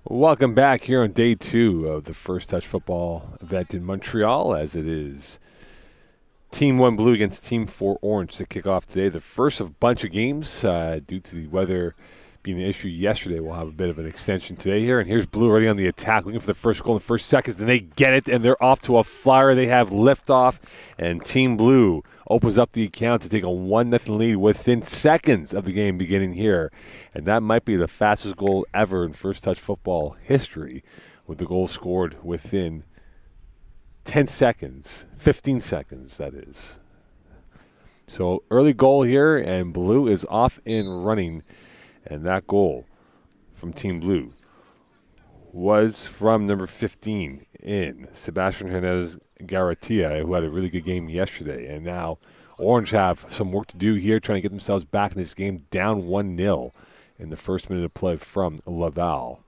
Welcome back here on day two of the First Touch football event in Montreal, as it is Team 1 Blue against Team 4 Orange to kick off today. The first of a bunch of games due to the weather being an issue yesterday. We'll have a bit of an extension today here. And here's Blue already on the attack, looking for the first goal in the first seconds. Then they get it, and they're off to a flyer. They have liftoff, and Team Blue opens up the account to take a 1-0 lead within seconds of the game beginning here. And that might be the fastest goal ever in First Touch football history, with the goal scored within 10 seconds, 15 seconds, that is. So early goal here, and Blue is off and running. And that goal from Team Blue was from number 15 in Sebastian Hernandez Garcia, who had a really good game yesterday. And now Orange have some work to do here, trying to get themselves back in this game, down 1-0 in the first minute of play from Laval.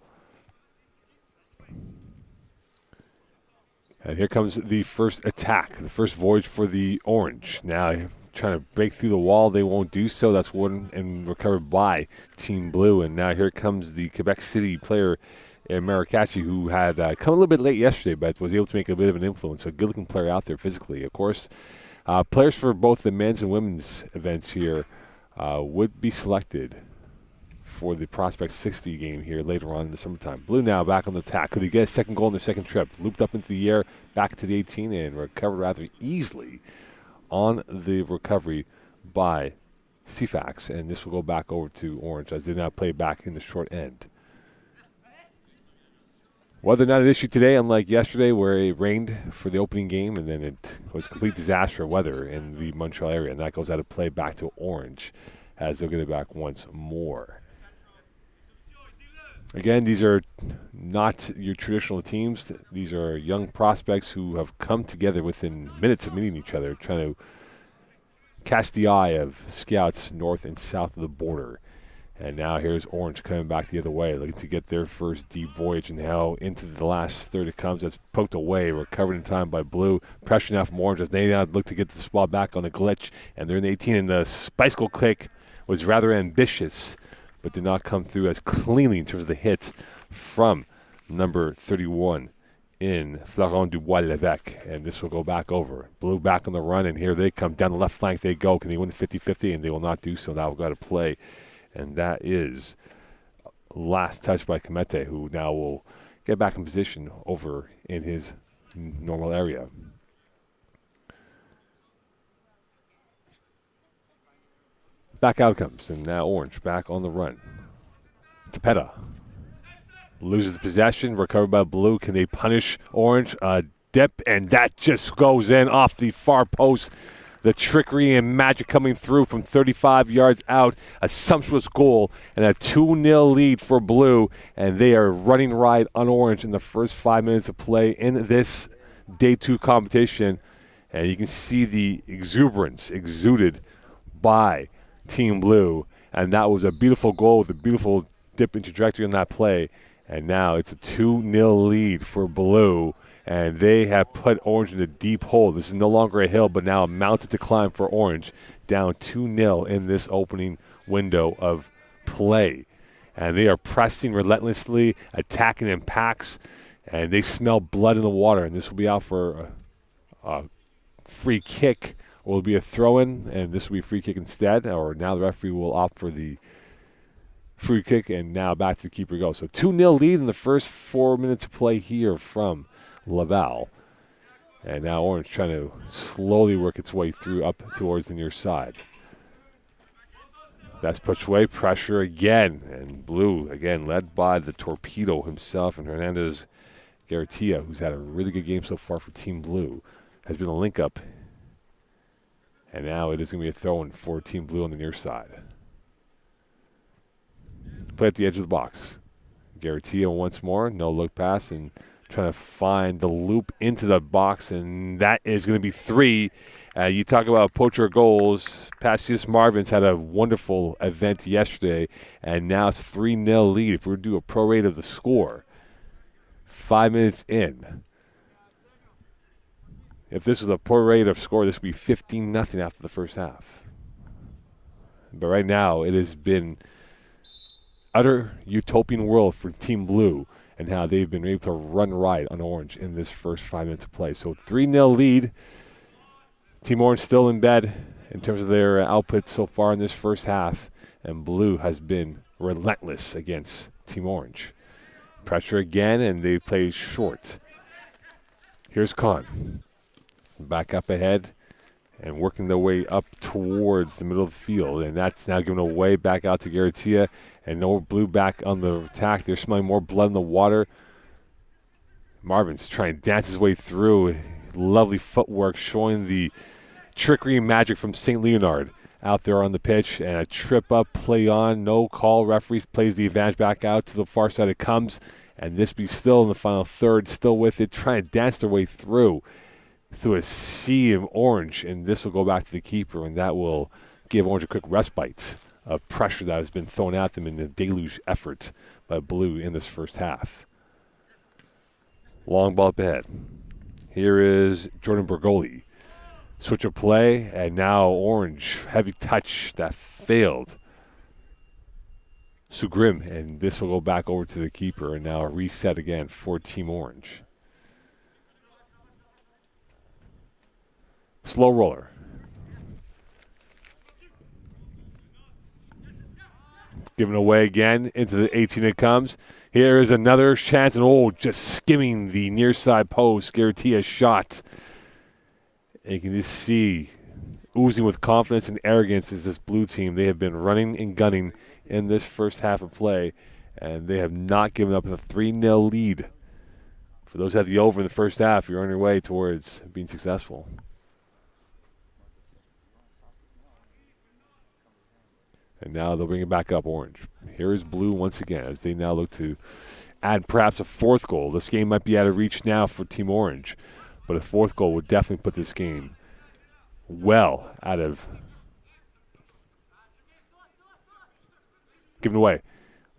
And here comes the first attack, the first voyage for the Orange. Now trying to break through the wall. They won't do so. That's won and recovered by Team Blue. And now here comes the Quebec City player, Marikachi, who had come a little bit late yesterday, but was able to make a bit of an influence. A good-looking player out there physically. Of course, players for both the men's and women's events here would be selected for the Prospect 60 game here later on in the summertime. Blue now back on the attack. Could he get a second goal in their second trip? Looped up into the air, back to the 18, and recovered rather easily on the recovery by Cefax, and this will go back over to Orange as they now play back in the short end. Weather not an issue today, unlike yesterday where it rained for the opening game, and then it was complete disaster of weather in the Montreal area, and that goes out of play back to Orange as they'll get it back once more. Again, these are not your traditional teams. These are young prospects who have come together within minutes of meeting each other, trying to catch the eye of scouts north and south of the border. And now here's Orange coming back the other way, looking to get their first deep voyage. And now into the last third it comes. That's poked away, recovered in time by Blue. Pressure now from Orange as they now look to get the spot back on a glitch. And they're in the 18, and the bicycle kick was rather ambitious, but did not come through as cleanly in terms of the hit from number 31 in Florent Dubois-Levesque. And this will go back over. Blue back on the run, and here they come. Down the left flank they go. Can they win the 50-50? And they will not do so. That will go to play. And that is last touch by Kamete, who now will get back in position over in his normal area. Back out comes, and now Orange back on the run. Tepeta loses the possession, recovered by Blue. Can they punish Orange? Dip, and that just goes in off the far post. The trickery and magic coming through from 35 yards out. A sumptuous goal and a 2-0 lead for Blue, and they are running right on Orange in the first 5 minutes of play in this Day 2 competition. And you can see the exuberance exuded by Team Blue, and that was a beautiful goal with a beautiful dip in trajectory on that play. And now it's a 2-0 lead for Blue, and they have put Orange in a deep hole. This is no longer a hill, but now a mountain to climb for Orange, down 2-0 in this opening window of play. And they are pressing relentlessly, attacking in packs, and they smell blood in the water. And this will be out for a free kick. Will be a throw-in, and this will be a free kick instead, or now the referee will opt for the free kick, and now back to the keeper goes. So 2-0 lead in the first 4 minutes of play here from Laval. And now Orange trying to slowly work its way through up towards the near side. That's pushed away, pressure again, and Blue, again, led by the Torpedo himself, and Hernandez Garcia, who's had a really good game so far for Team Blue, has been a link-up. And now it is going to be a throw-in for Team Blue on the near side. Play at the edge of the box. Garcia once more, no look pass, and trying to find the loop into the box, and that is going to be 3. You talk about poacher goals. Passius Marvin's had a wonderful event yesterday, and now it's 3-0 lead. If we were to do a prorate of the score, 5 minutes in, if this was a poor rate of score, this would be 15-0 after the first half. But right now, it has been utter utopian world for Team Blue and how they've been able to run riot on Orange in this first 5 minutes of play. So 3-0 lead. Team Orange still in bed in terms of their output so far in this first half, and Blue has been relentless against Team Orange. Pressure again, and they play short. Here's Khan. Back up ahead and working their way up towards the middle of the field, and that's now given away back out to Garatia, and no Blue back on the attack. They're smelling more blood in the water. Marvin's trying to dance his way through. Lovely footwork showing the trickery and magic from St. Leonard out there on the pitch, and a trip up, play on, no call. Referee plays the advantage back out to the far side. It comes, and this be still in the final third, still with it, trying to dance their way through a sea of Orange, and this will go back to the keeper, and that will give Orange a quick respite of pressure that has been thrown at them in the deluge effort by Blue in this first half. Long ball up ahead. Here is Jordan Bergoli. Switch of play, and now Orange, heavy touch that failed. Sugrim, and this will go back over to the keeper, and now a reset again for Team Orange. Slow roller. Given away again into the 18 it comes. Here is another chance, and just skimming the near side post. Garatia shot. And you can just see oozing with confidence and arrogance is this Blue team. They have been running and gunning in this first half of play, and they have not given up a 3-0 lead. For those who had the over in the first half, you're on your way towards being successful. And now they'll bring it back up, Orange. Here is Blue once again as they now look to add perhaps a fourth goal. This game might be out of reach now for Team Orange, but a fourth goal would definitely put this game well out of given away.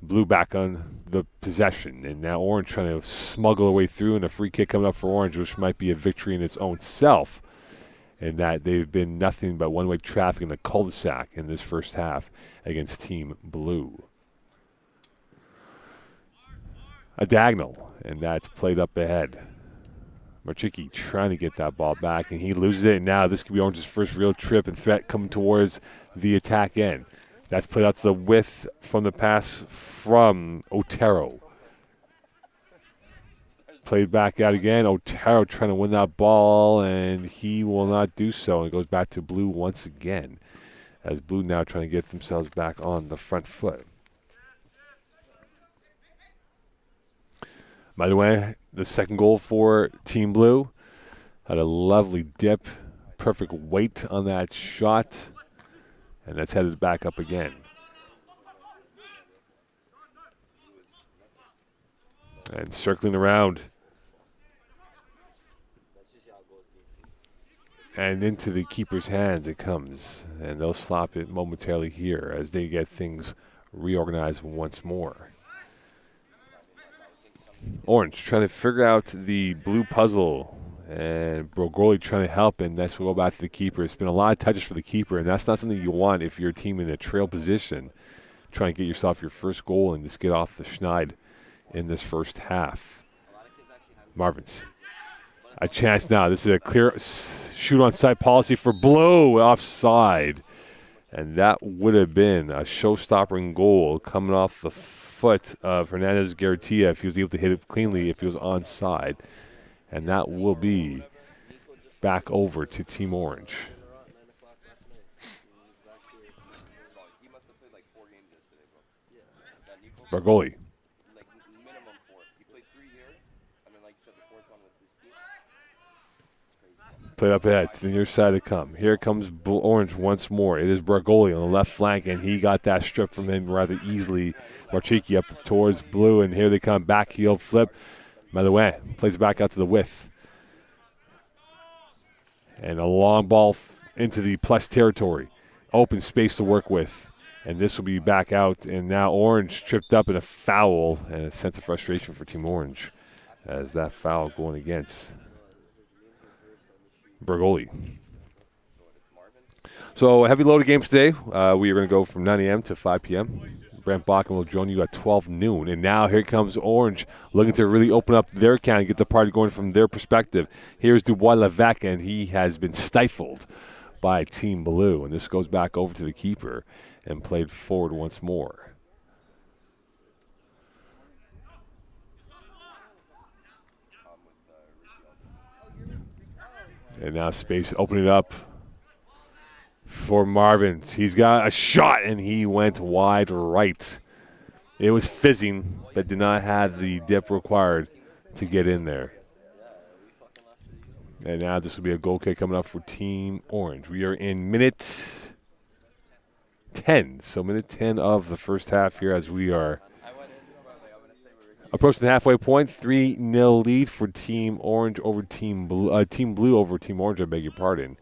Blue back on the possession, and now Orange trying to smuggle their way through, and a free kick coming up for Orange, which might be a victory in its own self. And that they've been nothing but one-way traffic in the cul-de-sac in this first half against Team Blue. A diagonal, and that's played up ahead. Marchicki trying to get that ball back, and he loses it. And now this could be Orange's first real trip and threat coming towards the attack end. That's played out to the width from the pass from Otero. Played back out again. Otero trying to win that ball, and he will not do so. And it goes back to Blue once again, as Blue now trying to get themselves back on the front foot. By the way, the second goal for Team Blue had a lovely dip, perfect weight on that shot, and that's headed back up again. And circling around. And into the keeper's hands it comes. And they'll slap it momentarily here as they get things reorganized once more. Orange trying to figure out the Blue puzzle. And Brogoli trying to help, and that's will go back to the keeper. It's been a lot of touches for the keeper, and that's not something you want if you're a team in a trail position. Trying to get yourself your first goal and just get off the schneid in this first half. Marvin's. A chance now. This is a clear shoot on side policy for Blue, offside. And that would have been a show-stopping goal coming off the foot of Hernandez Garatia if he was able to hit it cleanly if he was onside. And that will be back over to Team Orange. Bargoli. Played up ahead to the near side to come. Here comes Orange once more. It is Bargoli on the left flank, and he got that strip from him rather easily. Marchicki up towards Blue, and here they come. Back heel flip. By the way, plays back out to the width. And a long ball into the plus territory. Open space to work with. And this will be back out. And now Orange tripped up in a foul, and a sense of frustration for Team Orange as that foul going against Bergoli. So heavy loaded games today. We are going to go from 9 a.m. to 5 p.m. Brent Bachman will join you at 12 noon. And now here comes Orange, looking to really open up their account and get the party going from their perspective. Here's Dubois-Levesque, and he has been stifled by Team Blue. And this goes back over to the keeper and played forward once more. And now space opening up for Marvin. He's got a shot, and he went wide right. It was fizzing, but did not have the dip required to get in there. And now this will be a goal kick coming up for Team Orange. We are in minute 10. So minute 10 of the first half here as we are approaching the halfway point. 3-0 lead for Team Orange over Team Blue. Team Blue over Team Orange, I beg your pardon.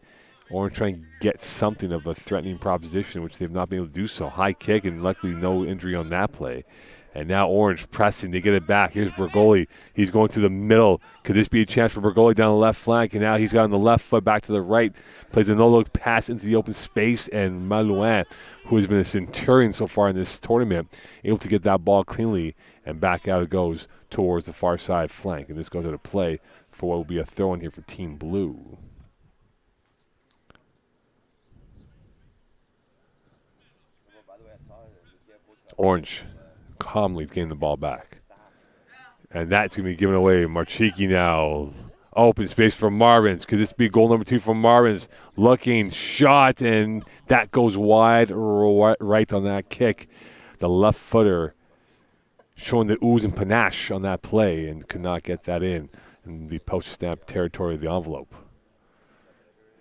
Orange trying to get something of a threatening proposition, which they've not been able to do so. High kick, and luckily no injury on that play. And now Orange pressing. They get it back. Here's Bergoli. He's going to the middle. Could this be a chance for Bergoli down the left flank? And now he's got on the left foot back to the right. Plays a no-look pass into the open space. And Malouin, who has been a centurion so far in this tournament, able to get that ball cleanly. And back out it goes towards the far side flank. And this goes out of play for what will be a throw-in here for Team Blue. Orange calmly getting the ball back. And that's going to be given away. Marchiki now. Open space for Marvins. Could this be goal number 2 for Marvins? Looking, shot, and that goes wide right on that kick. The left footer showing the ooze and panache on that play and could not get that in the post-stamp territory of the envelope.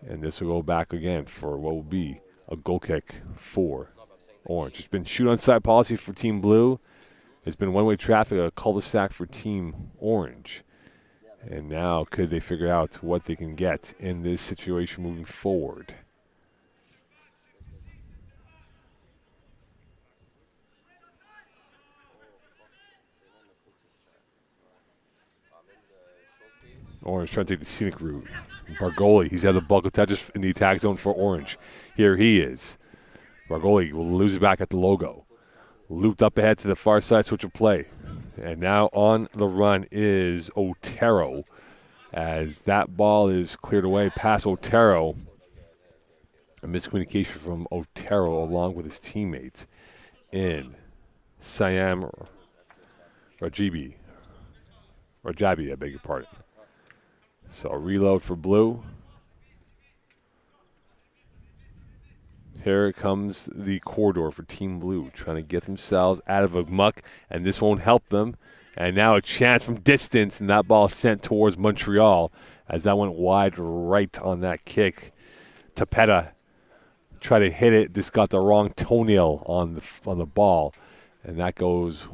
And this will go back again for what will be a goal kick for Orange. It's been shoot-on-side policy for Team Blue. It's been one-way traffic, a cul-de-sac for Team Orange. And now could they figure out what they can get in this situation moving forward? Orange trying to take the scenic route. Bargoli, he's had the bulk of touches in the attack zone for Orange. Here he is. Bargoli will lose it back at the logo. Looped up ahead to the far side, switch of play. And now on the run is Otero. As that ball is cleared away past Otero. A miscommunication from Otero along with his teammates in Siam Rajabi, I beg your pardon. So a reload for Blue. Here comes the corridor for Team Blue, trying to get themselves out of a muck, and this won't help them. And now a chance from distance, and that ball sent towards Montreal as that went wide right on that kick. Tapeta tried to hit it, just got the wrong toenail on the ball, and that goes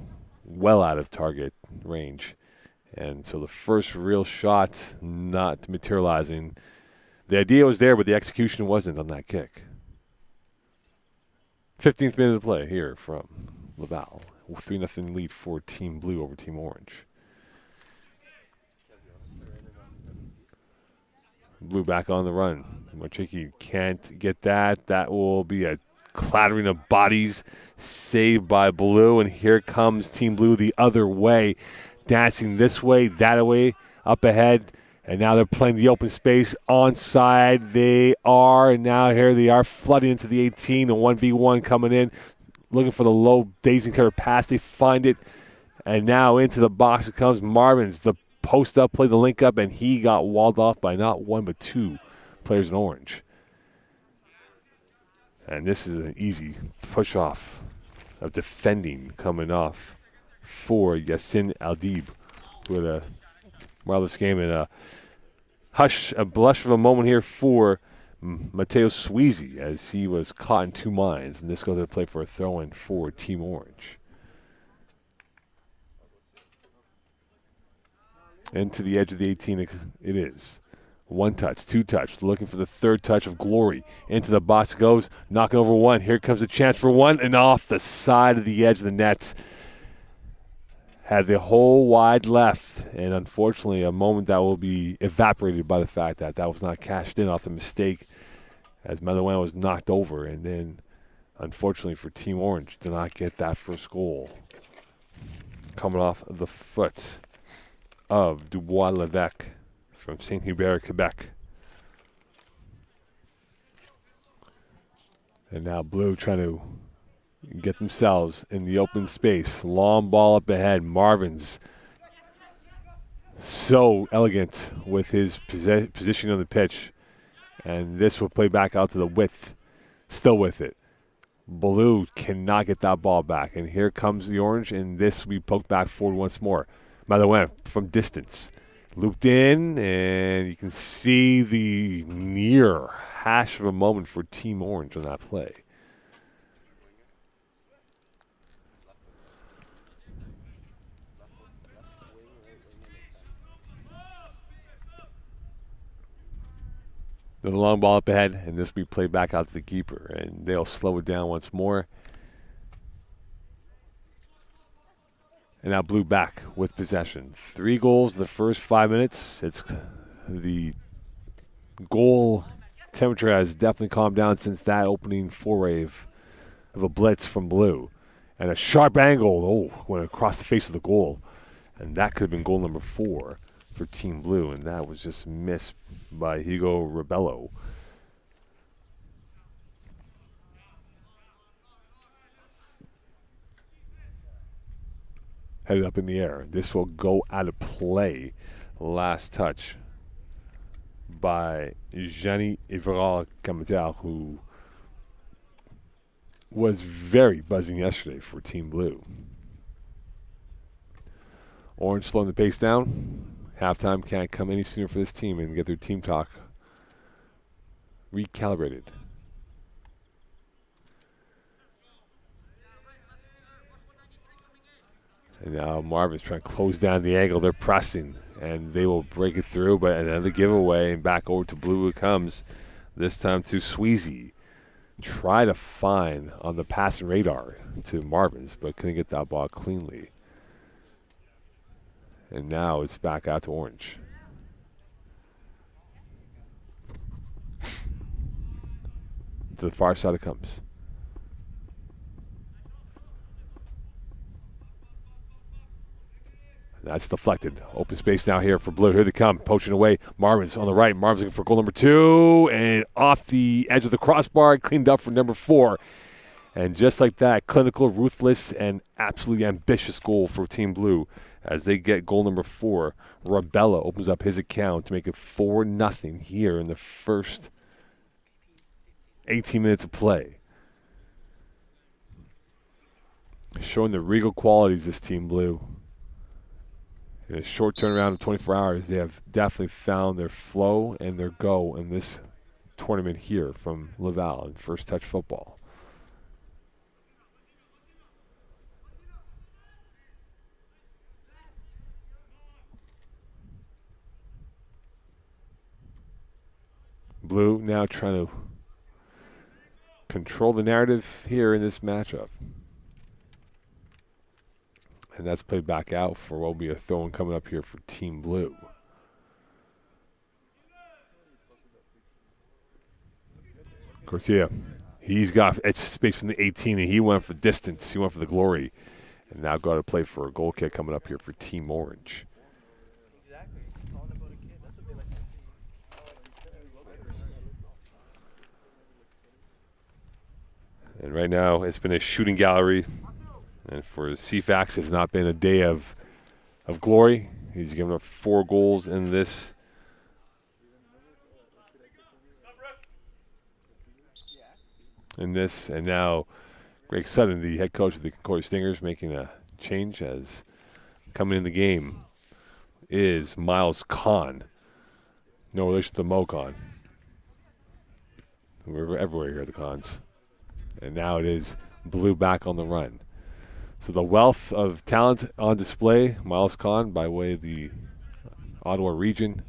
well out of target range. And so the first real shot not materializing. The idea was there, but the execution wasn't on that kick. 15th minute of play here from Laval. 3-0 lead for Team Blue over Team Orange. Blue back on the run. Marchiki can't get that. That will be a clattering of bodies saved by Blue. And here comes Team Blue the other way. Dancing this way, that way, up ahead. And now they're playing the open space onside. They are, and now here they are flooding into the 18. A 1v1 coming in, looking for the low dazing cutter pass. They find it, and now into the box it comes. Marvin's the post up, play the link up, and he got walled off by not one but two players in orange. And this is an easy push off of defending coming off for Yassin Aldib with a marvelous game, and a blush of a moment here for Mateo Sweezy as he was caught in two minds, and this goes to play for a throw-in for Team Orange. And to the edge of the 18 it is. One touch, two touch, looking for the third touch of glory. Into the box it goes, knocking over one. Here comes a chance for one, and off the side of the edge of the net. Had the hole wide left, and unfortunately a moment that will be evaporated by the fact that that was not cashed in off the mistake as Malouin was knocked over, and then Unfortunately for Team Orange, did not get that first goal. Coming off the foot of Dubois-Levesque from Saint-Hubert, Quebec. And now Blue trying to get themselves in the open space. Long ball up ahead. Marvin's so elegant with his position on the pitch. And this will play back out to the width. Still with it. Blue cannot get that ball back. And here comes the Orange, and this will be poked back forward once more. By the way, from distance. Looped in, and you can see the near hash of a moment for Team Orange on that play. The long ball up ahead, and this will be played back out to the keeper, and they'll slow it down once more. And now Blue back with possession. 3 goals the first 5 minutes. It's the goal temperature has definitely calmed down since that opening foray of a blitz from Blue. And a sharp angle, went across the face of the goal. And that could have been goal number 4 for Team Blue, and that was just missed by Hugo Rebello. Headed up in the air. This will go out of play. Last touch by Gianni Iverard Camatel, who was very buzzing yesterday for Team Blue. Orange slowing the pace down. Halftime can't come any sooner for this team and get their team talk recalibrated. And now Marvin's trying to close down the angle. They're pressing, and they will break it through, but another giveaway, and back over to Blue it comes, this time to Sweezy. Try to find on the passing radar to Marvin's, but couldn't get that ball cleanly. And now it's back out to Orange. To the far side it comes. That's deflected. Open space now here for Blue. Here they come, poaching away. Marvin's on the right. Marvin's looking for goal number 2, and off the edge of the crossbar, cleaned up for number 4. And just like that, clinical, ruthless, and absolutely ambitious goal for Team Blue. As they get goal number 4, Rabella opens up his account to make it 4-0 here in the first 18 minutes of play. Showing the regal qualities, this Team Blue. In a short turnaround of 24 hours, they have definitely found their flow and their go in this tournament here from Laval in First Touch Football. Blue now trying to control the narrative here in this matchup. And that's played back out for what will be a throw-in coming up here for Team Blue. Garcia, he's got edge space from the 18, and he went for distance. He went for the glory. And now got to play for a goal kick coming up here for Team Orange. And right now, it's been a shooting gallery. And for CFAX, it's not been a day of glory. He's given up 4 goals in this. And now Greg Sutton, the head coach of the Concordia Stingers, making a change as coming in the game is Miles Kahn. No relation to Mo Kahn. We're everywhere here at the Kahns. And now it is Blue back on the run. So the wealth of talent on display, Miles Kahn, by way of the Ottawa region,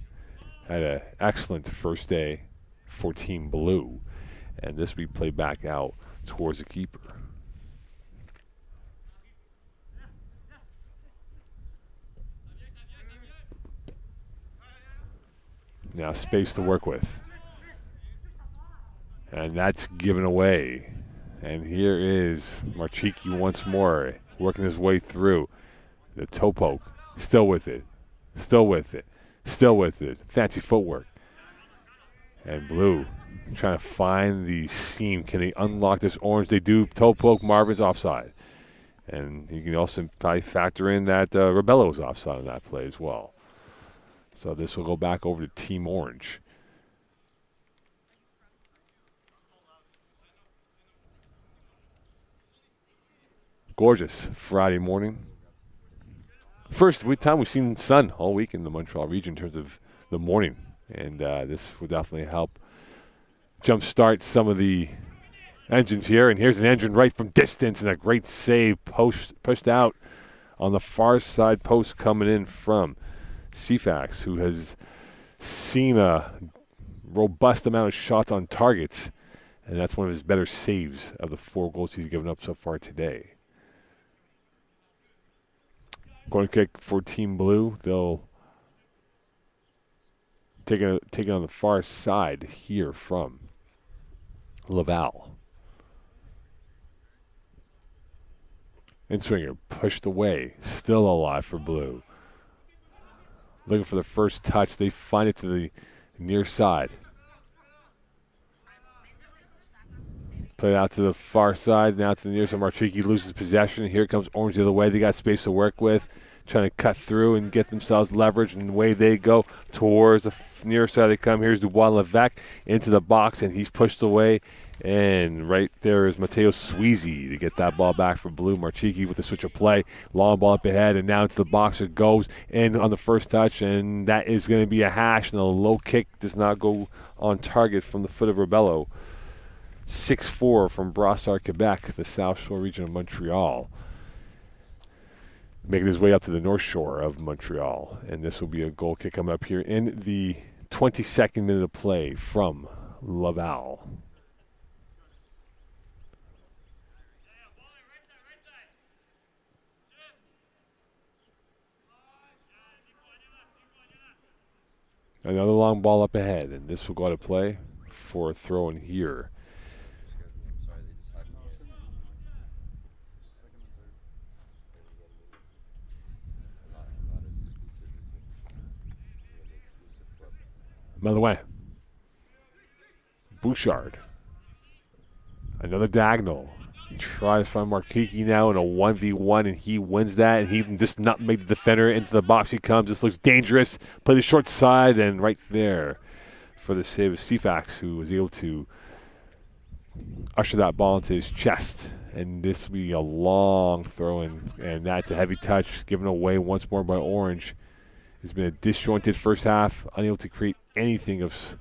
had an excellent first day for Team Blue. And this will be played back out towards the keeper. Now space to work with. And that's given away. And here is Marchiki once more, working his way through. The toe poke, still with it, still with it, still with it. Fancy footwork. And Blue trying to find the seam. Can they unlock this orange? They do. Toe poke, Marvin's offside. And you can also probably factor in that Rebello's offside on that play as well. So this will go back over to Team Orange. Gorgeous Friday morning. First time we've seen sun all week in the Montreal region in terms of the morning. And this will definitely help jumpstart some of the engines here. And here's an engine right from distance and a great save pushed out on the far side post coming in from Cefax, who has seen a robust amount of shots on target. And that's one of his better saves of the 4 goals he's given up so far today. Corner kick for Team Blue. They'll take it on the far side here from Laval. In-swinger pushed away. Still alive for Blue. Looking for the first touch. They find it to the near side. Play it out to the far side. Now to the near side. Marchiki loses possession. Here comes Orange the other way. They got space to work with. Trying to cut through and get themselves leverage. And away they go towards the near side. They come. Here's Dubois Levesque into the box. And he's pushed away. And right there is Mateo Sweezy to get that ball back for Blue. Marchiki with the switch of play. Long ball up ahead. And now into the box it goes in on the first touch. And that is going to be a hash. And a low kick does not go on target from the foot of Rebello. 6'4" from Brossard, Quebec, the South Shore region of Montreal. Making his way up to the North Shore of Montreal. And this will be a goal kick coming up here in the 22nd minute of play from Laval. Another long ball up ahead, and this will go to play for a throw in here. Malouin. Bouchard. Another diagonal. He tries to find Marchiki now in a 1v1, and he wins that. And he just nutmeg the defender into the box. He comes. Just looks dangerous. Play the short side, and right there for the save of Cefax, who was able to usher that ball into his chest. And this will be a long throw-in, and that's a heavy touch given away once more by Orange. It's been a disjointed first half, unable to create anything of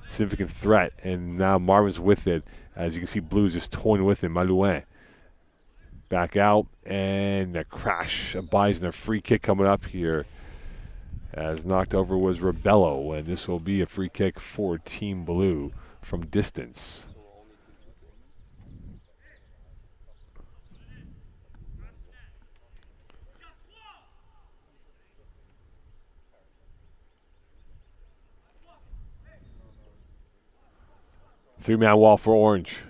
significant threat. And now Marvin's with it. As you can see, Blue's just toying with him. Malouin back out, and a crash. A Bison, a free kick coming up here. As knocked over was Rebello, and this will be a free kick for Team Blue from distance. Three-man wall for Orange.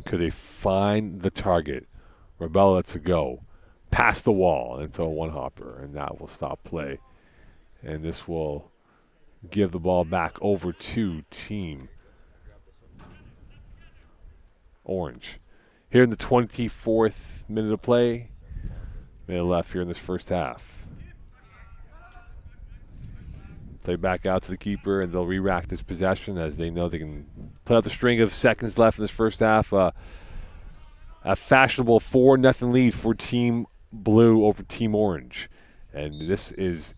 Could they find the target? Rebello lets it go. Past the wall into a one-hopper, and that will stop play. And this will give the ball back over to Team Orange. Here in the 24th minute of play. Minute left here in this first half. Play back out to the keeper, and they'll re-rack this possession as they know they can play out the string of seconds left in this first half. A fashionable 4-0 lead for Team Blue over Team Orange. And this is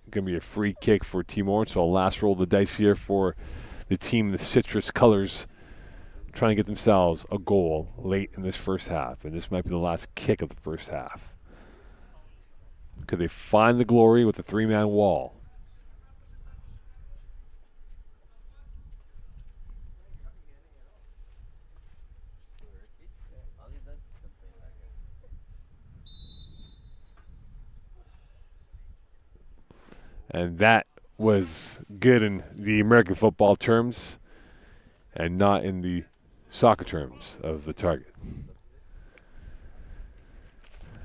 going to be a free kick for Team Orange. So a last roll of the dice here for the team in the citrus colors, trying to get themselves a goal late in this first half. And this might be the last kick of the first half. Could they find the glory with the three-man wall? And that was good in the American football terms. and not in the soccer terms of the target.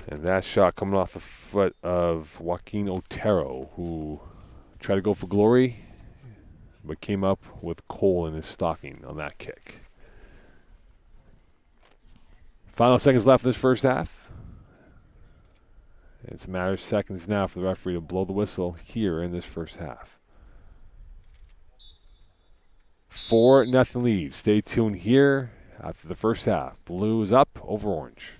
And that shot coming off the foot of Joaquin Otero, who tried to go for glory, but came up with coal in his stocking on that kick. Final seconds left in this first half. It's a matter of seconds now for the referee to blow the whistle here in this first half. 4-0 lead. Stay tuned here after the first half. Blue is up over orange.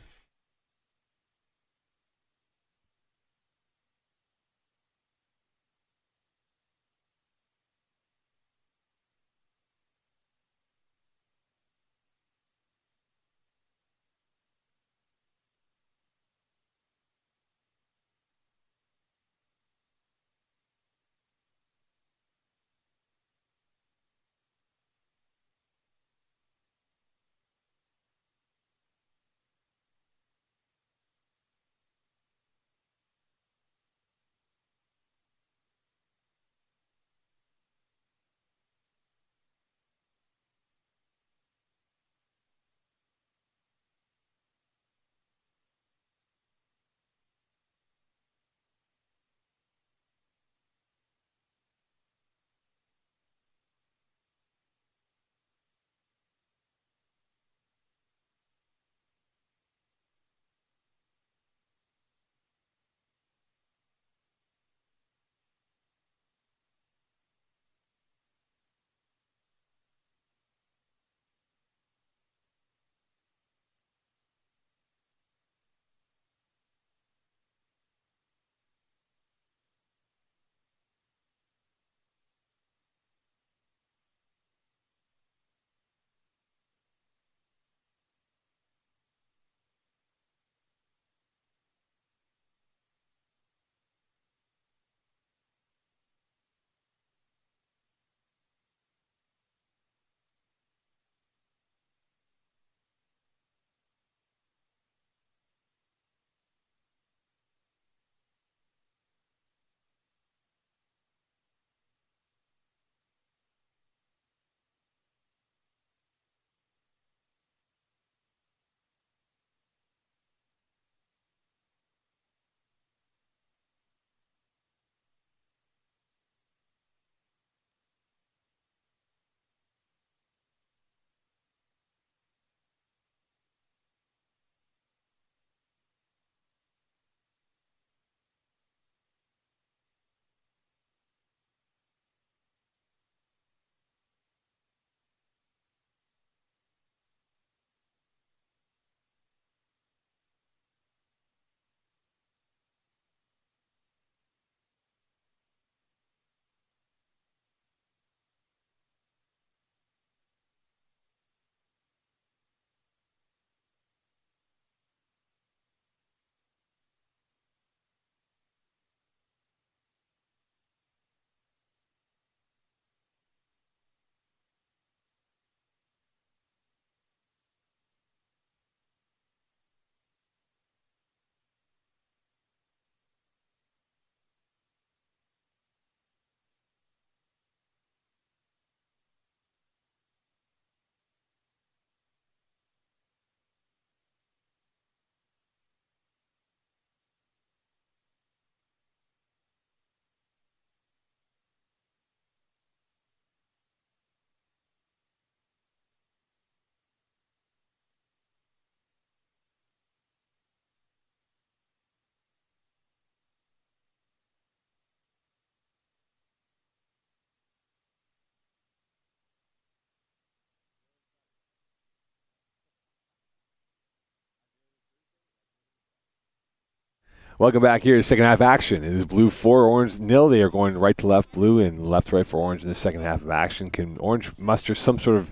Welcome back here to second half action. It is blue 4, orange 0. They are going right to left, blue, and left to right for orange in the second half of action. Can orange muster some sort of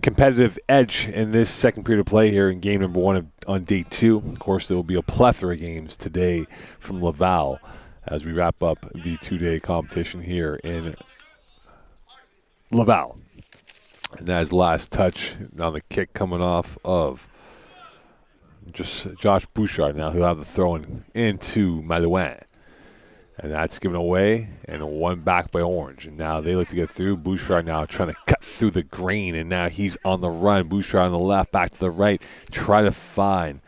competitive edge in this second period of play here in game number 1 on day 2? Of course, there will be a plethora of games today from Laval as we wrap up the 2-day competition here in Laval. And that is the last touch on the kick coming off of just Josh Bouchard now, who'll have the throw into Malouin. And that's given away, and one back by Orange. And now they look to get through. Bouchard now trying to cut through the grain, and now he's on the run. Bouchard on the left, back to the right, try to find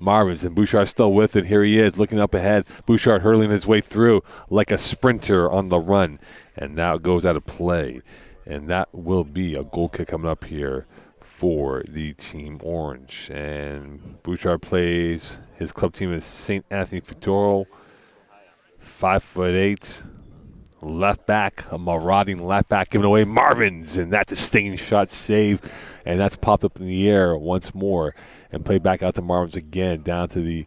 Marvins, and Bouchard's still with it. Here he is, looking up ahead. Bouchard hurling his way through like a sprinter on the run, and now it goes out of play. And that will be a goal kick coming up here for the Team Orange. And Bouchard plays, his club team is St. Anthony Fedoro. 5'8", left back, a marauding left back, giving away Marvins, and that's a stinging shot save, and that's popped up in the air once more and played back out to Marvins again, down to the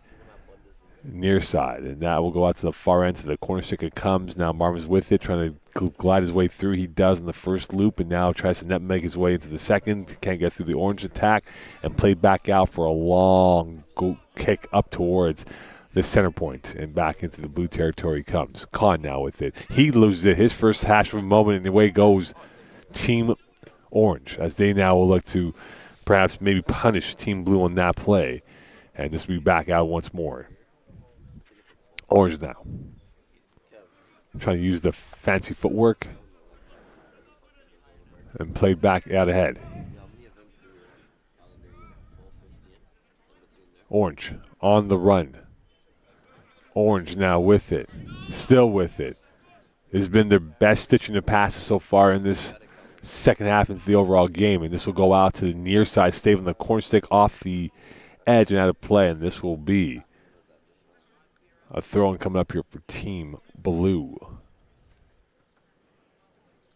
near side, and that will go out to the far end to the corner stick. It comes now. Marvin's with it, trying to glide his way through. He does in the first loop, and now tries to nutmeg his way into the second. Can't get through the Orange attack, and played back out for a long goal kick up towards the center point, and back into the blue territory comes. Kahn now with it. He loses it. His first hash for a moment, and away goes Team Orange, as they now will look to perhaps maybe punish Team Blue on that play. And this will be back out once more. Orange now trying to use the fancy footwork and played back out ahead. Orange on the run. Orange now with it, still with it. This has been their best stitching of passes so far in this second half into the overall game, and this will go out to the near side, staving the corner stick off the edge and out of play, and this will be a throw-in coming up here for Team Blue.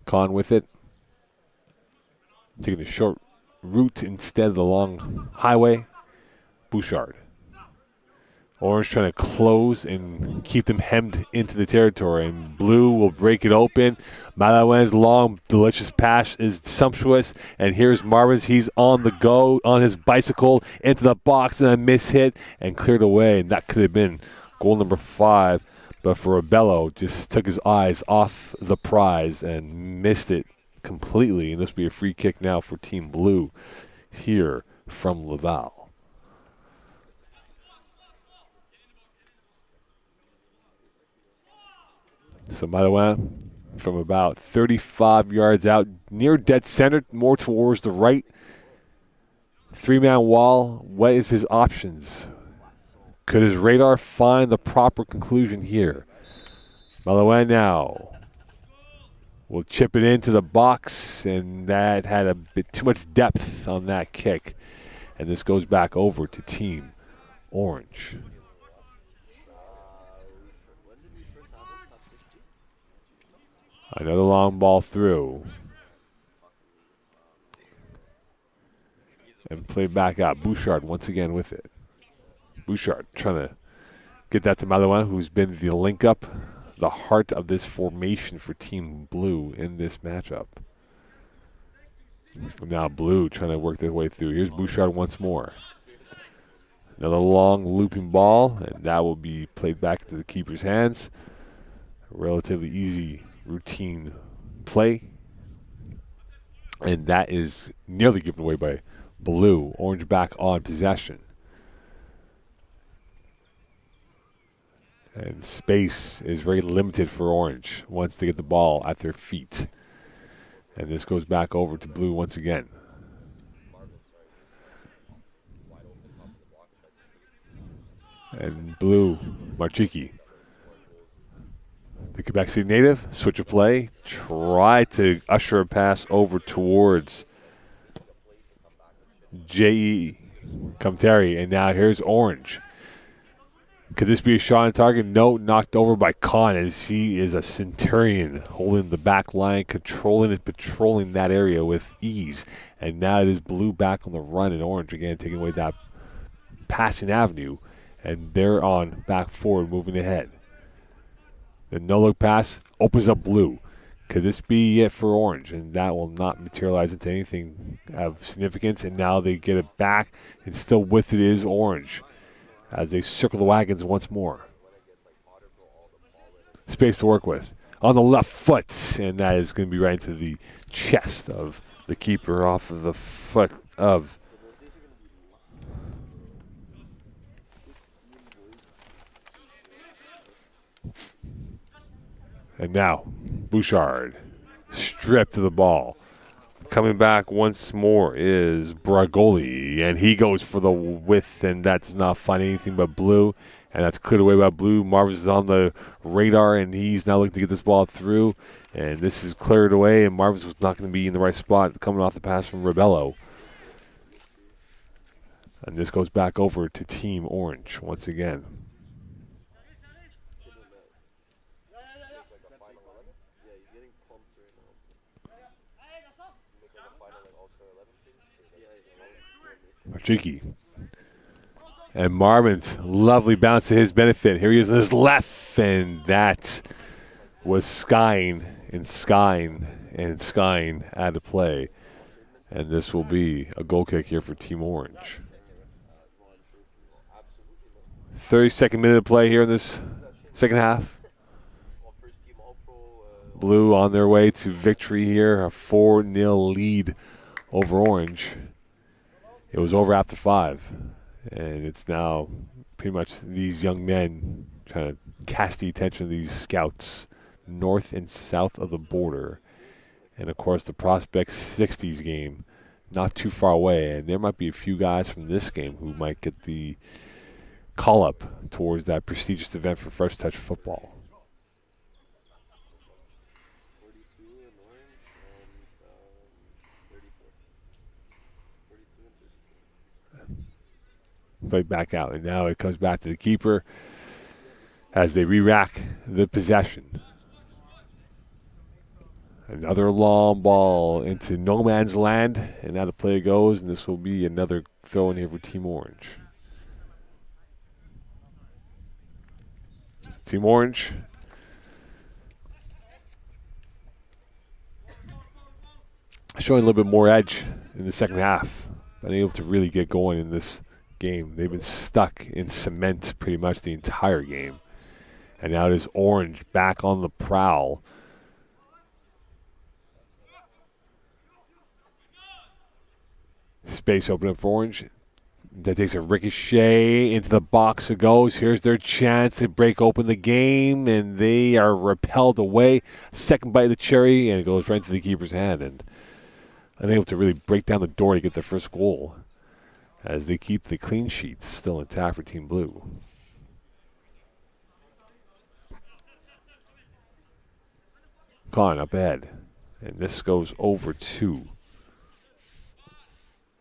Kahn with it, taking the short route instead of the long highway. Bouchard. Orange trying to close and keep them hemmed into the territory, and Blue will break it open. Malawen's long, delicious pass is sumptuous, and here's Marvins. He's on the go, on his bicycle, into the box, and a miss hit, and cleared away, and that could have been goal number 5, but for Rebello, just took his eyes off the prize and missed it completely, and this will be a free kick now for Team Blue here from Laval. So, by the way, from about 35 yards out, near dead center, more towards the right. 3-man wall. What is his options? Could his radar find the proper conclusion here? Malawan now will chip it into the box, and that had a bit too much depth on that kick. And this goes back over to Team Orange. Another long ball through. And played back out. Bouchard once again with it. Bouchard trying to get that to Malawan, who's been the link-up, the heart of this formation for Team Blue in this matchup. Now Blue trying to work their way through. Here's Bouchard once more. Another long looping ball, and that will be played back to the keeper's hands. A relatively easy routine play, and that is nearly given away by Blue. Orange back on possession, and space is very limited for Orange once they get the ball at their feet, and this goes back over to Blue once again. And Blue, Marchiki, the Quebec City native, switch of play, try to usher a pass over towards J.E. Comteri, and now here's Orange. Could this be a shot on target? No, knocked over by Kahn, as he is a centurion holding the back line, controlling and patrolling that area with ease. And now it is Blue back on the run, and Orange again taking away that passing avenue, and they're on back forward, moving ahead. The no-look pass opens up Blue. Could this be it for Orange? And that will not materialize into anything of significance. And now they get it back, and still with it is Orange as they circle the wagons once more. Space to work with. On the left foot, and that is going to be right into the chest of the keeper off of the foot of And now, Bouchard stripped to the ball. Coming back once more is Bragoli, and he goes for the width, and that's not finding anything but Blue, and that's cleared away by Blue. Marvis is on the radar, and he's now looking to get this ball through, and this is cleared away, and Marvis was not going to be in the right spot coming off the pass from Rebello. And this goes back over to Team Orange once again. Marchiki. And Marvin's lovely bounce to his benefit. Here he is on his left, and that was skying out of play. And this will be a goal kick here for Team Orange. 32nd minute of play here in this second half. Blue on their way to victory here, a 4-0 lead over Orange. It was over after 5, and it's now pretty much these young men trying to cast the attention of these scouts north and south of the border. And, of course, the Prospect 60s game not too far away, and there might be a few guys from this game who might get the call-up towards that prestigious event for First Touch football. Played back out, and now it comes back to the keeper as they re-rack the possession. Another long ball into no man's land, and now the play goes, and this will be another throw in here for Team Orange. So Team Orange showing a little bit more edge in the second half, unable to really get going in this game. They've been stuck in cement pretty much the entire game. And now it is Orange back on the prowl. Space open up for Orange. That takes a ricochet into the box. It goes. Here's their chance to break open the game, and they are repelled away. Second bite of the cherry, and it goes right into the keeper's hand, and unable to really break down the door to get their first goal, as they keep the clean sheets still intact for Team Blue. Con up ahead. And this goes over to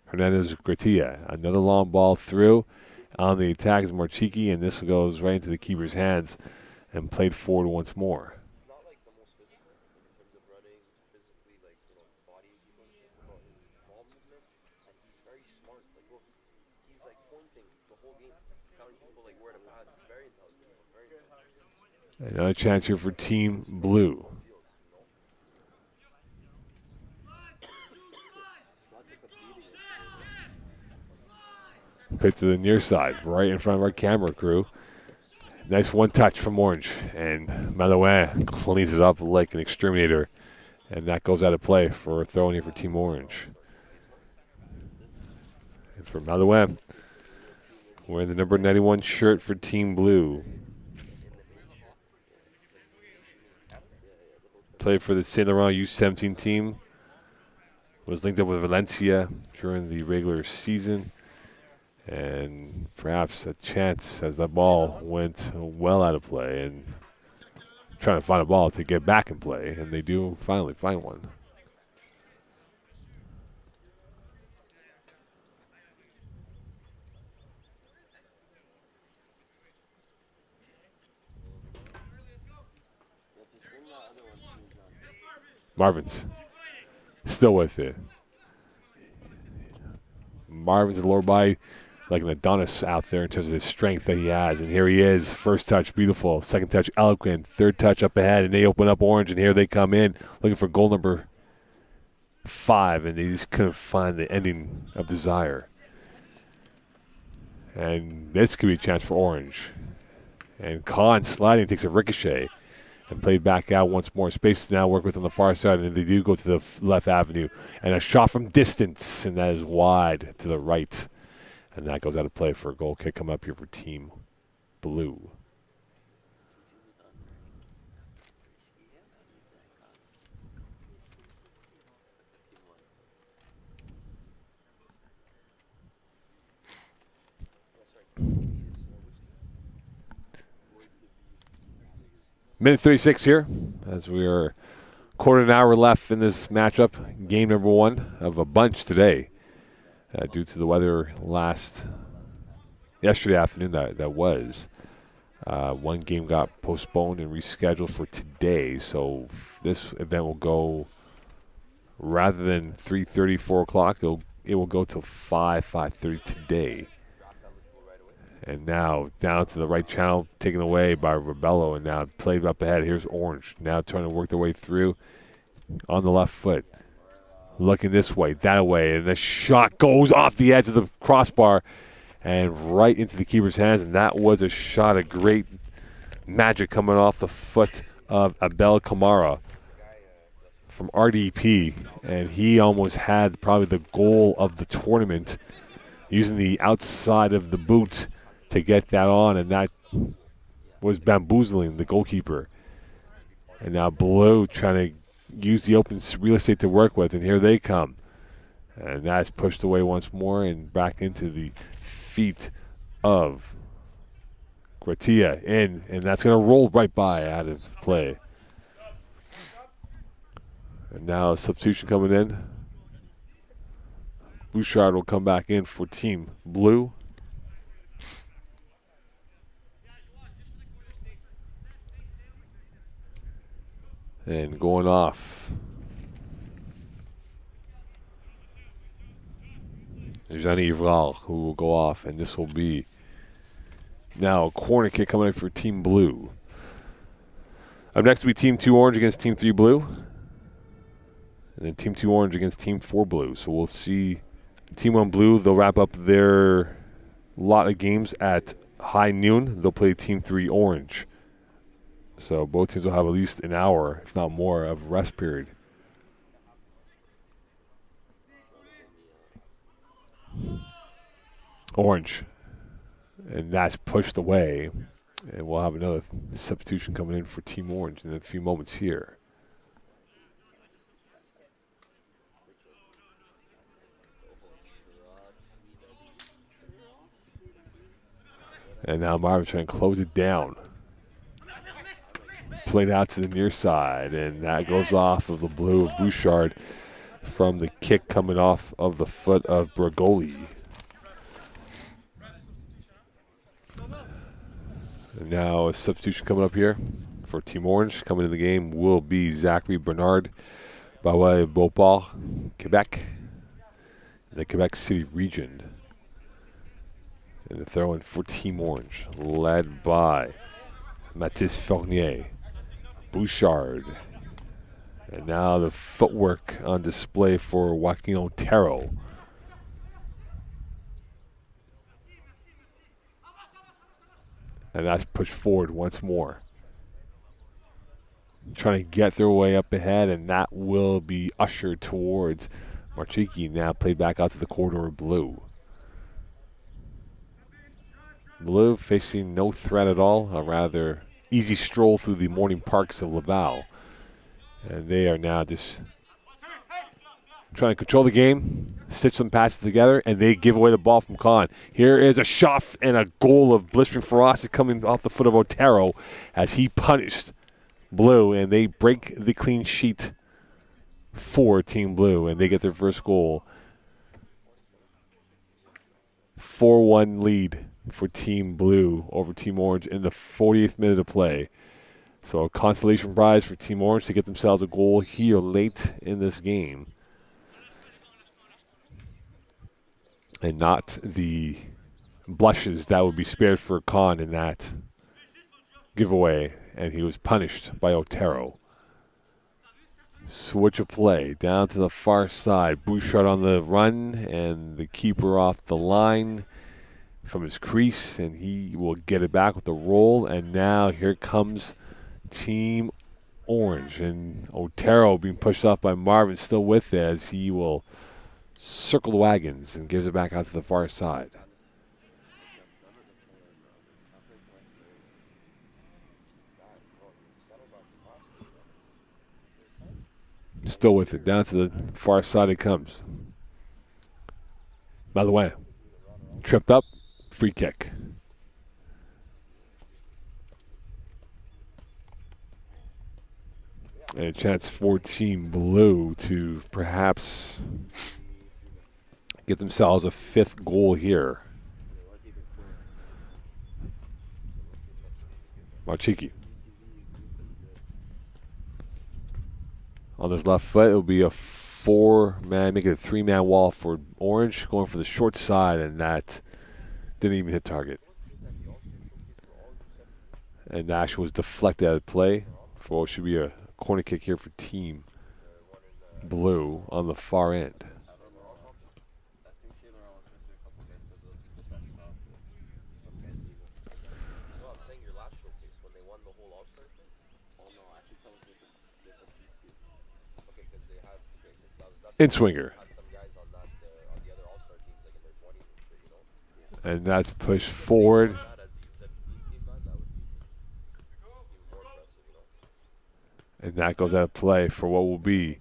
Hernandez Gratia. Another long ball through. On the attack is Marchiki, and this goes right into the keeper's hands and played forward once more. Another chance here for Team Blue. Pit to the near side, right in front of our camera crew. Nice one touch from Orange, and Malouin cleans it up like an exterminator, and that goes out of play for a throw in here for Team Orange. And for Malouin, wearing the number 91 shirt for Team Blue. Played for the Saint Laurent U17 team. Was linked up with Valencia during the regular season. And perhaps a chance as that ball went well out of play, and trying to find a ball to get back in play, and they do finally find one. Marvin's still with it. Marvin's lower body like an Adonis out there in terms of his strength that he has. And here he is. First touch, beautiful. Second touch, eloquent. Third touch up ahead, and they open up Orange, and here they come in looking for goal number 5, and they just couldn't find the ending of desire. And this could be a chance for Orange. And Khan sliding takes a ricochet and played back out once more. Space to now work with on the far side, and they do go to the left avenue. And a shot from distance, and that is wide to the right. And that goes out of play for a goal kick coming up here for Team Blue. Minute 36 here as we are quarter of an hour left in this matchup. Game number one of a bunch today due to the weather yesterday afternoon that was. One game got postponed and rescheduled for today, so this event will go, rather than 3:30, 4 o'clock, it will go till 5:30 today. And now down to the right channel, taken away by Rebello, and now played up ahead. Here's Orange, now trying to work their way through on the left foot. Looking this way, that way, and the shot goes off the edge of the crossbar and right into the keeper's hands, and that was a shot of great magic coming off the foot of Abel Kamara from RDP, and he almost had probably the goal of the tournament using the outside of the boot to get that on, and that was bamboozling the goalkeeper. And now Blue trying to use the open real estate to work with, and here they come. And that's pushed away once more and back into the feet of Gratia in, and that's going to roll right by out of play. And now a substitution coming in. Bouchard will come back in for Team Blue. And going off, Jean Ivral, who will go off, and this will be now a corner kick coming in for Team Blue. Up next will be Team 2 Orange against Team 3 Blue. And then Team 2 Orange against Team 4 Blue. So we'll see Team 1 Blue, they'll wrap up their lot of games at high noon. They'll play Team 3 Orange. So both teams will have at least an hour, if not more, of rest period. Orange. And that's pushed away. And we'll have another substitution coming in for Team Orange in a few moments here. And now Marvin trying to close it down. Played out to the near side, and that goes off of the Blue of Bouchard from the kick coming off of the foot of Bragoli. And now a substitution coming up here for Team Orange. Coming in the game will be Zachary Bernard by way of Beauport, Quebec, in the Quebec City region. And the throw in for Team Orange, led by Mathis Fournier, Bouchard. And now the footwork on display for Joaquin Otero. And that's pushed forward once more. Trying to get their way up ahead, and that will be ushered towards Marchiki, now played back out to the corridor of Blue. Blue facing no threat at all, a rather easy stroll through the morning parks of Laval. And they are now just trying to control the game, stitch some passes together, and they give away the ball from Khan. Here is a shot and a goal of blistering ferocity coming off the foot of Otero as he punished Blue, and they break the clean sheet for Team Blue, and they get their first goal. 4-1 lead for Team Blue over Team Orange in the 40th minute of play. So a consolation prize for Team Orange to get themselves a goal here late in this game. And not the blushes that would be spared for Khan in that giveaway. And he was punished by Otero. Switch of play down to the far side. Bouchard on the run, and the keeper off the line from his crease, and he will get it back with the roll. And now here comes Team Orange, and Otero being pushed off by Marvin, still with it, as he will circle the wagons and gives it back out to the far side. Still with it, down to the far side it comes. By the way, tripped up, free kick. And a chance for Team Blue to perhaps get themselves a 5th goal here. Marchiki. On this left foot, it'll be a 4-man, make it a 3-man wall for Orange, going for the short side, and that didn't even hit target. And Nash was deflected out of play for what should be a corner kick here for Team Blue on the far end. In swinger. And that's pushed forward. And that goes out of play for what will be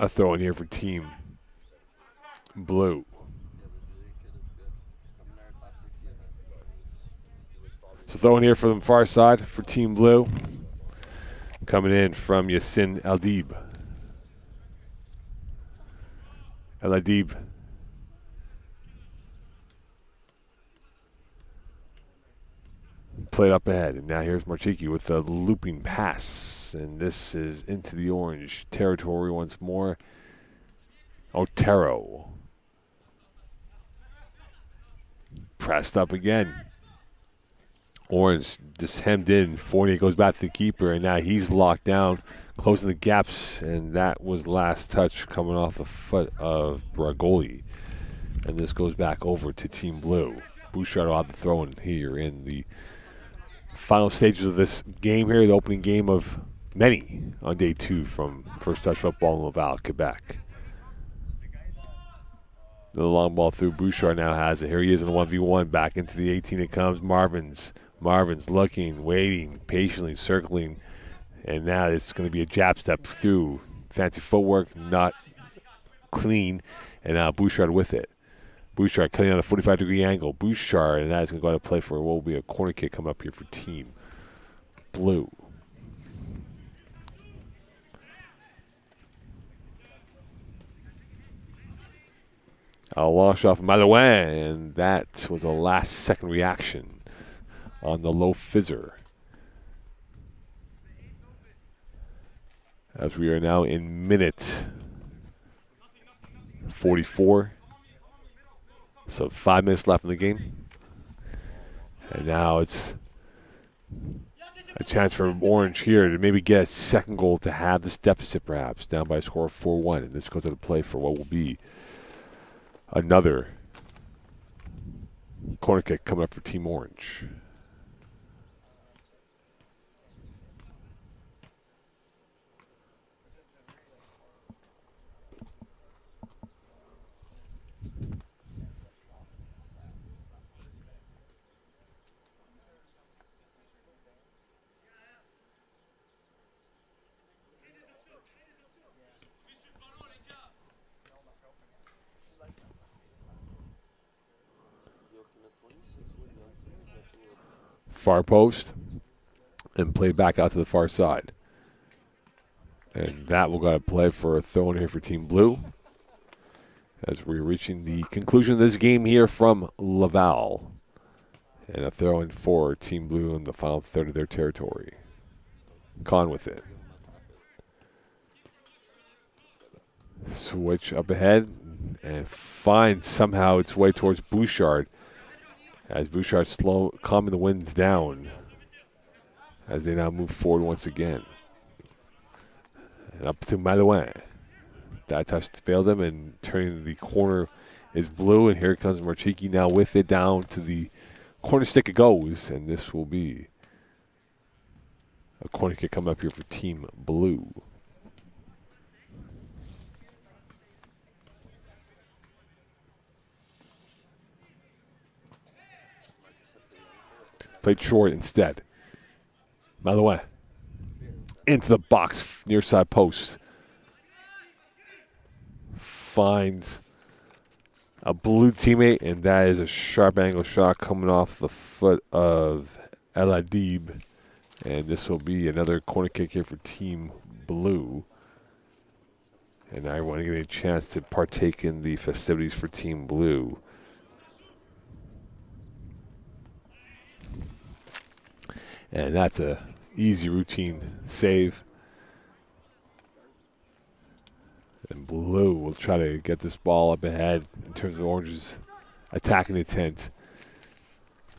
a throw in here for Team Blue. So throw in here for the far side for Team Blue. Coming in from Yassin Aldib. Aldib. Played up ahead, and now here's Marchiki with a looping pass, and this is into the Orange territory once more. Otero. Pressed up again. Orange just hemmed in. Fournier goes back to the keeper, and now he's locked down, closing the gaps, and that was last touch coming off the foot of Bragoli. And this goes back over to Team Blue. Bouchard will have the throw in here in the final stages of this game here, the opening game of many on day 2 from First Touch Football in Laval, Quebec. The long ball through. Bouchard now has it. Here he is in a 1v1. Back into the 18 it comes. Marvin's looking, waiting, patiently circling. And now it's going to be a jab step through. Fancy footwork, not clean. And now Bouchard with it. Bouchard cutting on a 45-degree angle. Bouchard, and that is going to go out of play for what will be a corner kick coming up here for Team Blue. A launch off Malouin, and that was a last-second reaction on the low fizzer. As we are now in minute 44. So 5 minutes left in the game. And now it's a chance for Orange here to maybe get a second goal to have this deficit perhaps, down by a score of 4-1. And this goes out of play for what will be another corner kick coming up for Team Orange. Far post and play back out to the far side. And that will go to play for a throw in here for Team Blue as we're reaching the conclusion of this game here from Laval. And a throw in for Team Blue in the final third of their territory. Con with it. Switch up ahead and finds somehow its way towards Bouchard. As Bouchard calming the winds down as they now move forward once again. And up to Malouin. That touch failed him, and turning the corner is Blue, and here comes Marchiki now with it down to the corner stick it goes, and this will be a corner kick coming up here for Team Blue. Played short instead. Malouin into the box, near side post. Finds a Blue teammate, and that is a sharp angle shot coming off the foot of El Adib. And this will be another corner kick here for Team Blue. And I want to get a chance to partake in the festivities for Team Blue. And that's a easy routine save. And Blue will try to get this ball up ahead in terms of Orange's attacking intent.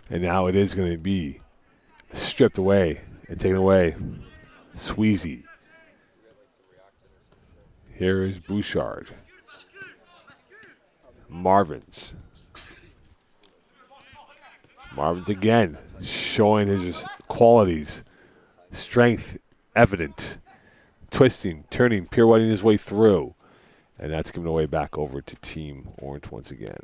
And now it is going to be stripped away and taken away. Sweezy. Here is Bouchard. Marvin's again, showing his qualities. Strength evident. Twisting, turning, pirouetting his way through. And that's given away back over to Team Orange once again.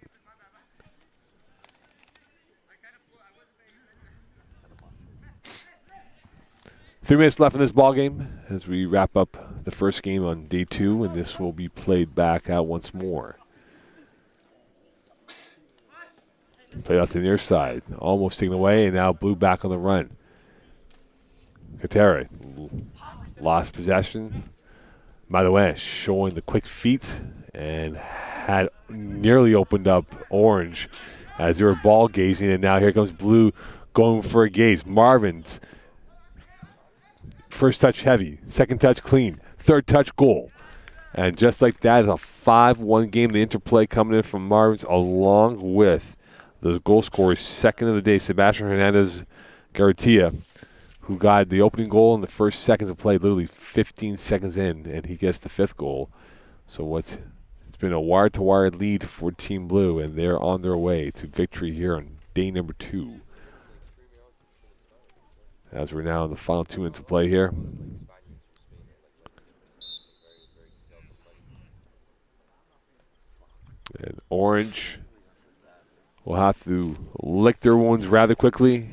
Three minutes left in this ball game as we wrap up the first game on day 2, and this will be played back out once more. Played out to the near side, almost taken away, and now Blue back on the run. Katera lost possession. By the way, showing the quick feet and had nearly opened up Orange as they were ball gazing, and now here comes Blue going for a gaze. Marvin's first touch heavy, second touch clean, third touch goal. And just like that is a 5-1 game. The interplay coming in from Marvin's along with the goal scorer's second of the day, Sebastian Hernandez Garcia, who got the opening goal in the first seconds of play, literally 15 seconds in, and he gets the 5th goal. So it's been a wire-to-wire lead for Team Blue, and they're on their way to victory here on day number 2. As we're now in the final 2 minutes of play here. And Orange will have to lick their wounds rather quickly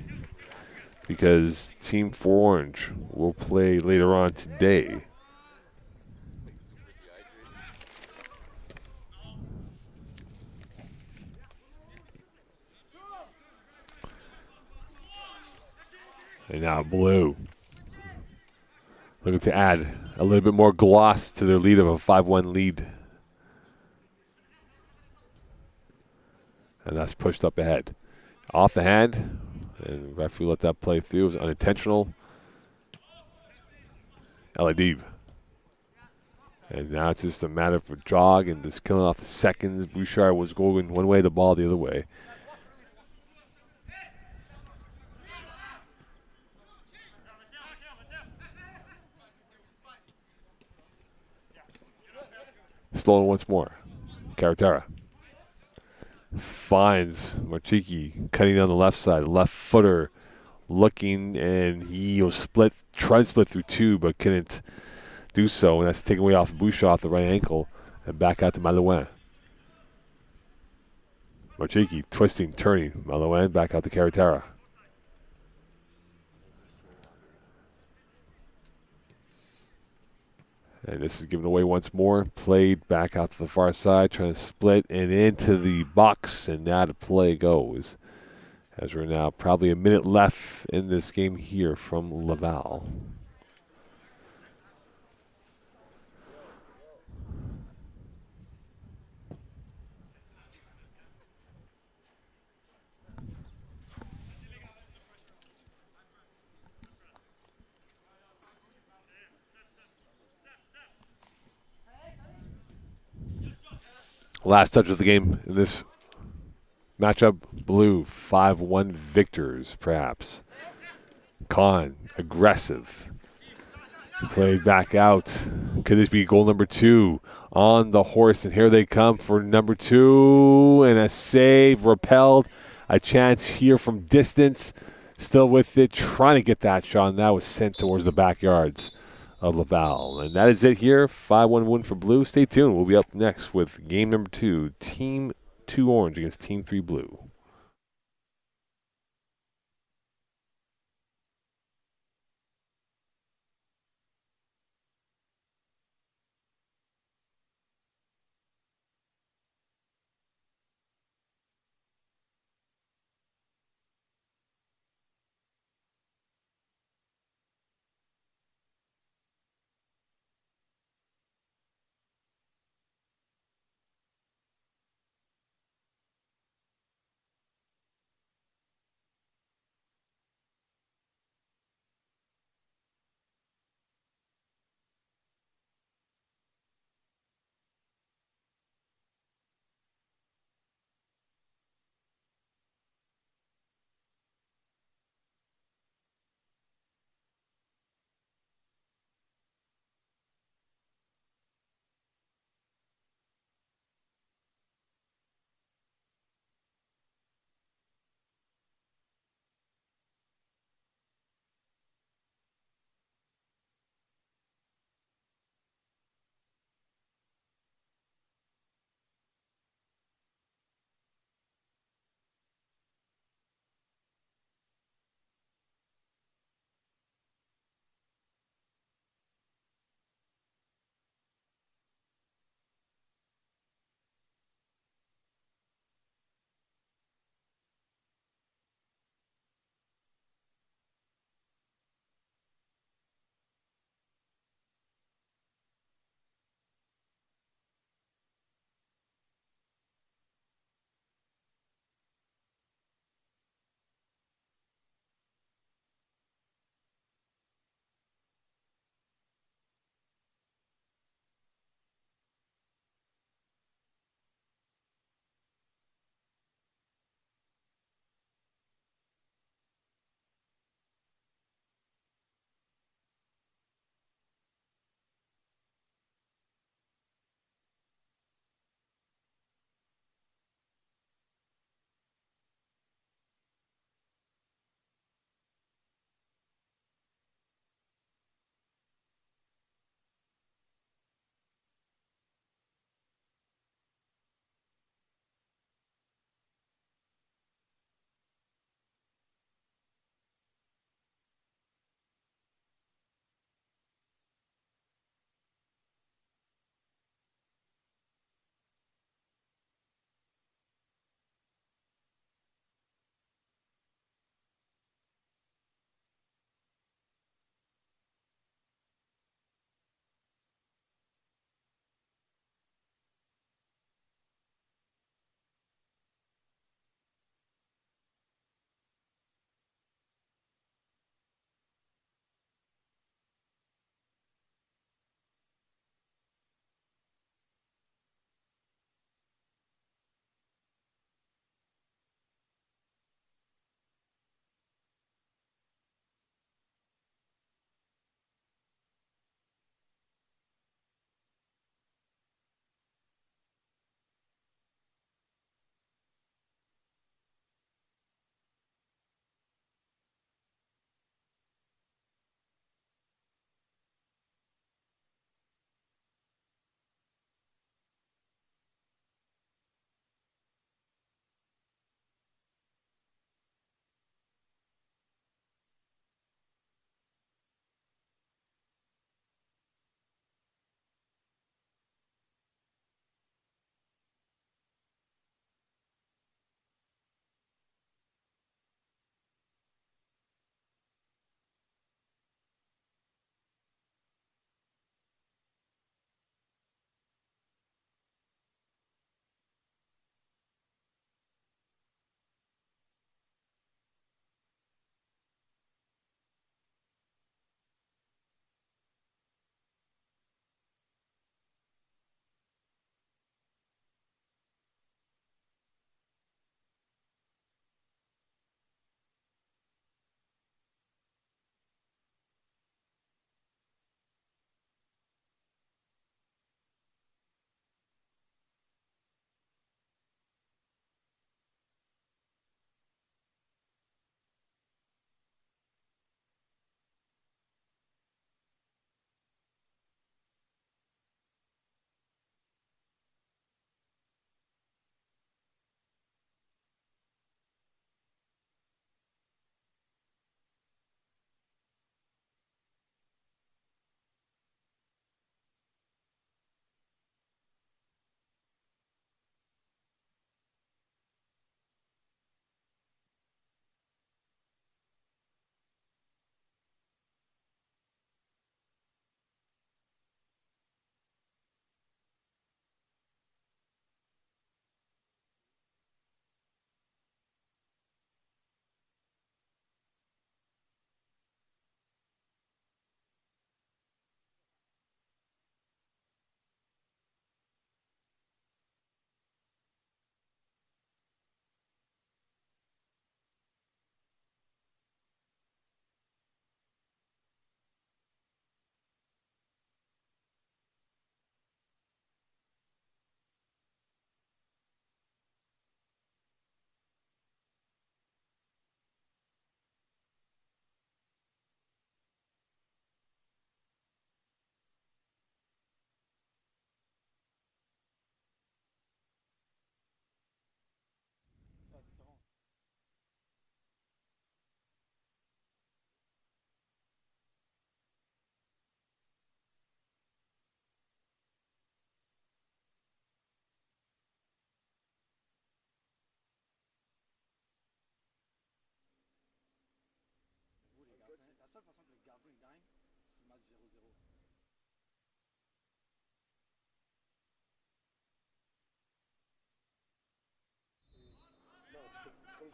because Team 4 Orange will play later on today. And now Blue looking to add a little bit more gloss to their lead of a 5-1 lead. And that's pushed up ahead. Off the hand, and the referee let that play through. It was unintentional. Eladib. And now it's just a matter of a jog and just killing off the seconds. Bouchard was going one way, the ball the other way. Stolen once more. Carretera finds Marchiki cutting down the left side. Left footer looking, and he was tried to split through 2, but couldn't do so. And that's taken away off Bouchard off the right ankle and back out to Malouin. Marchiki twisting, turning. Malouin back out to Carretera. And this is given away once more. Played back out to the far side, trying to split and into the box. And now the play goes. As we're now probably a minute left in this game here from Laval. Last touch of the game in this matchup. Blue 5-1 victors, perhaps. Khan, aggressive. Played back out. Could this be goal number 2 on the horse? And here they come for number 2. And a save, repelled. A chance here from distance. Still with it, trying to get that shot. And that was sent towards the backyards of Laval. And that is it here. 5-1 win for Blue. Stay tuned. We'll be up next with game number 2. Team 2 Orange against Team 3 Blue.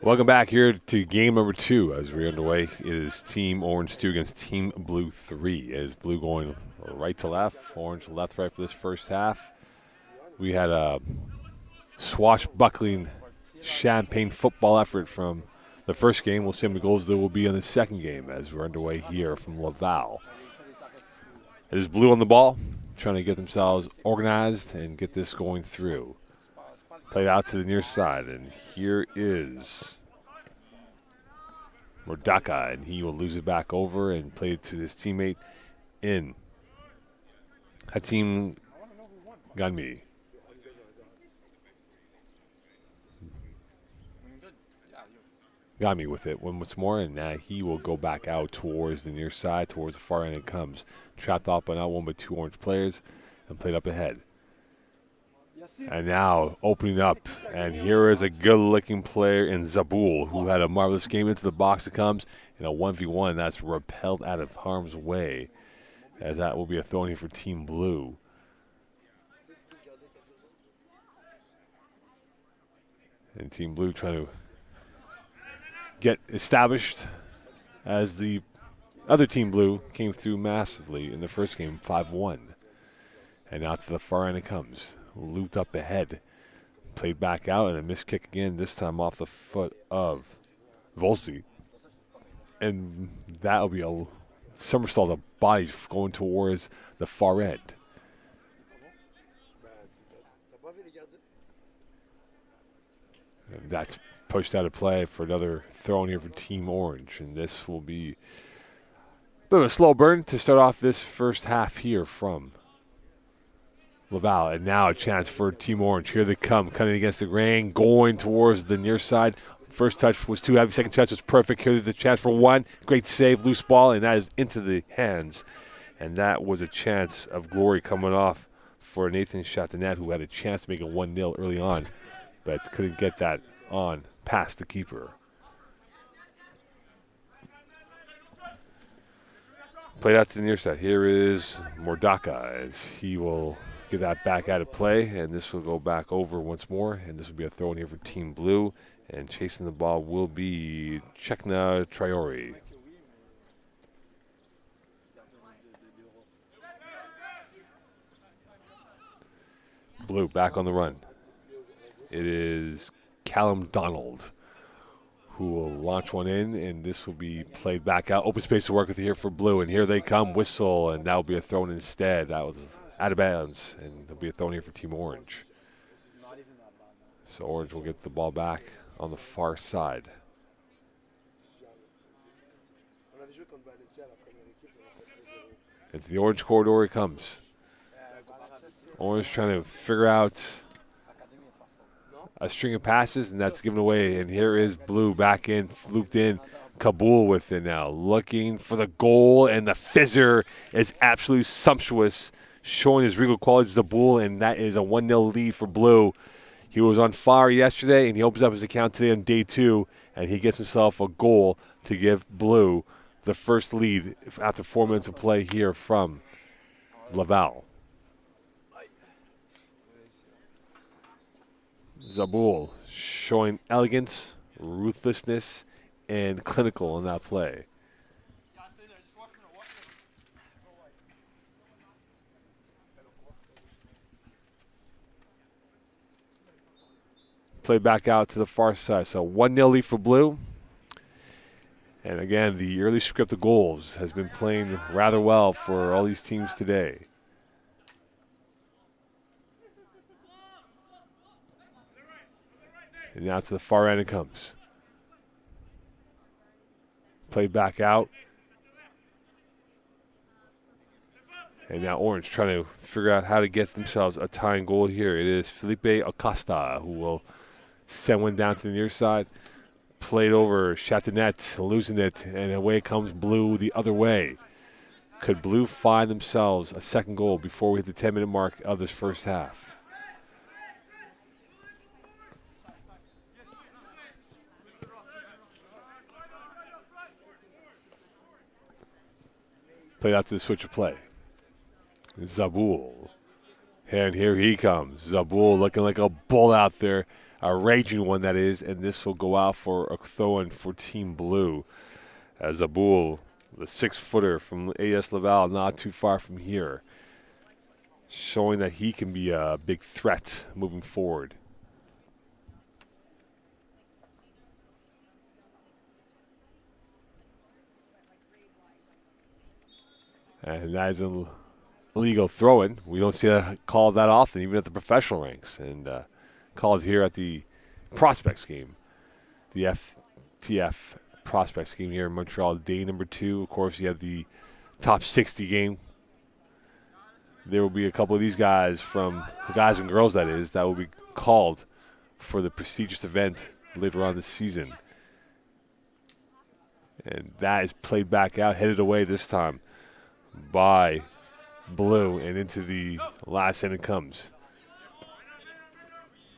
Welcome back here to game number 2 as we're underway. It is Team Orange 2 against Team Blue 3. As Blue going right to left, Orange left right for this first half. We had a swashbuckling champagne football effort from the first game. We'll see how many goals there will be in the second game as we're underway here from Laval. It is Blue on the ball, trying to get themselves organized and get this going through. Played out to the near side, and here is Mordaka, and he will lose it back over and play it to his teammate in Hatim Ganmi. Ganmi with it once more, and now he will go back out towards the near side, towards the far end. It comes trapped off by not one but 2 Orange players and played up ahead. And now opening up, and here is a good-looking player in Zabul, who had a marvelous game into the box. It comes in a 1v1. That's repelled out of harm's way, as that will be a throw-in here for Team Blue. And Team Blue trying to get established as the other Team Blue came through massively in the first game, 5-1. And now to the far end it comes. Looped up ahead, played back out, and a missed kick again, this time off the foot of Volsi. And that'll be a somersault of bodies going towards the far end. And that's pushed out of play for another throw in here for Team Orange. And this will be a bit of a slow burn to start off this first half here from Laval. And now a chance for Team Orange. Here they come, cutting against the grain, going towards the near side. First touch was too heavy. Second touch was perfect. Here's the chance for one. Great save, loose ball, and that is into the hands. And that was a chance of glory coming off for Nathan Chatanet, who had a chance to make it 1-0 early on, but couldn't get that on past the keeper. Played out to the near side. Here is Mordaka as he will get that back out of play, and this will go back over once more, and this will be a throw in here for Team Blue, and chasing the ball will be Chekna Traore. Blue back on the run. It is Callum Donald who will launch one in, and this will be played back out. Open space to work with here for Blue, and here they come, whistle, and that will be a throw in instead. That was out of bounds, and there'll be a throw in here for Team Orange. So Orange will get the ball back on the far side. Into the Orange corridor it comes. Orange trying to figure out a string of passes, and that's given away. And here is Blue back in, looped in. Kabul with it now, looking for the goal, and the fizzer is absolutely sumptuous, showing his regal qualities of Zabul, and that is a 1-0 lead for Blue. He was on fire yesterday, and he opens up his account today on day 2, and he gets himself a goal to give Blue the first lead after 4 minutes of play here from Laval. Zabul showing elegance, ruthlessness, and clinical in that play. Play back out to the far side. So 1-0 lead for Blue. And again, the early script of goals has been playing rather well for all these teams today. And now to the far end it comes. Played back out. And now Orange trying to figure out how to get themselves a tying goal here. It is Felipe Acosta who will send one down to the near side. Played over Chatanet, losing it, and away comes Blue the other way. Could Blue find themselves a second goal before we hit the 10-minute mark of this first half? Played out to the switch of play. Zabul. And here he comes. Zabul looking like a bull out there. A raging one, that is, and this will go out for a throw-in for Team Blue. As Abul, the 6-footer from AS Laval, not too far from here, showing that he can be a big threat moving forward. And that is an illegal throw-in. We don't see that called that often, even at the professional ranks. And called here at the Prospects game, the FTF Prospects game here in Montreal, day number 2. Of course, you have the top 60 game. There will be a couple of these guys from the guys and girls, that is, that will be called for the prestigious event later on this season. And that is played back out, headed away this time by Blue, and into the last end it comes.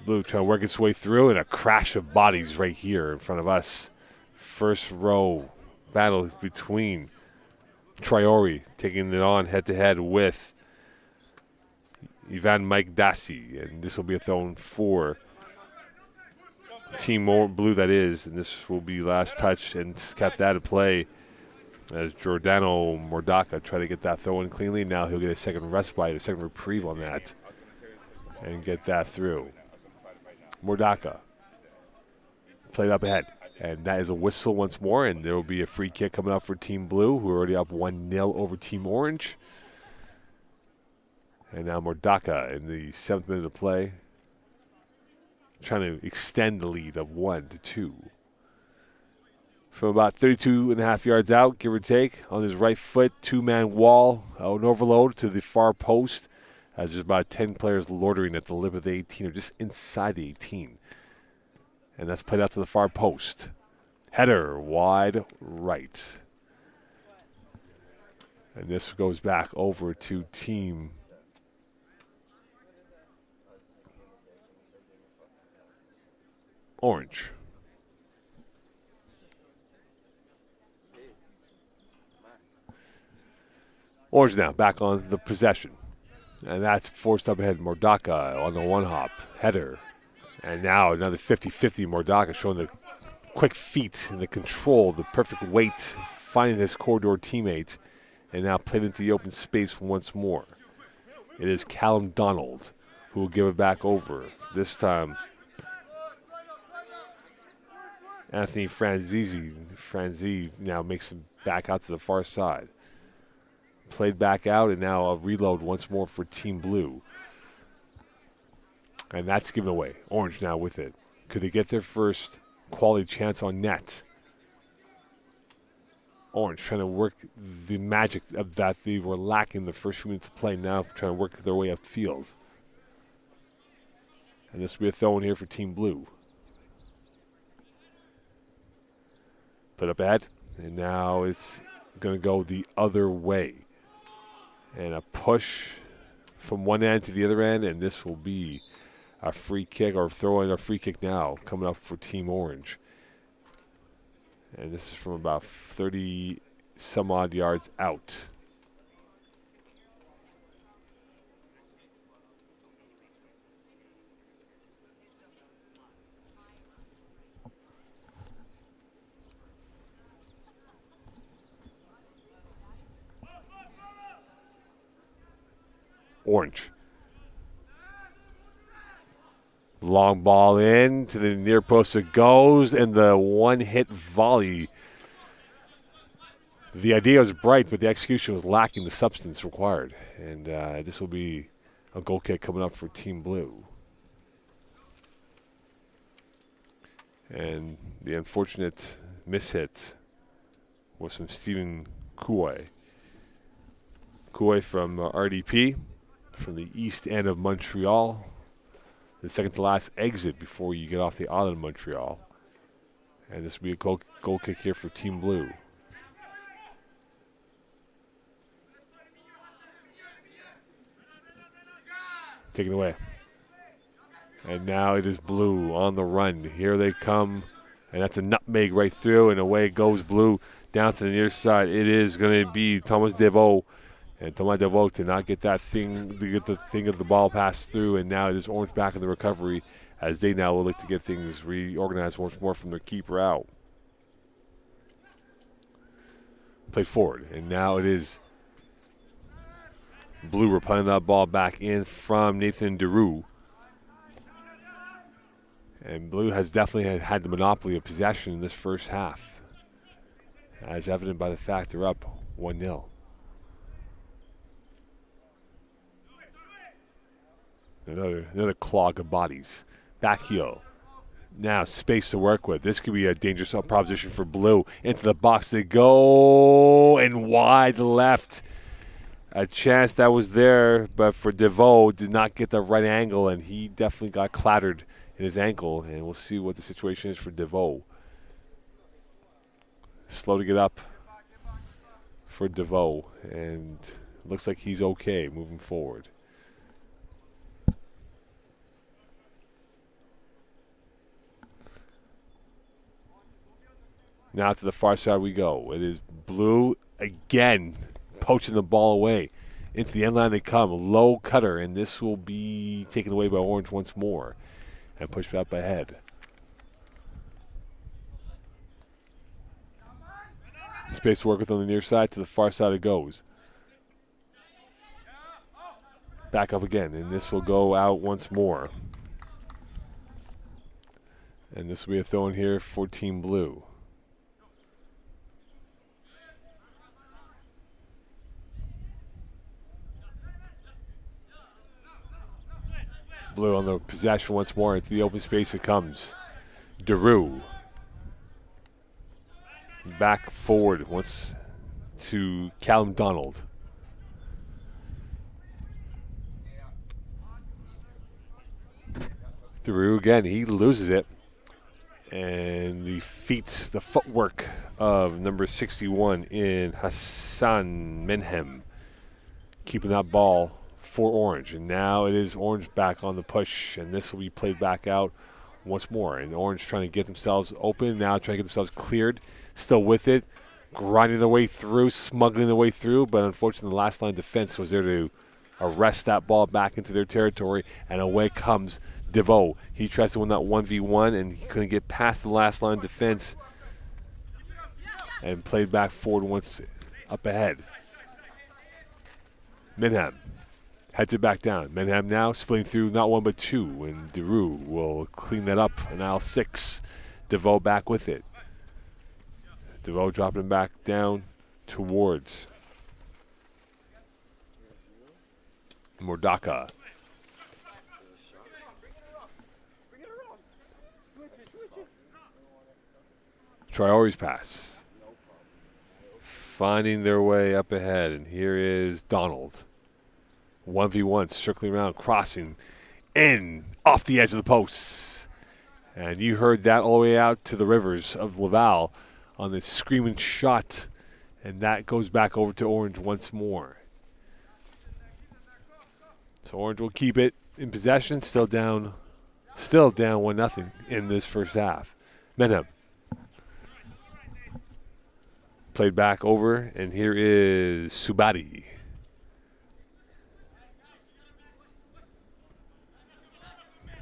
Blue trying to work its way through, and a crash of bodies right here in front of us. First row battle between Traore taking it on head-to-head with Ivan Mike Dassi, and this will be a throw for Team Blue, that is, and this will be last touch and kept that in play as Giordano Mordaka tried to get that throw in cleanly. Now he'll get a second respite, a second reprieve on that, and get that through. Mordaka played up ahead, and that is a whistle once more, and there will be a free kick coming up for Team Blue, who are already up 1-0 over Team Orange. And now Mordaka in the 7th minute of play, trying to extend the lead of 1-2. From about 32.5 yards out, give or take, on his right foot, 2-man wall, an overload to the far post, as there's about 10 players loitering at the lip of the 18, or just inside the 18. And that's played out to the far post. Header wide right. And this goes back over to Team Orange. Orange now back on the possession. And that's forced up ahead. Mordaka on the one-hop. Header. And now another 50-50 Mordaka showing the quick feet and the control, the perfect weight, finding his corridor teammate. And now played into the open space once more. It is Callum Donald who will give it back over. This time, Anthony Franzi now makes it back out to the far side. Played back out, and now a reload once more for Team Blue. And that's given away. Orange now with it. Could they get their first quality chance on net? Orange trying to work the magic of that they were lacking the first few minutes of play, now trying to work their way upfield. And this will be a throw in here for Team Blue. Put up ahead, and now it's going to go the other way. And a push from one end to the other end, and this will be a free kick, or throw in a free kick now coming up for Team Orange. And this is from about 30 some odd yards out. Orange. Long ball in to the near post. It goes, and the one-hit volley. The idea was bright, but the execution was lacking the substance required. And this will be a goal kick coming up for Team Blue. And the unfortunate mishit was from Stephen Koué. Koué from RDP, from the east end of Montreal. The second to last exit before you get off the island of Montreal. And this will be a goal kick here for Team Blue. Taken away. And now it is Blue on the run. Here they come. And that's a nutmeg right through. And away goes Blue down to the near side. It is going to be Thomas Deveau And Thomas DeVoe did not get that thing, to get the thing of the ball passed through, and now it is Orange back in the recovery as they now will look to get things reorganized once more from their keeper out. Played forward, and now it is Blue repelling that ball back in from Nathan Deroux. And Blue has definitely had the monopoly of possession in this first half, as evident by the fact they're up 1-0. Another clog of bodies. Back heel. Now space to work with. This could be a dangerous proposition for Blue. Into the box they go, and wide left. A chance that was there, but for DeVoe, did not get the right angle, and he definitely got clattered in his ankle, and we'll see what the situation is for DeVoe. Slow to get up for DeVoe, and looks like he's okay moving forward. Now to the far side we go. It is Blue again poaching the ball away. Into the end line they come. Low cutter, and this will be taken away by Orange once more and pushed back ahead. Space to work with on the near side. To the far side it goes. Back up again, and this will go out once more. And this will be a throw in here for Team Blue. Blue on the possession once more. Into the open space it comes. Deroux. Back forward once to Callum Donald. Deroux again, he loses it. And the footwork of number 61 in Hassan Menhem, keeping that ball for Orange. And now it is Orange back on the push, and this will be played back out once more. And Orange trying to get themselves open, now trying to get themselves cleared, still with it, grinding their way through, smuggling their way through, but unfortunately the last line defense was there to arrest that ball back into their territory, and away comes DeVoe. He tries to win that 1v1, and he couldn't get past the last line defense and played back forward once up ahead. Menhem heads it back down. Menhem now splitting through not one but two, and Deroux will clean that up in aisle 6. DeVoe back with it. DeVoe dropping him back down towards Mordaka. Traore's pass. Finding their way up ahead, and here is Donald. 1v1, circling around, crossing in, off the edge of the posts. And you heard that all the way out to the rivers of Laval on this screaming shot. And that goes back over to Orange once more. So Orange will keep it in possession, still down 1-0 in this first half. Menhem. Played back over, and here is Subati.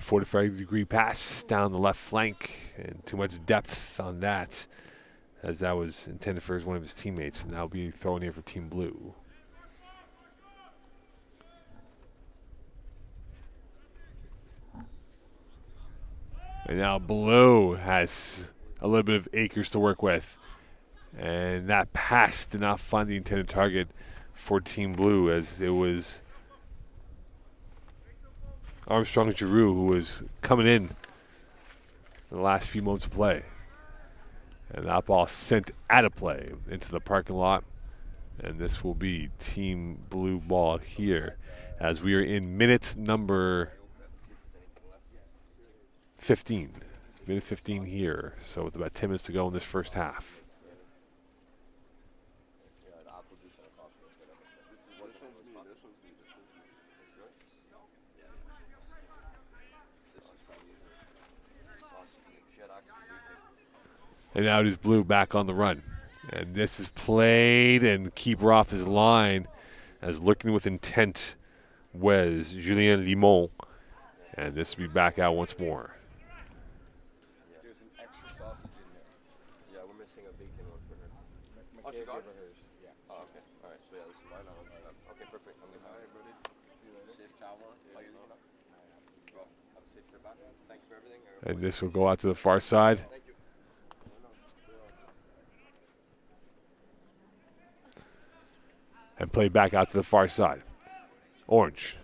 .45-degree pass down the left flank, and too much depth on that, as that was intended for one of his teammates, and that'll be thrown here for Team Blue. And now Blue has a little bit of acres to work with. And that pass did not find the intended target for Team Blue, as it was Armstrong Giroux who was coming in the last few moments of play. And that ball sent out of play into the parking lot. And this will be Team Blue ball here, as we are in minute number 15. Minute 15 here. So with about 10 minutes to go in this first half. And now it is Blue back on the run. And this is played, and keeper off his line as looking with intent was Julien Limon. And this will be back out once more. There's an extra sausage in there. Yeah, we're missing a bacon one for her. Oh, she got hers? Yeah. Oh, okay. All right. So, yeah, this is mine. Okay, perfect. I'm good. All right, buddy. See you later. Safe travel. Oh, you're leaving now? Well, have a safe trip back. Thank you for everything. And this will go out to the far side. Thank you. And play back out to the far side. Orange.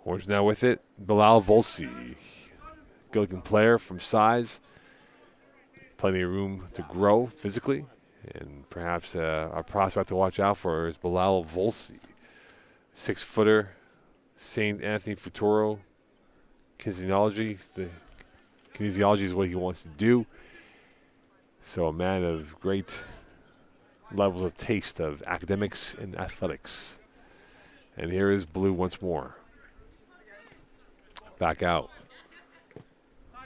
Orange now with it. Bilal Volsi. Good-looking player from size. Plenty of room to grow physically. And perhaps a prospect to watch out for is Bilal Volsi. 6-footer. St. Anthony Futuro. Kinesiology. The kinesiology is what he wants to do. So a man of great levels of taste of academics and athletics. And here is blue once more. Back out.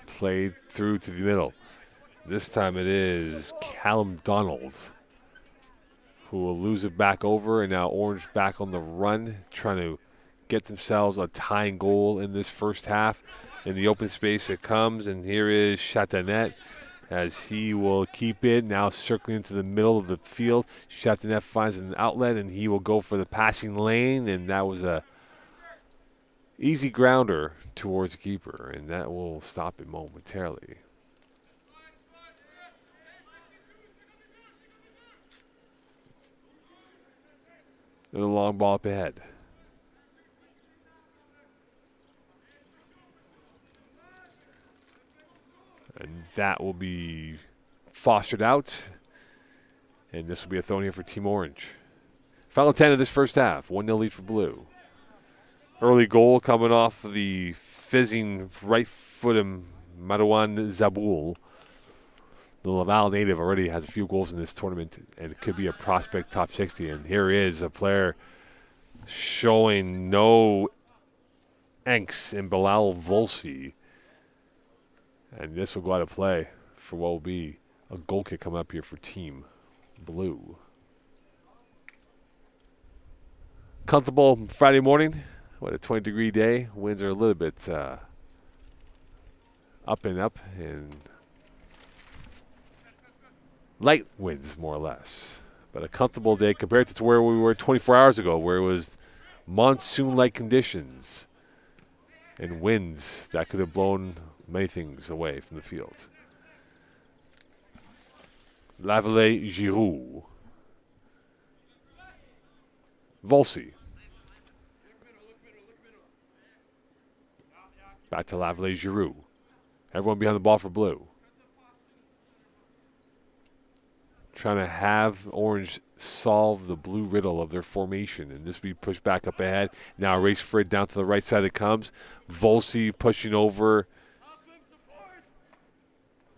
Played through to the middle. This time it is Callum Donald who will lose it back over, and now Orange back on the run, trying to get themselves a tying goal in this first half. In the open space it comes, and here is Chatanet as he will keep it, now circling into the middle of the field. Chatanet finds an outlet, and he will go for the passing lane, and that was a easy grounder towards the keeper, and that will stop it momentarily. And a long ball up ahead. And that will be fostered out. And this will be a throw here for Team Orange. Final 10 of this first half. 1-0 lead for blue. Early goal coming off the fizzing right-footed Marwan Zaboul. The Laval native already has a few goals in this tournament, and it could be a prospect top 60. And here is a player showing no angst in Bilal Volsi. And this will go out of play for what will be a goal kick coming up here for Team Blue. Comfortable Friday morning. What a 20-degree day. Winds are a little bit up and up, and light winds more or less. But a comfortable day compared to where we were 24 hours ago, where it was monsoon-like conditions and winds that could have blown many things away from the field. Lavallée Giroux. Volsi. Back to Lavallée Giroux. Everyone behind the ball for blue. Trying to have Orange solve the blue riddle of their formation. And this will be pushed back up ahead. Now a race for it down to the right side it comes. Volsi pushing over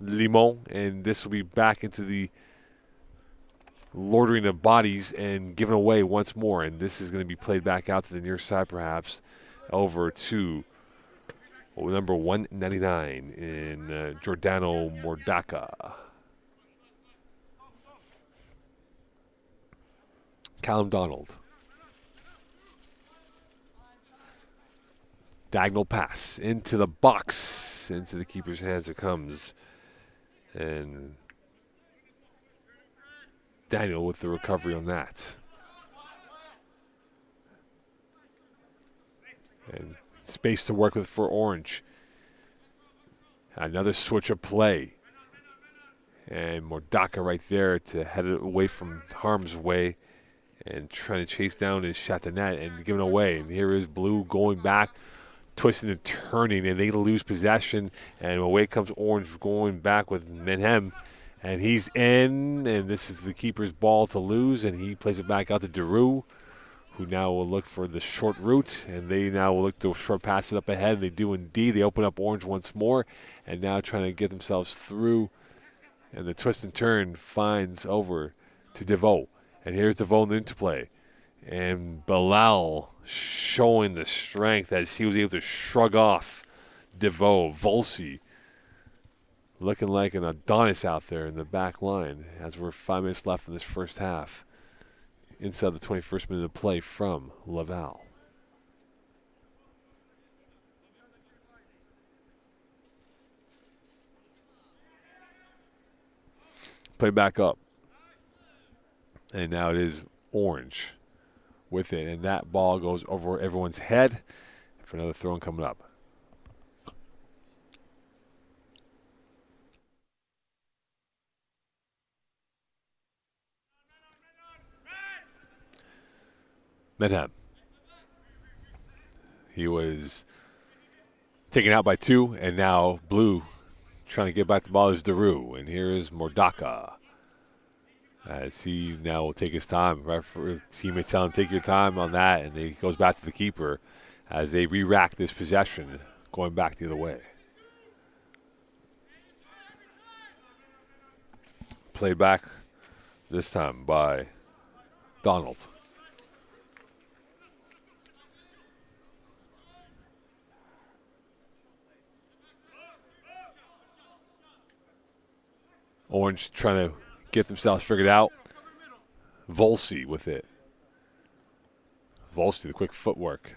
Limon. And this will be back into the loitering of bodies and given away once more. And this is going to be played back out to the near side perhaps over to number 199 in Giordano Mordaka. Callum Donald. Diagonal pass into the box. Into the keeper's hands it comes. And Daniel with the recovery on that. And space to work with for Orange. Another switch of play. And Mordaka right there to head it away from harm's way. And trying to chase down his Chatanet and giving away. And here is Blue going back, twisting and turning, and they lose possession. And away comes Orange going back with Menhem. And he's in, and this is the keeper's ball to lose, and he plays it back out to Deroux, who now will look for the short route, and they now will look to short pass it up ahead, and they do indeed. They open up Orange once more, and now trying to get themselves through. And the twist and turn finds over to DeVoe. And here's DeVoe in the interplay. And Bilal showing the strength as he was able to shrug off DeVoe. Volsi looking like an Adonis out there in the back line as we're 5 minutes left in this first half. inside the 21st minute of play from Laval. Play back up. And now it is Orange with it. And that ball goes over everyone's head for another throw coming up. Medham. He was taken out by 2, and now Blue trying to get back the ball is Daru. And here is Mordaka. As he now will take his time. Right, for teammates tell him, take your time on that, and he goes back to the keeper as they re-rack this possession, going back the other way. Played back this time by Donald. Orange trying to get themselves figured out. Volsey with it. Volsey, the quick footwork.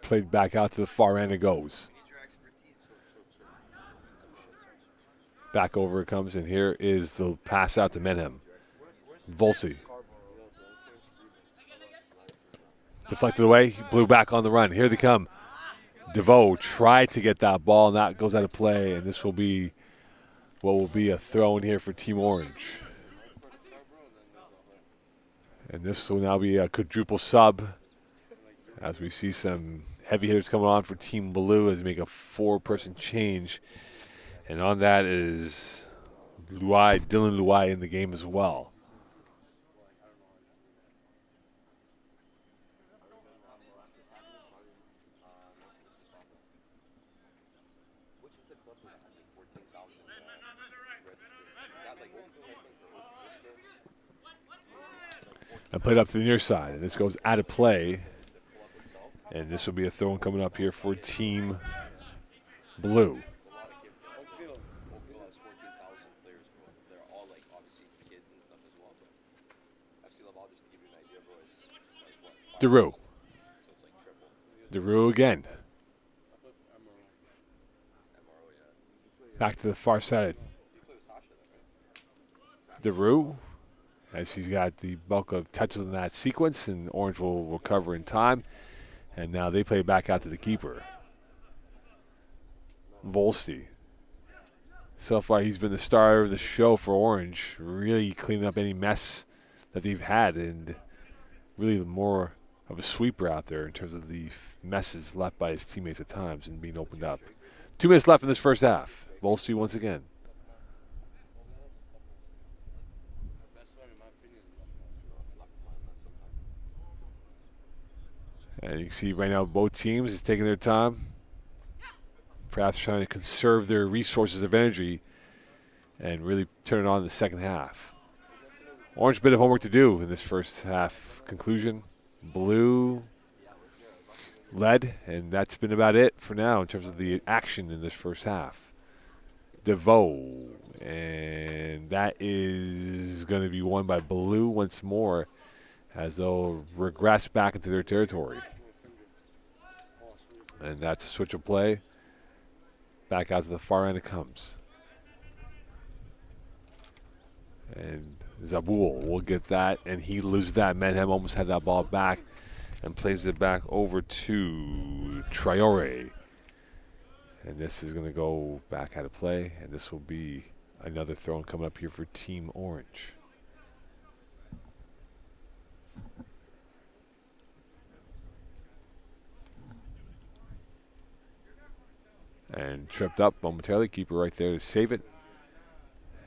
Played back out to the far end it goes. Back over it comes, and here is the pass out to Menhem. Volsey. Deflected away, Blue back on the run. Here they come. DeVoe tried to get that ball, and that goes out of play, and this will be what will be a throw in here for Team Orange. And this will now be a quadruple sub as we see some heavy hitters coming on for Team Blue as they make a 4-person change. And on that is Dylan Luai in the game as well. And played up to the near side, and this goes out of play. And this will be a throw coming up here for Team Blue. DeRue. DeRue again. Back to the far side. DeRue, as he's got the bulk of touches in that sequence, and Orange will recover in time. And now they play back out to the keeper. Volsey. So far, he's been the star of the show for Orange, really cleaning up any mess that they've had, and really more of a sweeper out there in terms of the messes left by his teammates at times and being opened up. 2 minutes left in this first half. Volsey once again. And you can see right now both teams is taking their time, perhaps trying to conserve their resources of energy and really turn it on in the second half. Orange, a bit of homework to do in this first half conclusion. Blue led, and that's been about it for now in terms of the action in this first half. DeVoe, and that is going to be won by Blue once more, as they'll regress back into their territory. And that's a switch of play. Back out to the far end it comes. And Zabul will get that, and he loses that. Menhem almost had that ball back and plays it back over to Traore. And this is going to go back out of play, and this will be another throw coming up here for Team Orange. And tripped up momentarily. Keeper right there to save it.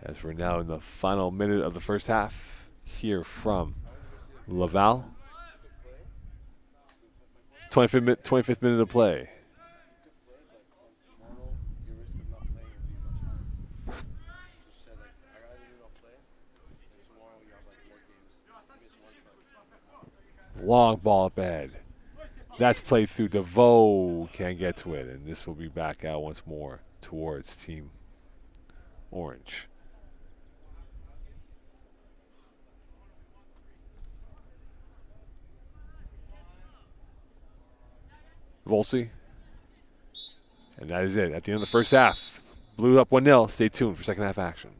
As we're now in the final minute of the first half here from Laval. 25th minute of play. Long ball up ahead. That's played through. DeVoe can't get to it, and this will be back out once more towards Team Orange. Volsey. And that is it. At the end of the first half, Blue up 1-0. Stay tuned for second half action.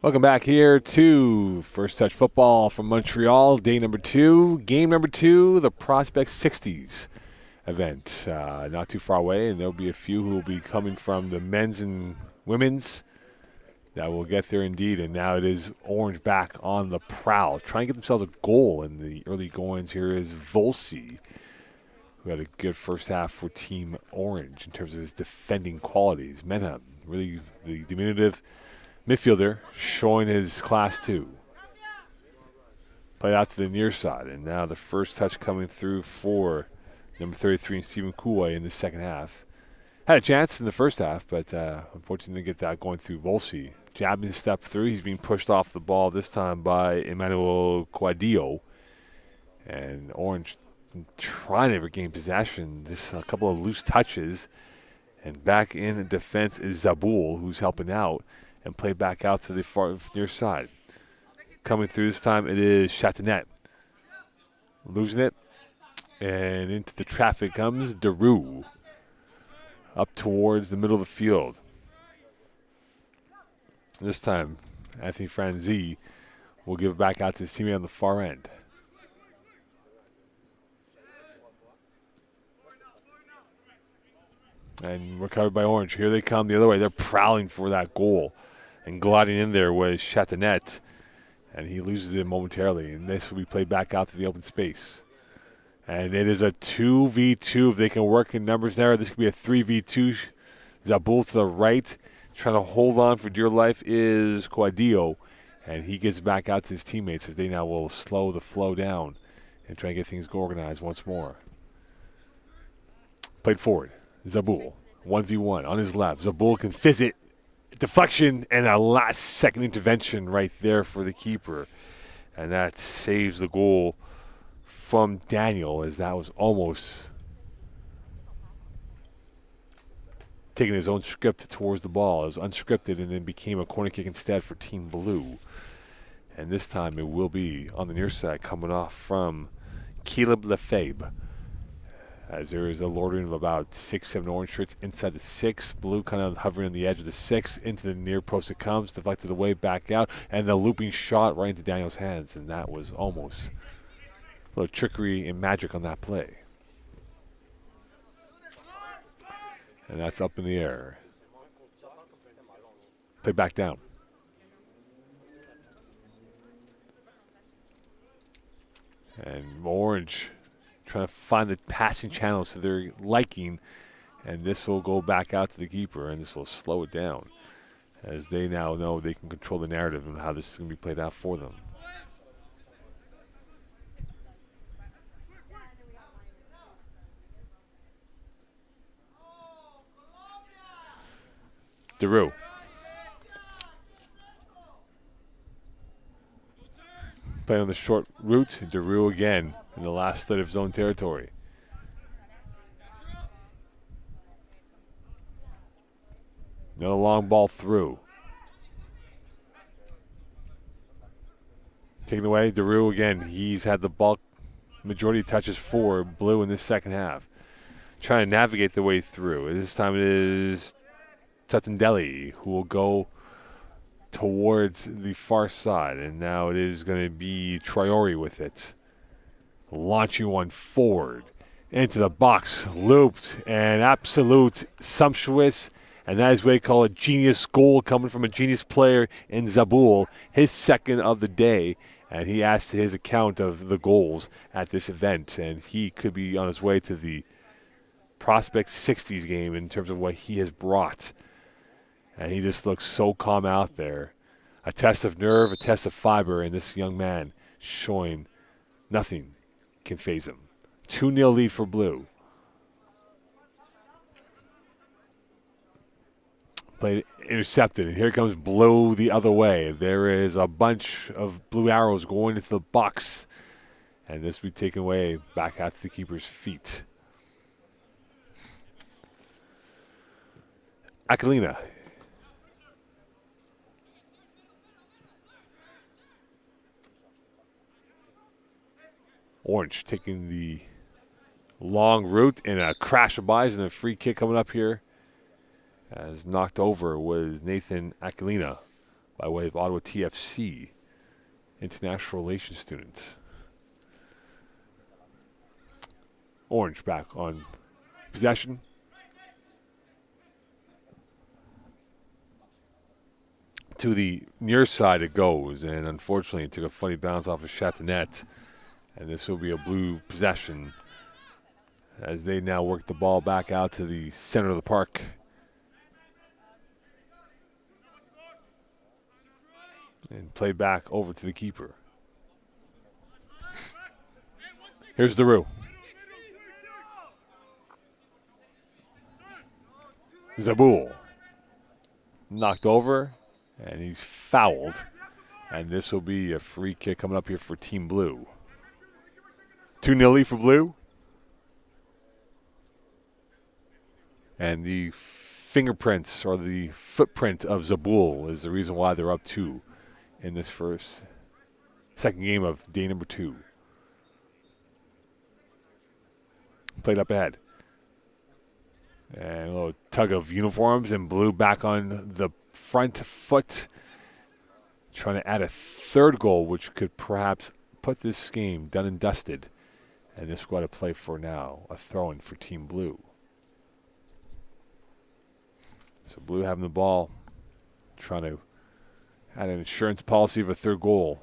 Welcome back here to First Touch Football from Montreal, day number 2. Game number 2, the Prospect 60s event. Not too far away, and there'll be a few who will be coming from the men's and women's that will get there indeed. And now it is Orange back on the prowl, trying to get themselves a goal in the early goings. Here is Volsey, who had a good first half for Team Orange in terms of his defending qualities. Menham, really the diminutive midfielder, showing his class too. Played out to the near side, and now the first touch coming through for number 33, Stephen Kouai in the second half. Had a chance in the first half, but unfortunately didn't get that going through Volsey. Jabbing his step through. He's being pushed off the ball this time by Emmanuel Quadillo. And Orange trying to regain possession. This a couple of loose touches. And back in defense is Zabul, who's helping out, and play back out to the far near side. Coming through this time, it is Chatanet. Losing it. And into the traffic comes Daru. Up towards the middle of the field. This time, Anthony Franzi will give it back out to his teammate on the far end. And recovered by Orange. Here they come the other way. They're prowling for that goal. And gliding in there was Chatanet. And he loses it momentarily. And this will be played back out to the open space. And it is a 2v2. If they can work in numbers there, this could be a 3v2. Zabul to the right. Trying to hold on for dear life is Quadillo. And he gets back out to his teammates as they now will slow the flow down and try and get things organized once more. Played forward. Zabul, 1v1 on his left. Zabul can fizz it. Deflection and a last-second intervention right there for the keeper. And that saves the goal from Daniel, as that was almost taking his own script towards the ball. It was unscripted and then became a corner kick instead for Team Blue. And this time it will be on the near side coming off from Caleb Lefebvre. As there is a loitering of about 6-7 Orange shirts inside the 6. Blue kind of hovering on the edge of the 6. Into the near post it comes, deflected away, back out. And the looping shot right into Daniel's hands. And that was almost a little trickery and magic on that play. And that's up in the air. Play back down. And Orange trying to find the passing channels to their liking, and this will go back out to the keeper, and this will slow it down as they now know they can control the narrative and how this is going to be played out for them. DeRue. Playing on the short route, DeRue again in the last third of his own territory. Another long ball through. Taken away, DeRue again. He's had the bulk majority of touches for Blue in this second half. Trying to navigate the way through. This time it is Tutandelli who will go towards the far side. And now it is going to be Traore with it. Launching one forward into the box, looped, and absolute sumptuous, and that is what they call a genius goal coming from a genius player in Zabul, his second of the day, and he asked his account of the goals at this event, and he could be on his way to the Prospect 60s game in terms of what he has brought, and he just looks so calm out there. A test of nerve, a test of fiber, and this young man showing nothing can phase him. 2-0 lead for Blue. Played intercepted, and here comes Blue the other way. There is a bunch of blue arrows going into the box, and this will be taken away back out to the keeper's feet. Aquilina. Orange taking the long route and a crash of buys and a free kick coming up here. As knocked over was Nathan Aquilina by way of Ottawa TFC, international relations student. Orange back on possession. To the near side it goes, and unfortunately it took a funny bounce off of Chatanet. And this will be a Blue possession as they now work the ball back out to the center of the park. And play back over to the keeper. Here's DeRue. Zabul. Knocked over, and he's fouled. And this will be a free kick coming up here for Team Blue. 2-0 lead for Blue. And the fingerprints or the footprint of Zabul is the reason why they're up 2 in this second game of day number 2. Played up ahead. And a little tug of uniforms, and Blue back on the front foot trying to add a third goal, which could perhaps put this game done and dusted. And this squad to play for now, a throw-in for Team Blue. So Blue having the ball, trying to add an insurance policy of a third goal.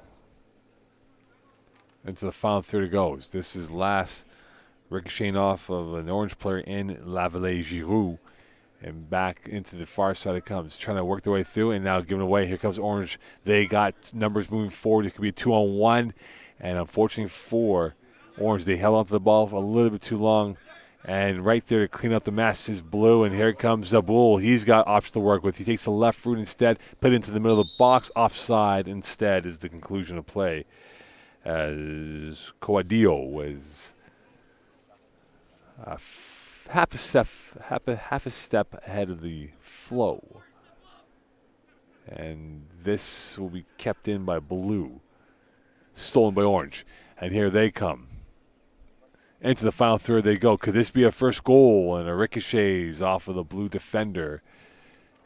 Into the final third it goes. This is last ricocheting off of an Orange player in Lavallée Giroux. And back into the far side it comes. Trying to work their way through and now giving away. Here comes Orange. They got numbers moving forward. It could be a 2-on-1. And unfortunately for Orange, they held onto the ball for a little bit too long. And right there to clean up the mess is Blue. And here comes Zabul. He's got options to work with. He takes the left route instead. Put it into the middle of the box. Offside instead is the conclusion of play. As Coadillo was half a step ahead of the flow. And this will be kept in by Blue. Stolen by Orange. And here they come. Into the final third they go. Could this be a first goal? And a ricochets off of the Blue defender.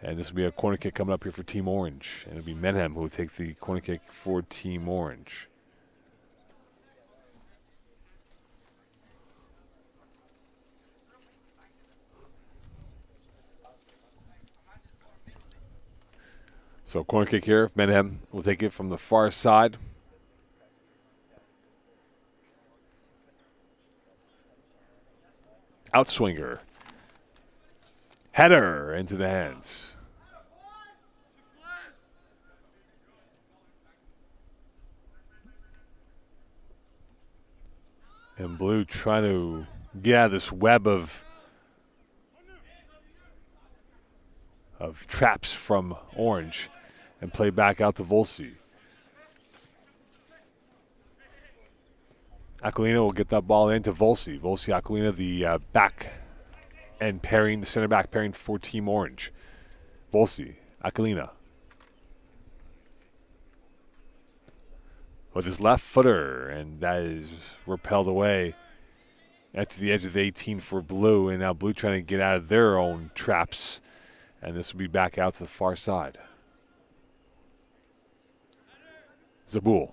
And this will be a corner kick coming up here for Team Orange. And it'll be Menhem who will take the corner kick for Team Orange. So corner kick here. Menhem will take it from the far side. Outswinger. Header into the hands. And Blue trying to get out of this web of traps from Orange and play back out to Volsi. Aquilina will get that ball into Volsi. Volsi, Aquilina, the back and pairing, the center back pairing for Team Orange. Volsi, Aquilina. With his left footer, and that is repelled away to the edge of the 18 for Blue, and now Blue trying to get out of their own traps, and this will be back out to the far side. Zabul.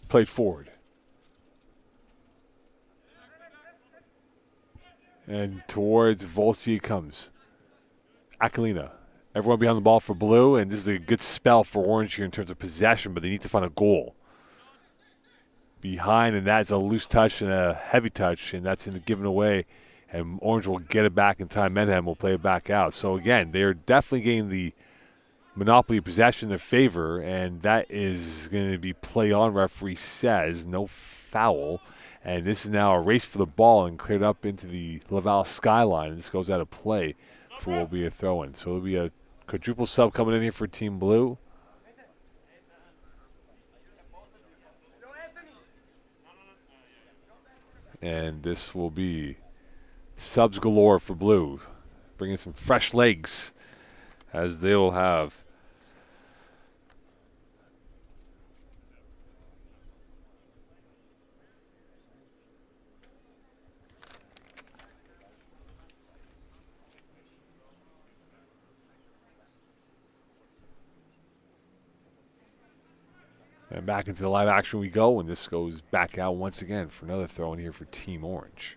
Played forward. And towards Volsi it comes. Aquilina. Everyone behind the ball for Blue, and this is a good spell for Orange here in terms of possession, but they need to find a goal. Behind, and that's a loose touch and a heavy touch, and that's given away. And Orange will get it back in time. Menhem will play it back out. So, again, they're definitely getting the monopoly of possession in their favor, and that is going to be play on, referee says. No foul. And this is now a race for the ball and cleared up into the Laval skyline. This goes out of play for what will be a throw-in. So it'll be a quadruple sub coming in here for Team Blue. And this will be subs galore for Blue, bringing some fresh legs as they'll have and back into the live action we go, and this goes back out once again for another throw in here for Team Orange.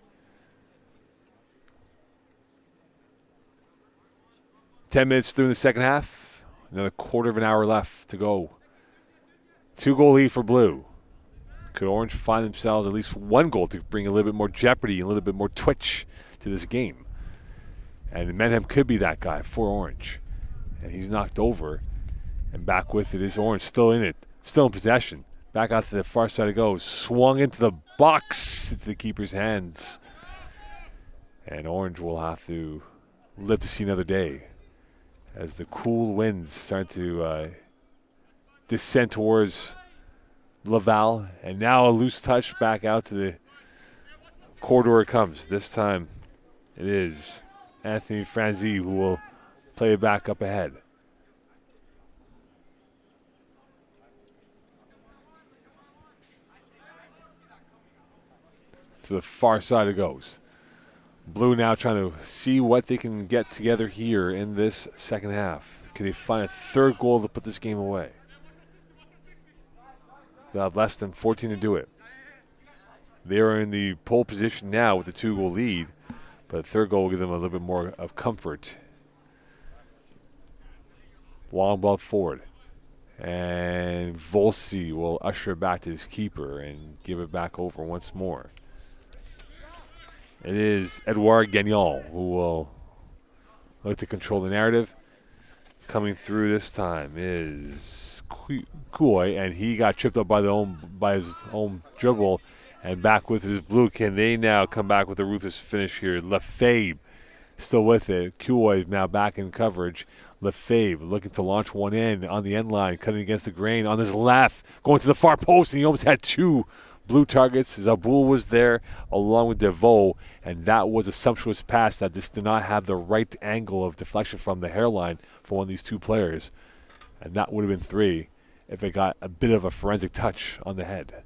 10 minutes through the second half. Another quarter of an hour left to go. 2-goal lead for Blue. Could Orange find themselves at least one goal to bring a little bit more jeopardy, a little bit more twitch to this game? And Menhem could be that guy for Orange. And he's knocked over. And back with it is Orange, still in it. Still in possession. Back out to the far side it goes. Swung into the box. It's the keeper's hands. And Orange will have to live to see another day as the cool winds start to descend towards Laval. And now a loose touch back out to the corridor it comes. This time it is Anthony Franzi who will play it back up ahead. To the far side it goes. Blue now trying to see what they can get together here in this second half. Can they find a third goal to put this game away? They'll have less than 14 to do it. They are in the pole position now with the 2-goal lead, but a third goal will give them a little bit more of comfort. Long ball forward. And Volsi will usher it back to his keeper and give it back over once more. It is Edouard Gagnon who will look to control the narrative. Coming through this time is Koy, and he got tripped up by his own dribble, and back with his blue. Can they now come back with a ruthless finish here? Lefebvre still with it. Koy now back in coverage. Lefebvre looking to launch one in on the end line, cutting against the grain on his left, going to the far post, and he almost had 2 blue targets. Zaboul was there along with Deveau, and that was a sumptuous pass that just did not have the right angle of deflection from the hairline for one of these 2 players. And that would have been 3 if it got a bit of a forensic touch on the head.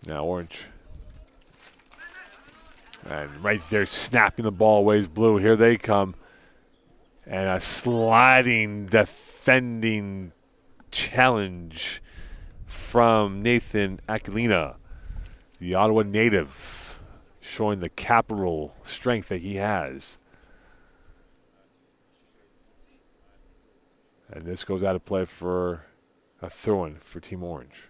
Now Orange. And right there snapping the ball away is Blue. Here they come. And a sliding, defending challenge from Nathan Aquilina, the Ottawa native, showing the capital strength that he has. And this goes out of play for a throw-in for Team Orange.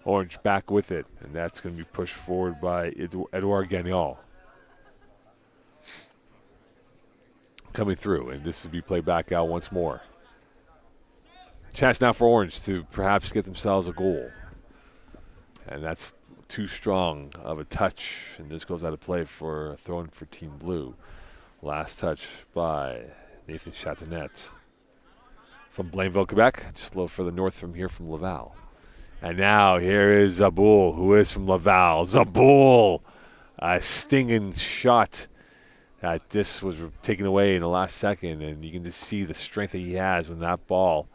Orange back with it, and that's going to be pushed forward by Edouard Gagnon. Coming through, and this will be played back out once more. Chance now for Orange to perhaps get themselves a goal. And that's too strong of a touch, and this goes out of play for a throw-in for Team Blue. Last touch by Nathan Chatanet from Blainville, Quebec, just a little further north from here from Laval. And now here is Zaboul, who is from Laval. Zaboul, a stinging shot that this was taken away in the last second, and you can just see the strength that he has when that ball,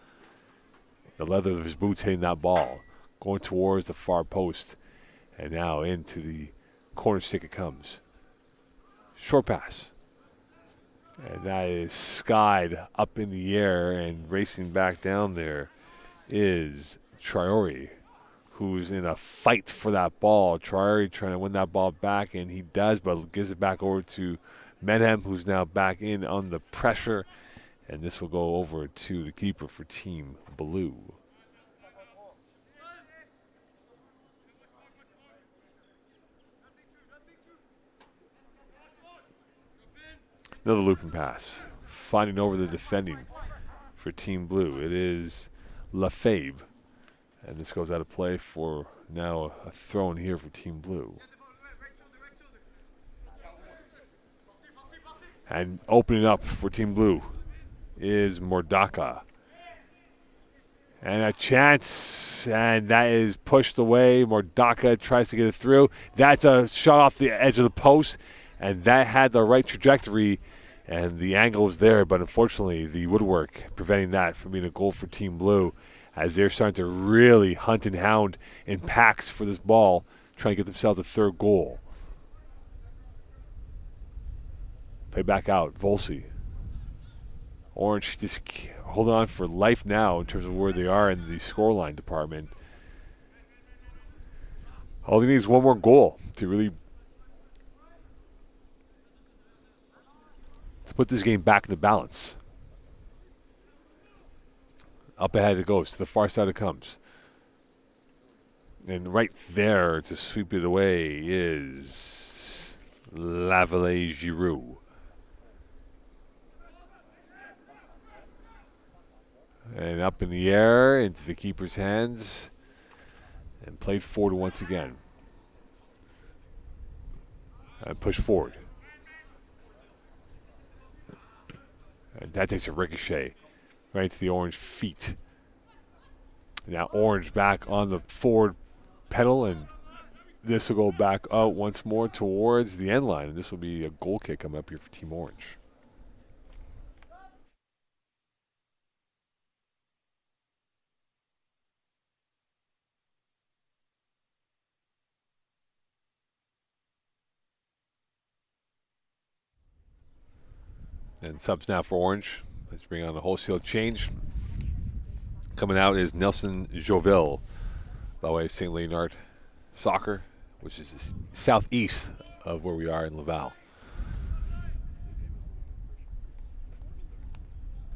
the leather of his boots hitting that ball, going towards the far post, and now into the corner stick it comes. Short pass. And that is skied up in the air, and racing back down there is Traore, who's in a fight for that ball. Traore trying to win that ball back, and he does, but gives it back over to Medhem, who's now back in on the pressure, and this will go over to the keeper for Team Blue. Another looping pass, finding over the defending for Team Blue. It is Lefebvre. And this goes out of play for now a throw-in here for Team Blue. And opening up for Team Blue is Mordaka. And a chance, and that is pushed away. Mordaka tries to get it through. That's a shot off the edge of the post, and that had the right trajectory, and the angle was there, but unfortunately the woodwork preventing that from being a goal for Team Blue, as they're starting to really hunt and hound in packs for this ball, trying to get themselves a third goal. Play back out, Volsi. Orange just holding on for life now in terms of where they are in the scoreline department. All they need is one more goal to really put this game back in the balance. Up ahead it goes. To the far side it comes. And right there to sweep it away is Lavallée-Giroux. And up in the air into the keeper's hands. And played forward once again. And push forward. And that takes a ricochet right into the Orange feet. Now Orange back on the forward pedal, and this will go back out once more towards the end line. And this will be a goal kick coming up here for Team Orange. And subs now for Orange. Let's bring on a wholesale change. Coming out is Nelson Jouville by way of St. Leonard Soccer, which is southeast of where we are in Laval.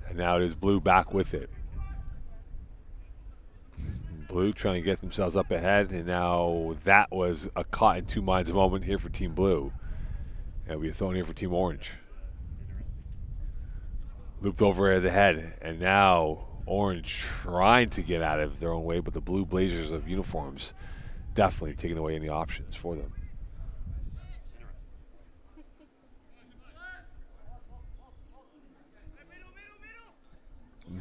And now it is Blue back with it. Blue trying to get themselves up ahead, and now that was a caught in two minds moment here for Team Blue. And we thrown here for Team Orange. Looped over the head, and now Orange trying to get out of their own way, but the Blue Blazers of uniforms definitely taking away any options for them.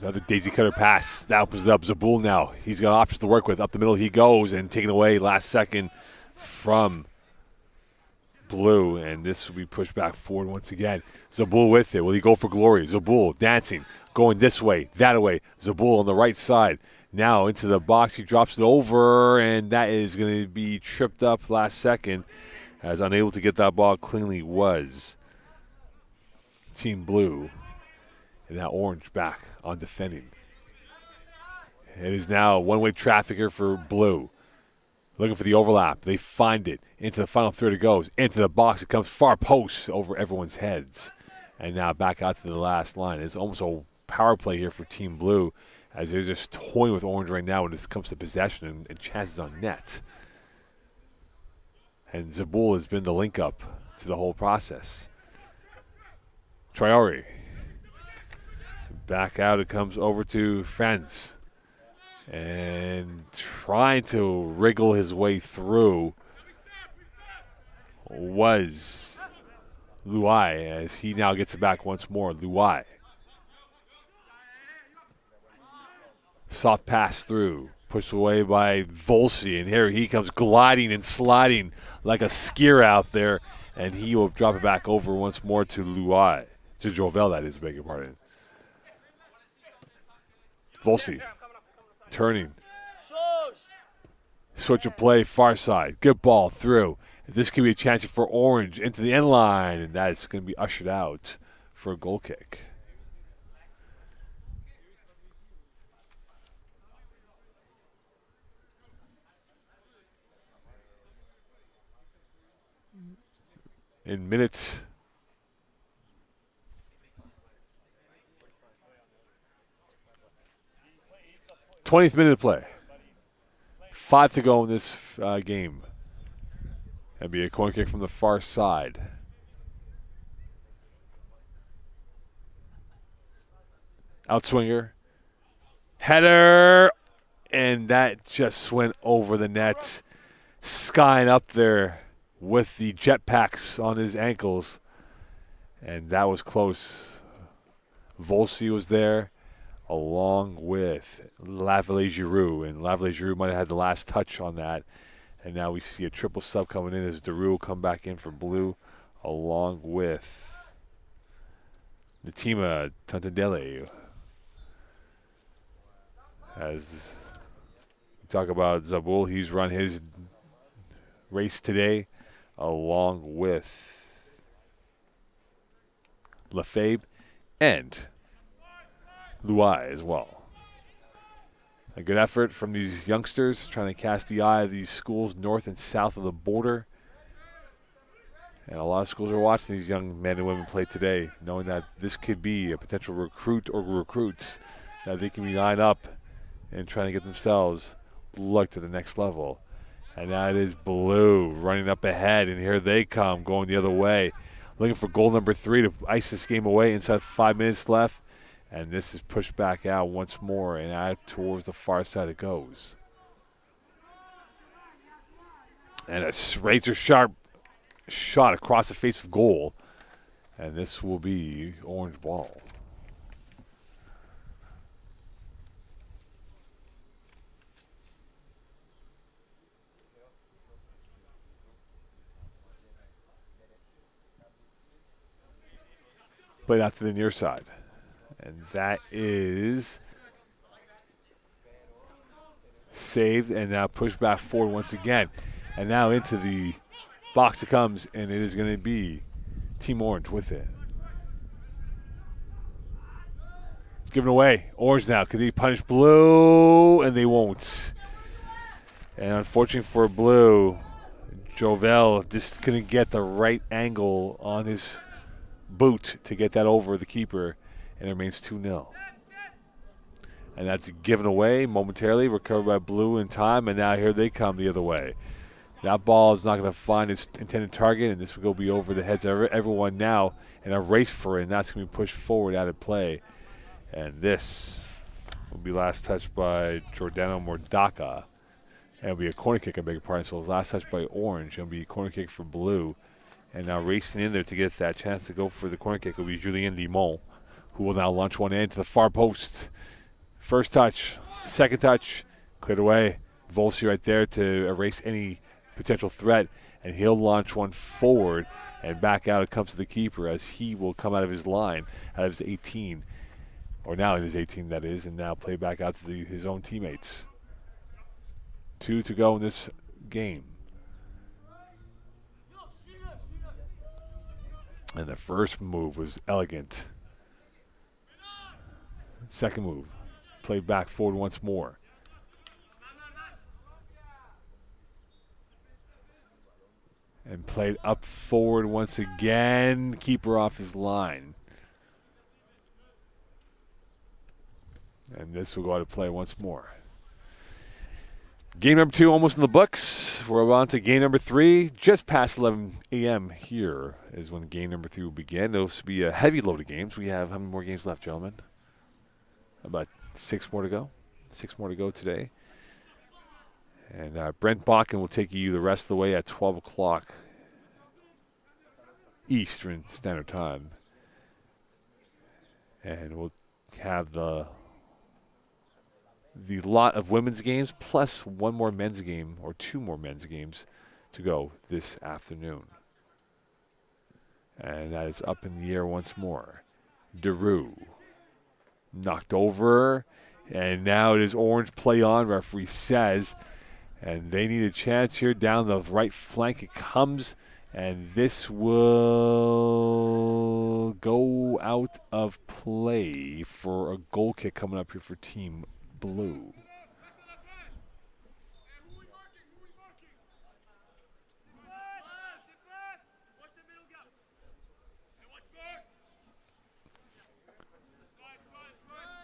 Another daisy cutter pass. That opens it up. Zabul now. He's got options to work with. Up the middle he goes, and taken away last second from Blue, and this will be pushed back forward once again. Zabul with it. Will he go for glory? Zabul dancing, going this way, that way. Zabul on the right side. Now into the box. He drops it over, and that is going to be tripped up last second, as unable to get that ball cleanly was Team Blue. And now Orange back on defending. It is now one-way traffic here for Blue. Looking for the overlap. They find it. Into the final third it goes. Into the box. It comes far post over everyone's heads. And now back out to the last line. It's almost a power play here for Team Blue, as they're just toying with Orange right now when it comes to possession and chances on net. And Zabul has been the link up to the whole process. Traore. Back out it comes over to Friends. And trying to wriggle his way through was Luai, as he now gets it back once more. Luai. Soft pass through. Pushed away by Volsi, and here he comes gliding and sliding like a skier out there, and he will drop it back over once more to Luai. To Jovel, that is, beg your pardon. Volsi. Turning. Switch of play, far side. Good ball through. This could be a chance for Orange into the end line, and that's going to be ushered out for a goal kick. In minutes 20th minute of play. 5 to go in this game. That'd be a corner kick from the far side. Outswinger. Header. And that just went over the net. Skying up there with the jetpacks on his ankles. And that was close. Volsi was there, along with Lavallée-Giroux. And Lavallée-Giroux might have had the last touch on that. And now we see a triple sub coming in as Daru will come back in for Blue, along with Natima Tantandele. As we talk about Zabul, he's run his race today, along with Lefebvre and Luai as well. A good effort from these youngsters trying to cast the eye of these schools north and south of the border. And a lot of schools are watching these young men and women play today, knowing that this could be a potential recruit or recruits that they can be lined up and trying to get themselves looked to the next level. And now it is Blue running up ahead, and here they come going the other way, looking for goal number 3 to ice this game away inside 5 minutes left. And this is pushed back out once more, and out towards the far side it goes. And a razor-sharp shot across the face of goal. And this will be orange ball. Played out to the near side. And that is saved and now pushed back forward once again. And now into the box it comes, and it is going to be Team Orange with it. Given away. Orange now. Could they punish Blue? And they won't. And unfortunately for Blue, Jovel just couldn't get the right angle on his boot to get that over the keeper, and it remains 2-0. And that's given away momentarily, recovered by Blue in time, and now here they come the other way. That ball is not going to find its intended target, and this will be over the heads of everyone now, and a race for it, and that's going to be pushed forward out of play. And this will be last touched by Giordano Mordaka. And it'll be a corner kick, I beg your pardon. So last touch by Orange. It'll be a corner kick for Blue. And now racing in there to get that chance to go for the corner kick will be Julien Limon, who will now launch one in to the far post. First touch, second touch, cleared away. Volsi right there to erase any potential threat. And he'll launch one forward, and back out it comes to the keeper as he will come out of his line, out of his 18. Or now in his 18, that is, and now play back out to his own teammates. 2 to go in this game. And the first move was elegant. Second move, played back forward once more. And played up forward once again. Keeper off his line. And this will go out of play once more. Game number 2 almost in the books. We're on to game number 3. Just past 11 a.m. here is when game number 3 will begin. Those will be a heavy load of games. We have how many more games left, gentlemen? About 6 more to go. 6 more to go today. And Brent Bakken will take you the rest of the way at 12 o'clock Eastern Standard Time. And we'll have the lot of women's games plus one more men's game or 2 more men's games to go this afternoon. And that is up in the air once more. Daru knocked over, and now it is Orange play on, referee says. And they need a chance here down the right flank. It comes, and this will go out of play for a goal kick coming up here for Team Blue.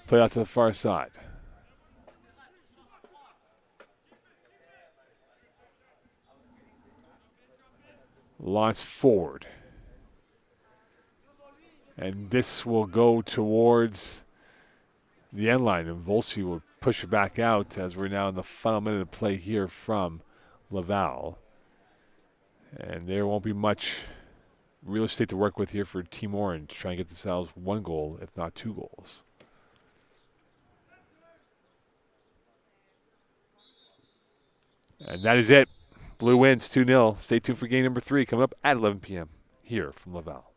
Play out to the far side. Launch forward. And this will go towards the end line, and Volsi will push it back out as we're now in the final minute of play here from Laval. And there won't be much real estate to work with here for Team Orange, trying to get themselves 1 goal, if not 2 goals. And that is it. Blue wins 2-0. Stay tuned for game number 3 coming up at 11 p.m. here from Laval.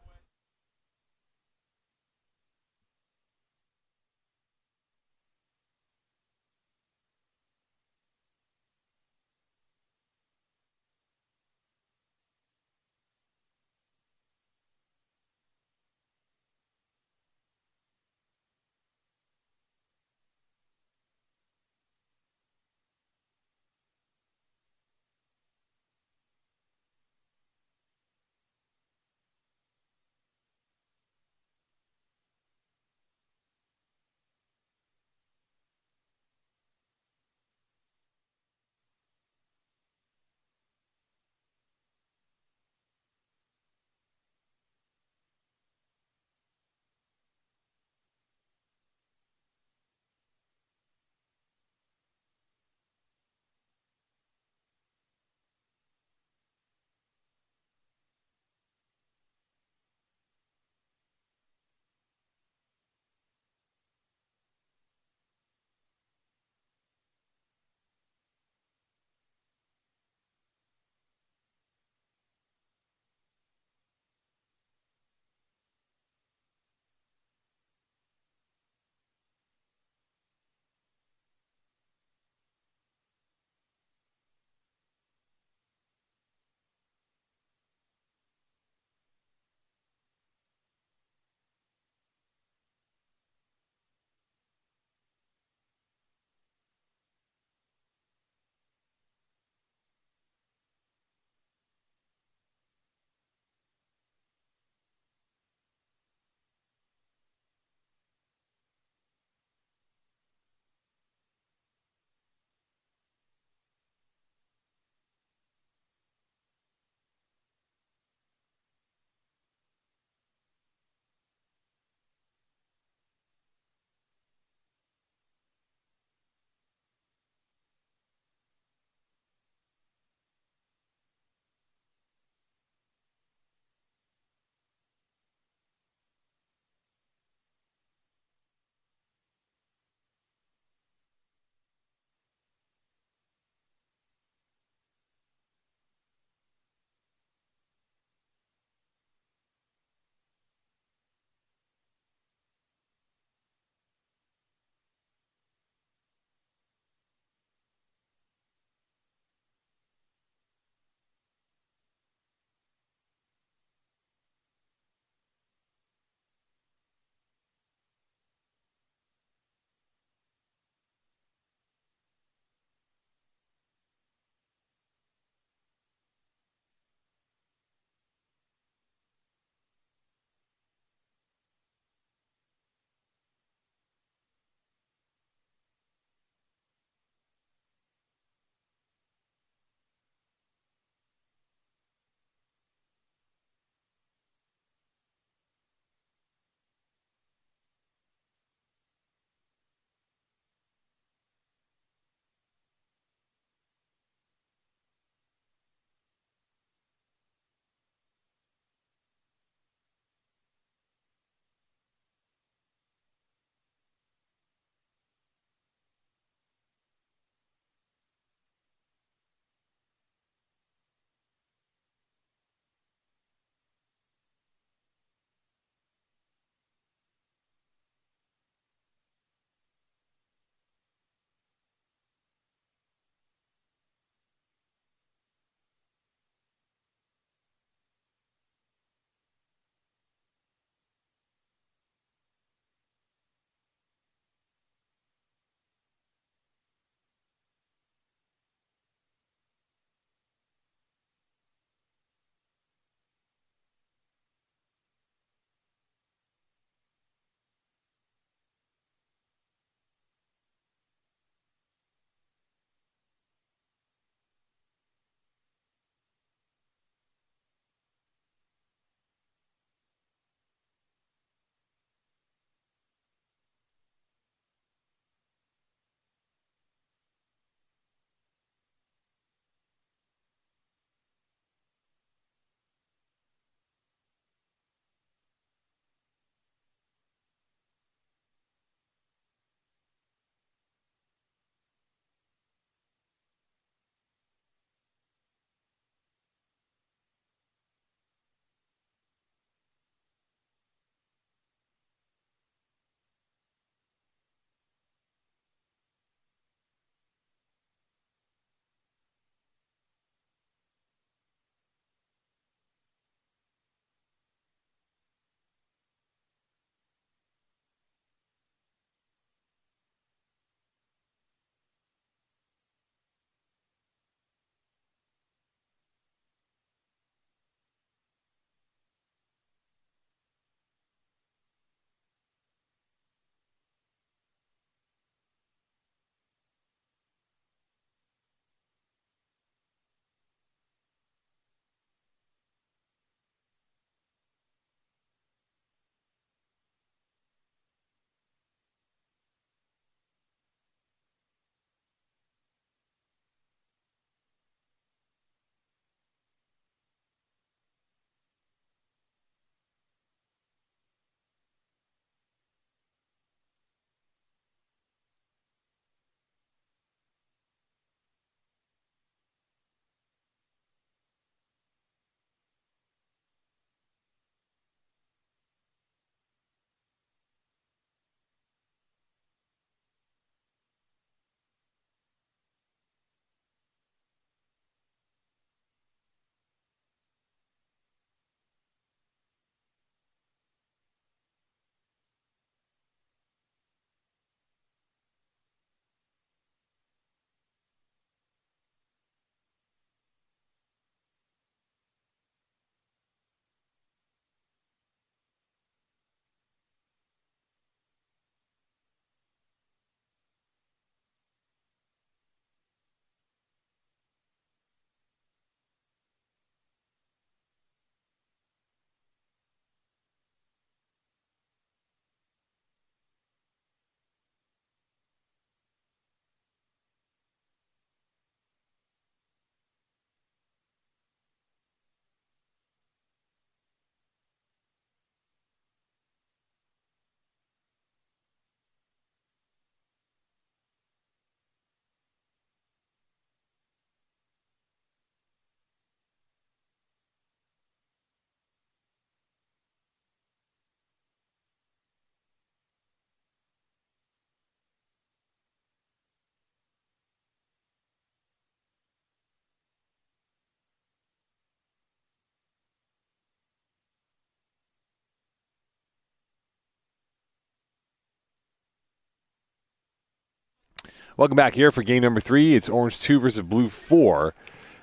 Welcome back here for game number 3. It's Orange 2 versus Blue 4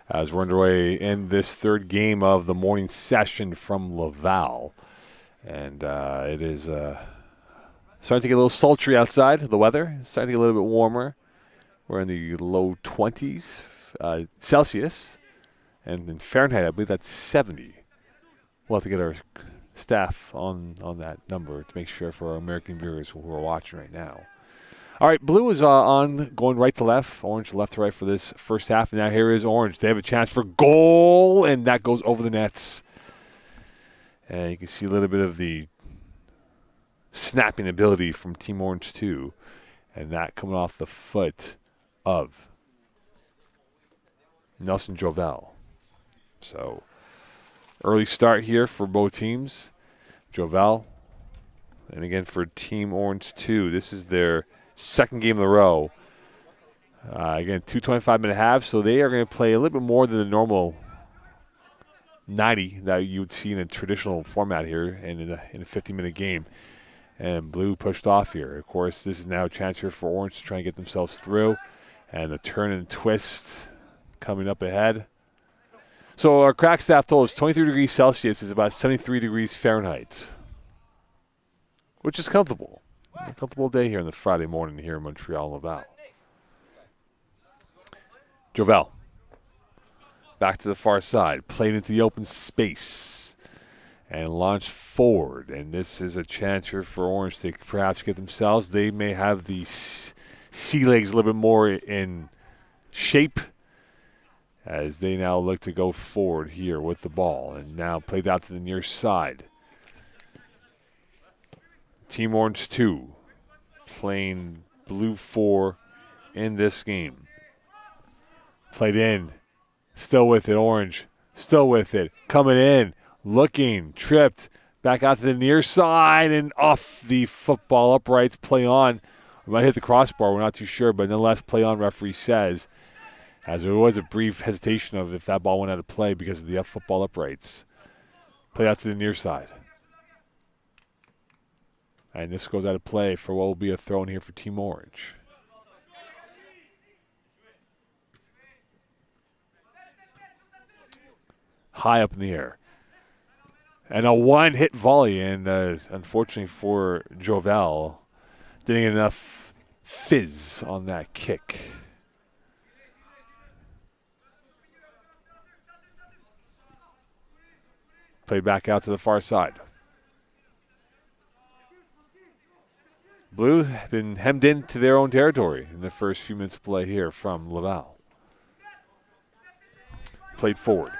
as we're underway in this third game of the morning session from Laval. And it is starting to get a little sultry outside, the weather. It's starting to get a little bit warmer. We're in the low 20s Celsius. And in Fahrenheit, I believe that's 70. We'll have to get our staff on that number to make sure for our American viewers who are watching right now. All right, Blue is on going right to left, Orange left to right for this first half. And now here is Orange. They have a chance for goal, and that goes over the nets. And you can see a little bit of the snapping ability from Team Orange 2. And that coming off the foot of Nelson Jovel. So early start here for both teams. Jovel, and again for Team Orange 2, this is their second game in a row. Again, 2 25-minute halves, so they are going to play a little bit more than the normal 90 that you would see in a traditional format here and in a 50-minute game. And Blue pushed off here. Of course, this is now a chance here for Orange to try and get themselves through. And the turn and twist coming up ahead. So our crack staff told us 23 degrees Celsius is about 73 degrees Fahrenheit, which is comfortable. A comfortable day here on the Friday morning here in Montreal, Laval. Jovel. Back to the far side. Played into the open space. And launched forward. And this is a chance here for Orange to perhaps get themselves. They may have the sea legs a little bit more in shape as they now look to go forward here with the ball. And now played out to the near side. Team Orange 2 playing Blue 4 in this game. Played in. Still with it, Orange. Still with it. Coming in. Looking. Tripped. Back out to the near side and off the football uprights. Play on. We might hit the crossbar. We're not too sure, but nonetheless, play on, referee says. As there was a brief hesitation of if that ball went out of play because of the football uprights. Play out to the near side. And this goes out of play for what will be a throw in here for Team Orange. High up in the air. And a one-hit volley. And unfortunately for Jovel, didn't get enough fizz on that kick. Played back out to the far side. Blue have been hemmed into their own territory in the first few minutes of play here from Laval. Played forward.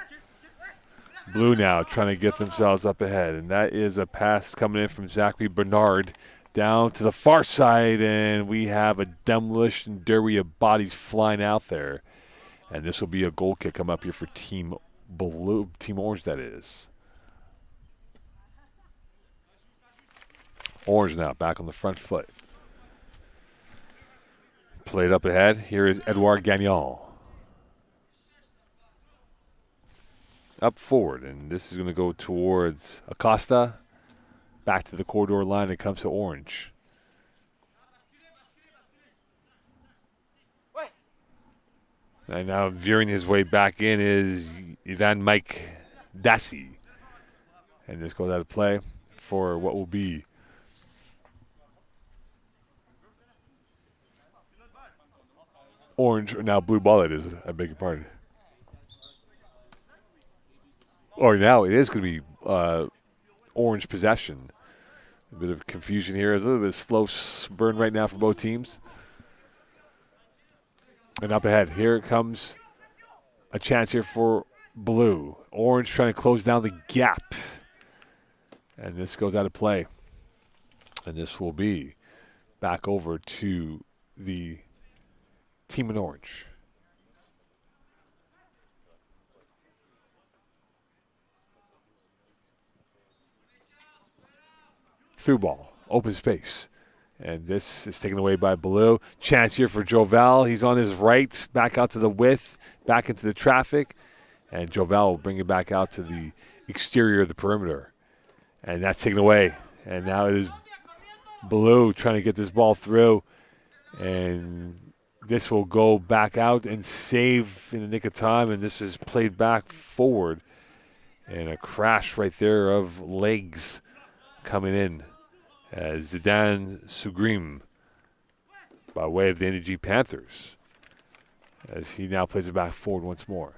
Blue now trying to get themselves up ahead, and that is a pass coming in from Zachary Bernard down to the far side, and we have a demolition derby of bodies flying out there. And this will be a goal kick come up here for Team Blue, Team Orange, that is. Orange now back on the front foot. Played up ahead. Here is Edouard Gagnon. Up forward, and this is going to go towards Acosta. Back to the corridor line. It comes to Orange. And now veering his way back in is Ivan Mike Dassey. And this goes out of play for what will be Orange, or now Blue ball, it is. I beg your pardon. Or now it is going to be Orange possession. A bit of confusion here. There's a little bit of slow burn right now for both teams. And up ahead, here comes a chance here for Blue. Orange trying to close down the gap. And this goes out of play. And this will be back over to the team in Orange. Through ball, open space. And this is taken away by Blue. Chance here for Jovel. He's on his right, back out to the width, back into the traffic. And Jovel will bring it back out to the exterior of the perimeter. And that's taken away. And now it is Blue trying to get this ball through. And this will go back out and save in the nick of time, and this is played back forward. And a crash right there of legs coming in as Zidane Sugrim by way of the NEG Panthers as he now plays it back forward once more.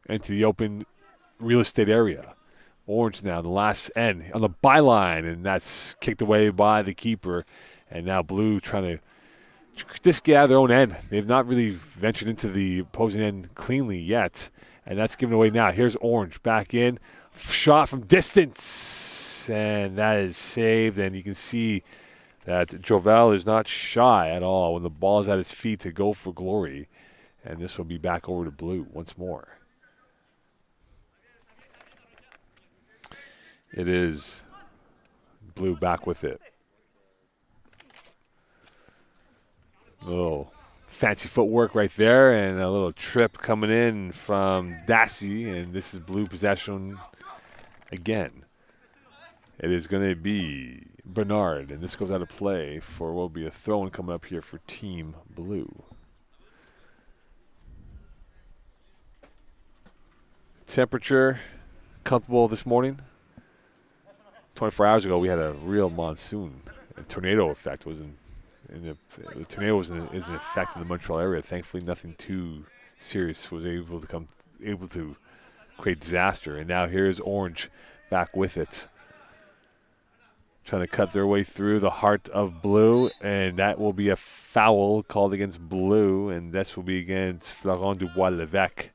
Into the open real estate area. Orange now, the last end on the byline, and that's kicked away by the keeper. And now Blue trying to just get out of their own end. They've not really ventured into the opposing end cleanly yet, and that's given away now. Here's Orange back in. Shot from distance, and that is saved. And you can see that Jovel is not shy at all when the ball is at his feet to go for glory. And this will be back over to Blue once more. It is Blue back with it. A little fancy footwork right there and a little trip coming in from Dassey, and this is Blue possession again. It is going to be Bernard, and this goes out of play for what will be a throw-in coming up here for Team Blue. Temperature comfortable this morning. 24 hours ago, we had a real monsoon. A tornado effect was the tornado is in effect in the Montreal area. Thankfully, nothing too serious was able to create disaster. And now here's Orange back with it, trying to cut their way through the heart of Blue, and that will be a foul called against Blue, and this will be against Florent Dubois-Levesque.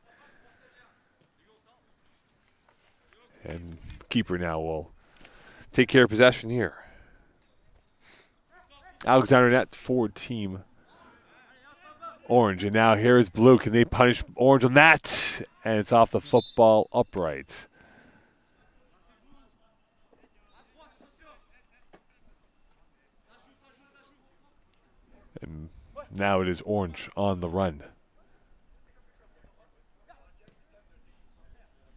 And keeper now will take care of possession here. Alexander Net forward team Orange. And now here is Blue. Can they punish Orange on that? And it's off the football upright. And now it is Orange on the run.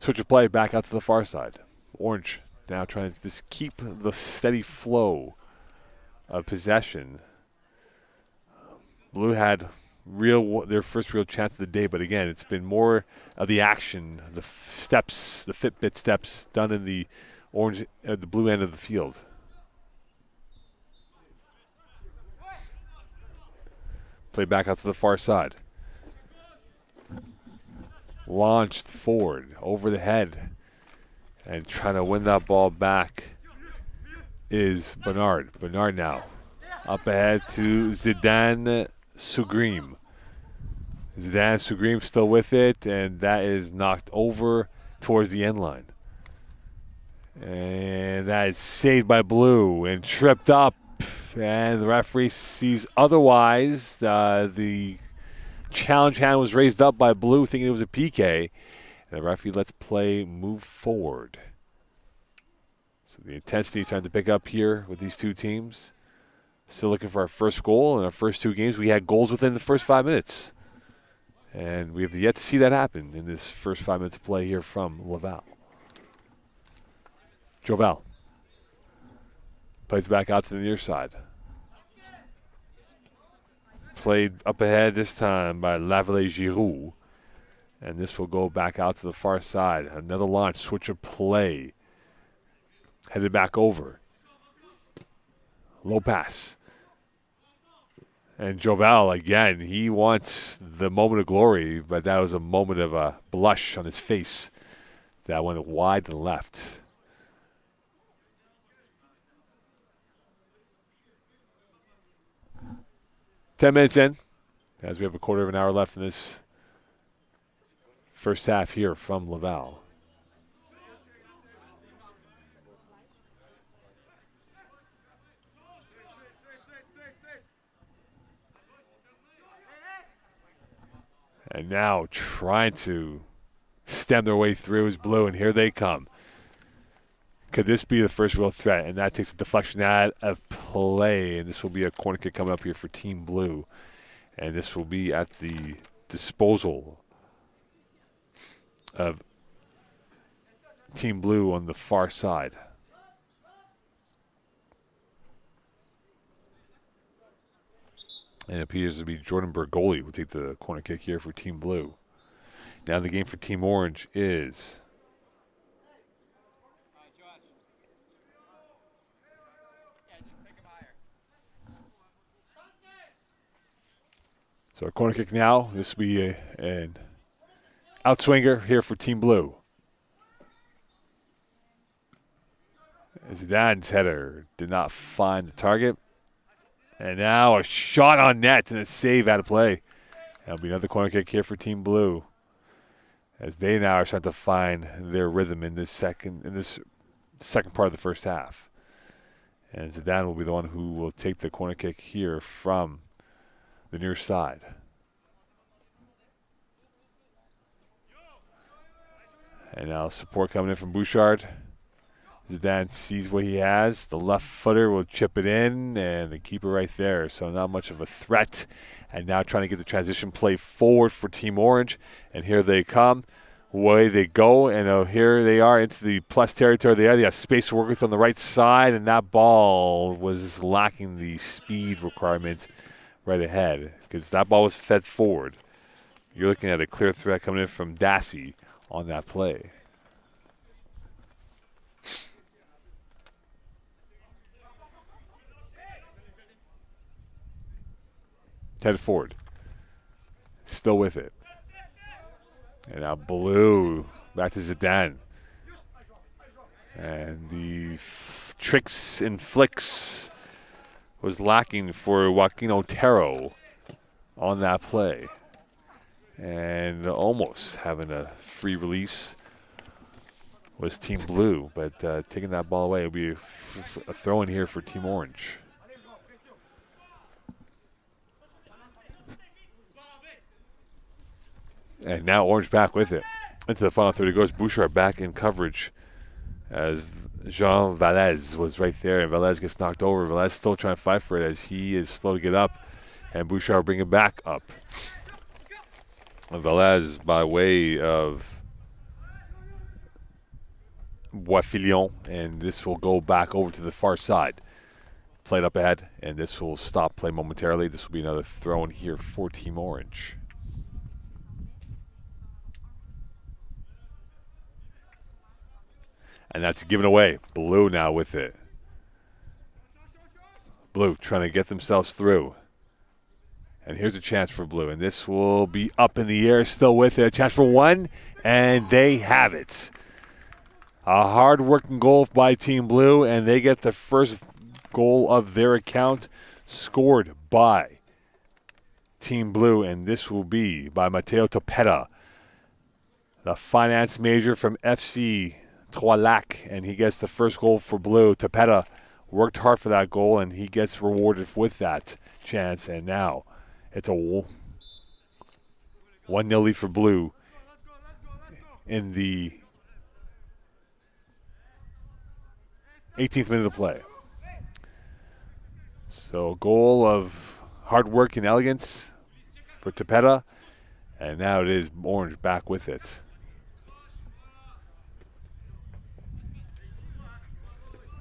Switch of play back out to the far side. Orange now trying to just keep the steady flow of possession. Blue had their first real chance of the day, but again, it's been more of the action, the steps, the Fitbit steps done in the Orange, the Blue end of the field. Play back out to the far side. Launched forward, over the head, and trying to win that ball back is Bernard. Bernard now up ahead to Zidane Sugrim. Zidane Sugrim still with it, and that is knocked over towards the end line. And that is saved by Blue and tripped up, and the referee sees otherwise. The challenge hand was raised up by Blue, thinking it was a PK. And the referee lets play move forward. So the intensity is trying to pick up here with these two teams. Still looking for our first goal in our first two games. We had goals within the first 5 minutes. And we have yet to see that happen in this first 5 minutes of play here from Laval. Jovel plays back out to the near side. Played up ahead this time by Lavallée-Giroux. And this will go back out to the far side. Another launch, switch of play. Headed back over. Low pass. And Jovel, again, he wants the moment of glory, but that was a moment of a blush on his face that went wide to the left. Ten minutes in, as we have a quarter of an hour left in this first half here from Laval. And now trying to stem their way through is Blue, and here they come. Could this be the first real threat? And that takes a deflection out of play, and this will be a corner kick coming up here for Team Blue. And this will be at the disposal of Team Blue on the far side. And it appears to be Jordan Bergoli will take the corner kick here for Team Blue. Now the game for Team Orange is so a corner kick now. This will be an outswinger here for Team Blue. Zidane's header did not find the target. And now a shot on net and a save out of play. That'll be another corner kick here for Team Blue, as they now are starting to find their rhythm in this second part of the first half. And Zidane will be the one who will take the corner kick here from the near side. And now support coming in from Bouchard. Zidane sees what he has. The left footer will chip it in, and the keeper right there. So not much of a threat. And now trying to get the transition play forward for Team Orange. And here they come. Away they go, and here they are into the plus territory. They have space to work with on the right side, and that ball was lacking the speed requirement right ahead, because that ball was fed forward. You're looking at a clear threat coming in from Dassey on that play. Headed forward. Still with it. And now Blue back to Zidane. And the tricks and flicks was lacking for Joaquin Otero on that play. And almost having a free release was Team Blue. But taking that ball away, it will be a throw in here for Team Orange. And now Orange back with it. Into the final third it goes. Bouchard back in coverage as Jean Valez was right there. And Valez gets knocked over. Valez still trying to fight for it as he is slow to get up. And Bouchard will bring it back up. And Valez by way of Boisfilion. And this will go back over to the far side. Played up ahead. And this will stop play momentarily. This will be another throw in here for Team Orange. And that's given away. Blue now with it. Blue trying to get themselves through. And here's a chance for Blue. And this will be up in the air, still with it. A chance for one, and they have it. A hard-working goal by Team Blue, and they get the first goal of their account scored by Team Blue. And this will be by Matteo Topetta, the finance major from FC Trois-Lacs, and he gets the first goal for Blue. Topetta worked hard for that goal, and he gets rewarded with that chance. And now it's a 1-0 lead for Blue in the 18th minute of play. So goal of hard work and elegance for Topetta, and now it is Orange back with it.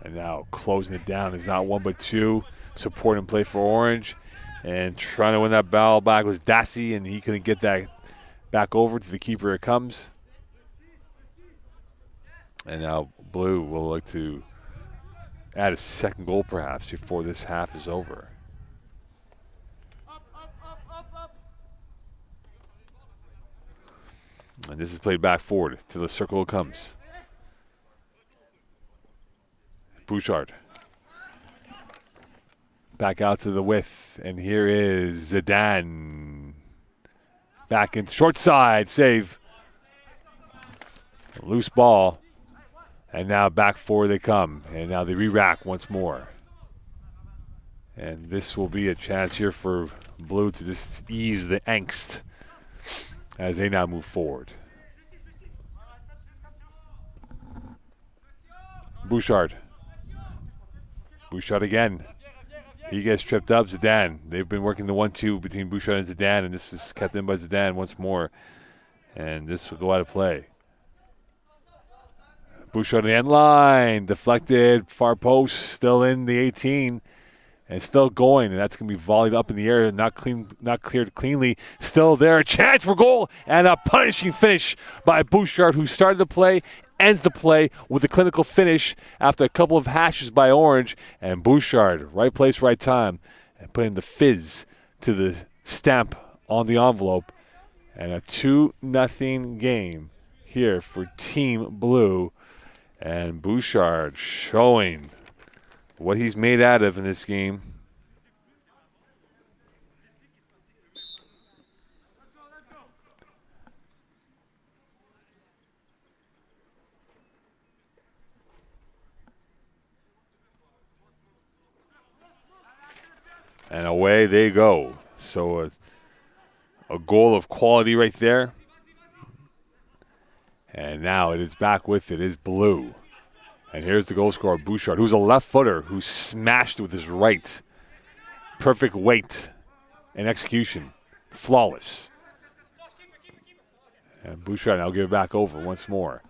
And now closing it down is not one but two. Support and play for Orange. And trying to win that ball back was Dassey, and he couldn't get that back over to the keeper. It comes. And now Blue will look to add a second goal perhaps before this half is over. And this is played back forward to the circle it comes. Bouchard. Back out to the width, and here is Zidane. Back in short side, save. Loose ball. And now back forward they come. And now they re-rack once more. And this will be a chance here for Blue to just ease the angst as they now move forward. Bouchard. Bouchard again. He gets tripped up. Zidane. They've been working the 1-2 between Bouchard and Zidane, and this is kept in by Zidane once more. And this will go out of play. Bouchard on the end line. Deflected. Far post. Still in the 18. And still going. And that's going to be volleyed up in the air. Not cleared cleanly. Still there. A chance for goal. And a punishing finish by Bouchard, who started the play, ends the play with a clinical finish after a couple of hashes by Orange. And Bouchard, right place, right time. And putting the fizz to the stamp on the envelope. And a 2-0 game here for Team Blue. And Bouchard showing what he's made out of in this game. And away they go. So a goal of quality right there. And now it is back with it is Blue. And here's the goal scorer, Bouchard, who's a left footer who smashed with his right. Perfect weight and execution. Flawless. And Bouchard now give it back over once more.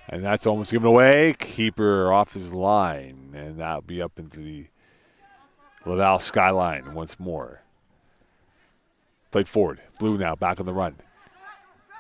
And that's almost given away. Keeper off his line. And that'll be up into the Laval skyline once more. Played forward. Blue now back on the run.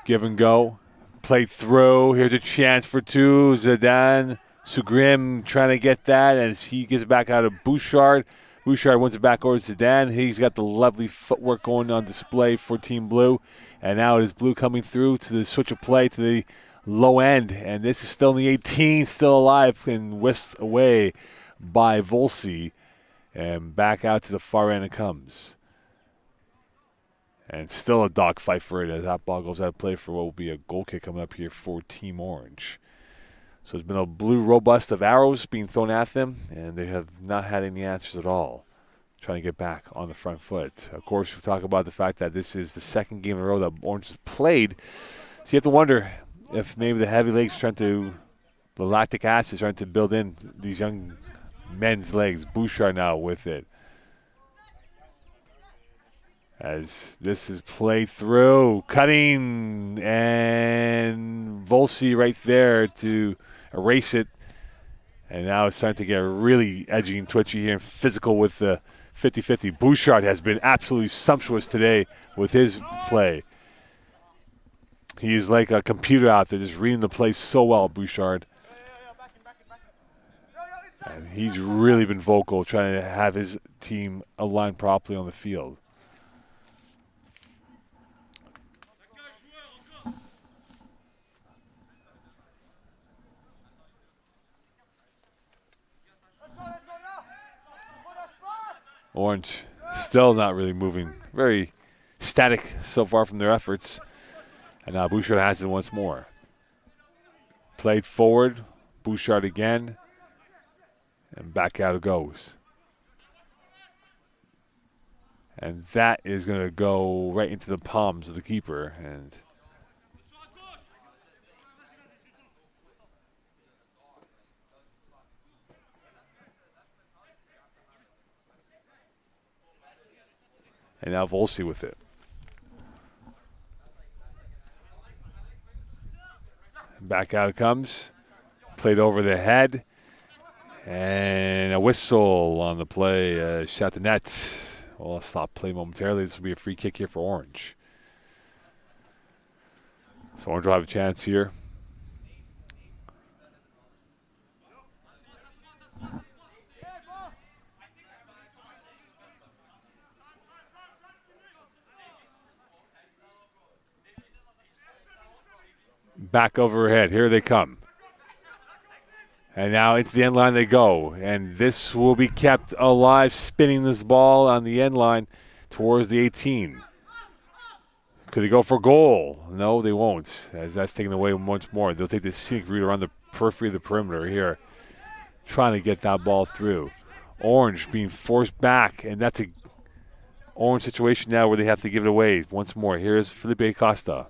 Give and go. Played through. Here's a chance for two. Zidane Sugrim trying to get that. And he gives it back out of Bouchard. Bouchard wins it back over to Zidane. He's got the lovely footwork going on display for Team Blue. And now it is Blue coming through to the switch of play to the low end, and this is still in the 18, still alive and whisked away by Volsi, and back out to the far end it comes. And still a dogfight for it as that ball goes out of play for what will be a goal kick coming up here for Team Orange. So it's been a Blue robust of arrows being thrown at them, and they have not had any answers at all, trying to get back on the front foot. Of course, we talk about the fact that this is the second game in a row that Orange has played, so you have to wonder if maybe the heavy legs the lactic acid trying to build in these young men's legs. Bouchard now with it. As this is played through. Cutting and Volsi right there to erase it. And now it's starting to get really edgy and twitchy here and physical with the 50-50. Bouchard has been absolutely sumptuous today with his play. He's like a computer out there just reading the play so well, Bouchard. And he's really been vocal trying to have his team aligned properly on the field. Orange still not really moving. Very static so far from their efforts. And now Bouchard has it once more. Played forward. Bouchard again. And back out it goes. And that is going to go right into the palms of the keeper. And now Volsi with it. Back out it comes. Played over the head. And a whistle on the play. Shot the net. Well, I'll stop play momentarily. This will be a free kick here for Orange. So Orange will have a chance here. Back overhead. Here they come. And now into the end line they go. And this will be kept alive, spinning this ball on the end line towards the 18. Could they go for goal? No, they won't, as that's taken away once more. They'll take the scenic route around the periphery of the perimeter here, trying to get that ball through. Orange being forced back, and that's a Orange situation now where they have to give it away once more. Here's Felipe Costa.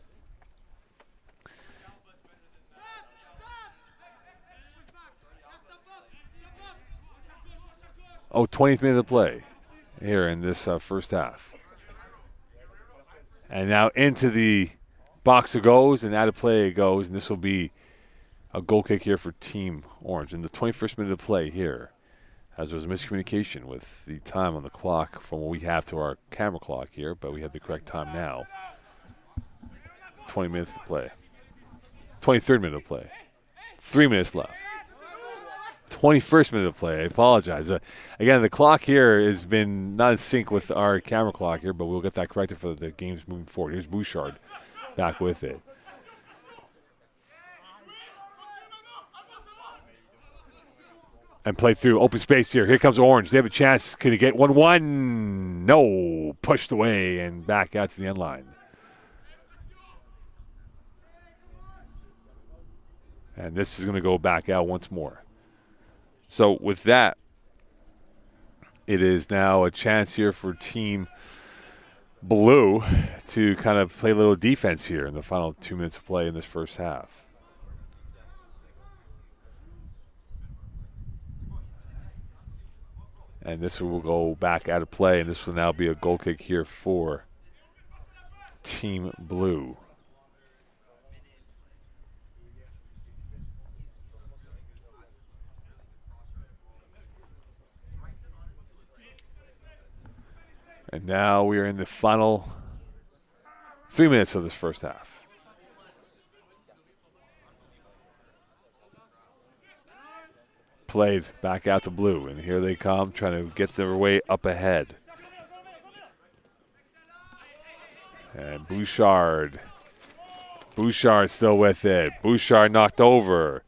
20th minute of play here in this first half. And now into the box it goes, and out of play it goes, and this will be a goal kick here for Team Orange in the 21st minute of play here, as there was a miscommunication with the time on the clock from what we have to our camera clock here, but we have the correct time now. 20 minutes to play. 23rd minute of play. 3 minutes left. 21st minute of play. I apologize. Again, the clock here has been not in sync with our camera clock here, but we'll get that corrected for the games moving forward. Here's Bouchard back with it. And play through. Open space here. Here comes Orange. They have a chance. Can he get 1-1? No. Pushed away and back out to the end line. And this is going to go back out once more. So with that, it is now a chance here for Team Blue to kind of play a little defense here in the final 2 minutes of play in this first half. And this will go back out of play, and this will now be a goal kick here for Team Blue. And now we are in the final 3 minutes of this first half. Played back out to Blue, and here they come trying to get their way up ahead. And Bouchard still with it. Bouchard knocked over.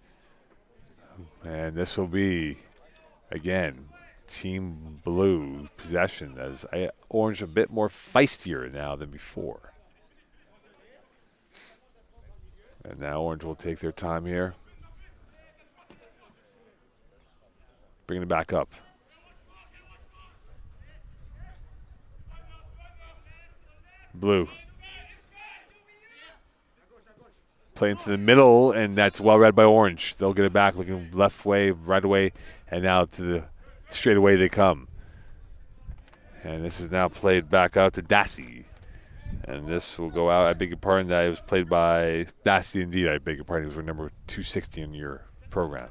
And this will be, again, Team Blue possession, as Orange a bit more feistier now than before. And now Orange will take their time here. Bringing it back up. Blue. Play into the middle, and that's well read by Orange. They'll get it back, looking left way, right away, and now to the straight away they come. And this is now played back out to Dassey. And this will go out. I beg your pardon, that it was played by Dassey indeed. I beg your pardon. He was number 260 in your program.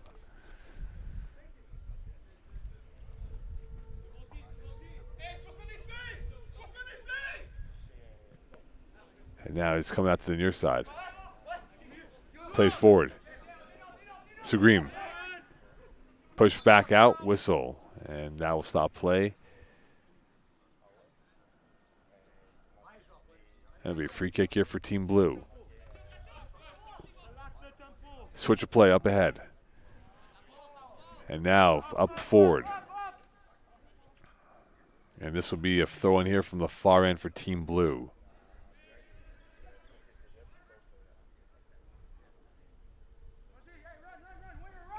And now it's coming out to the near side. Plays forward. Sugrim. Push back out, whistle. And that will stop play. That'll be a free kick here for Team Blue. Switch of play up ahead. And now up forward. And this will be a throw in here from the far end for Team Blue.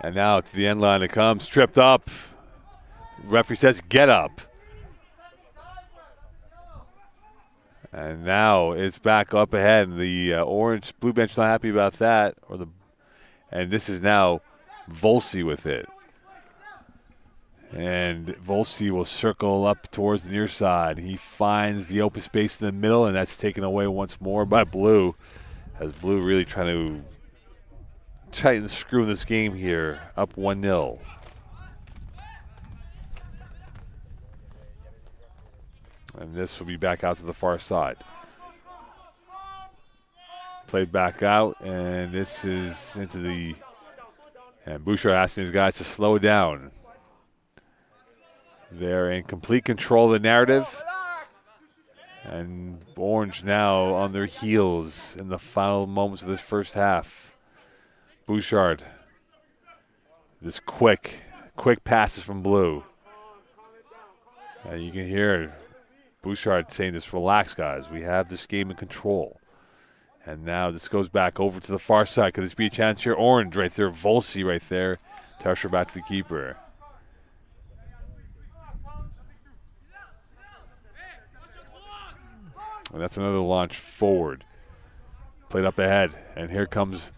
And now to the end line it comes, tripped up. Referee says, get up. And now it's back up ahead. The Orange Blue bench not happy about that. And this is now Volsi with it. And Volsi will circle up towards the near side. He finds the open space in the middle, and that's taken away once more by Blue. As Blue really trying to tighten the screw in this game here, up 1-0. And this will be back out to the far side. Played back out, and this is into the, and Bouchard asking his guys to slow down. They're in complete control of the narrative. And Orange now on their heels in the final moments of this first half. Bouchard. This quick passes from Blue. And you can hear Bouchard saying this, relax, guys. We have this game in control. And now this goes back over to the far side. Could this be a chance here? Orange right there. Volsi right there. Tarsher back to the keeper. And that's another launch forward. Played up ahead. And here comes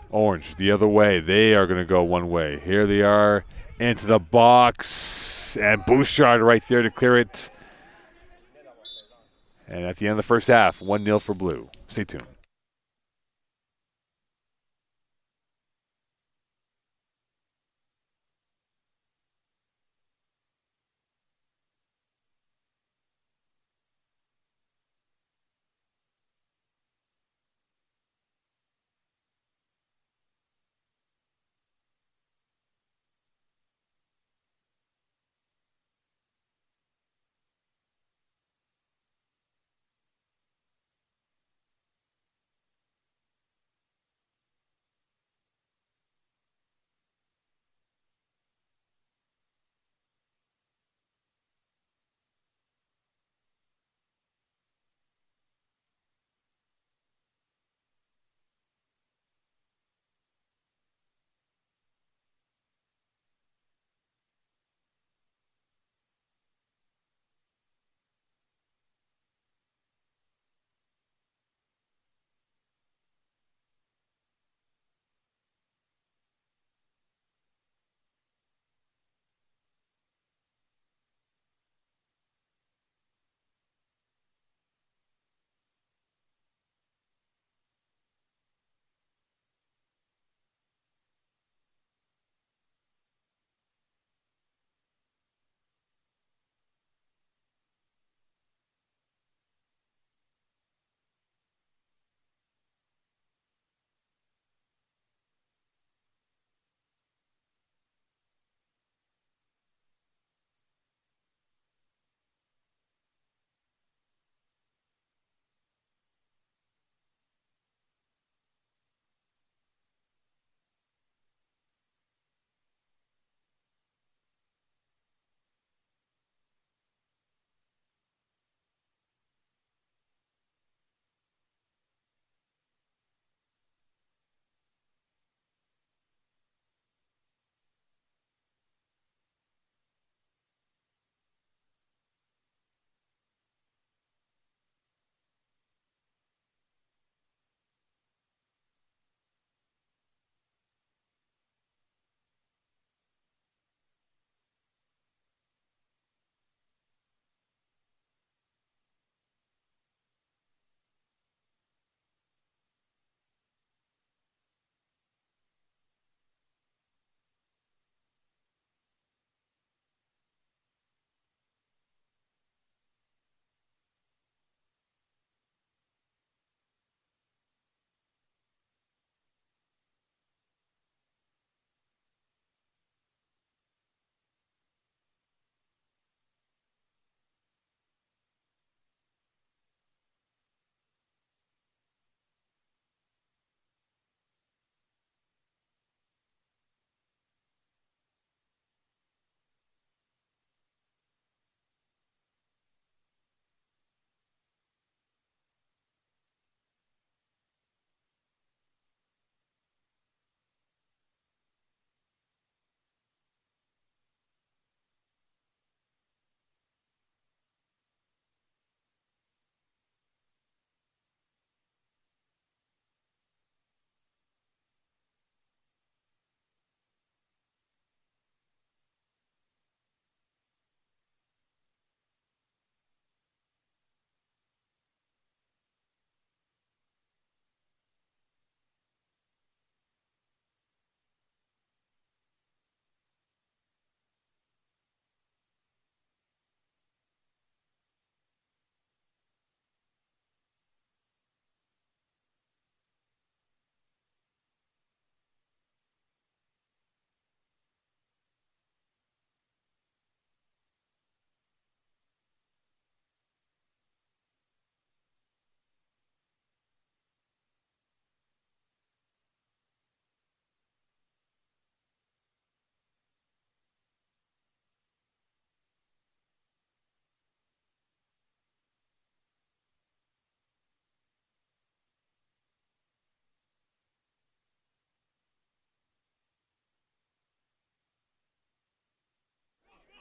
Orange the other way. They are going to go one way. Here they are into the box. Nice. And Bouchard right there to clear it. And at the end of the first half, 1-0 for Blue. Stay tuned.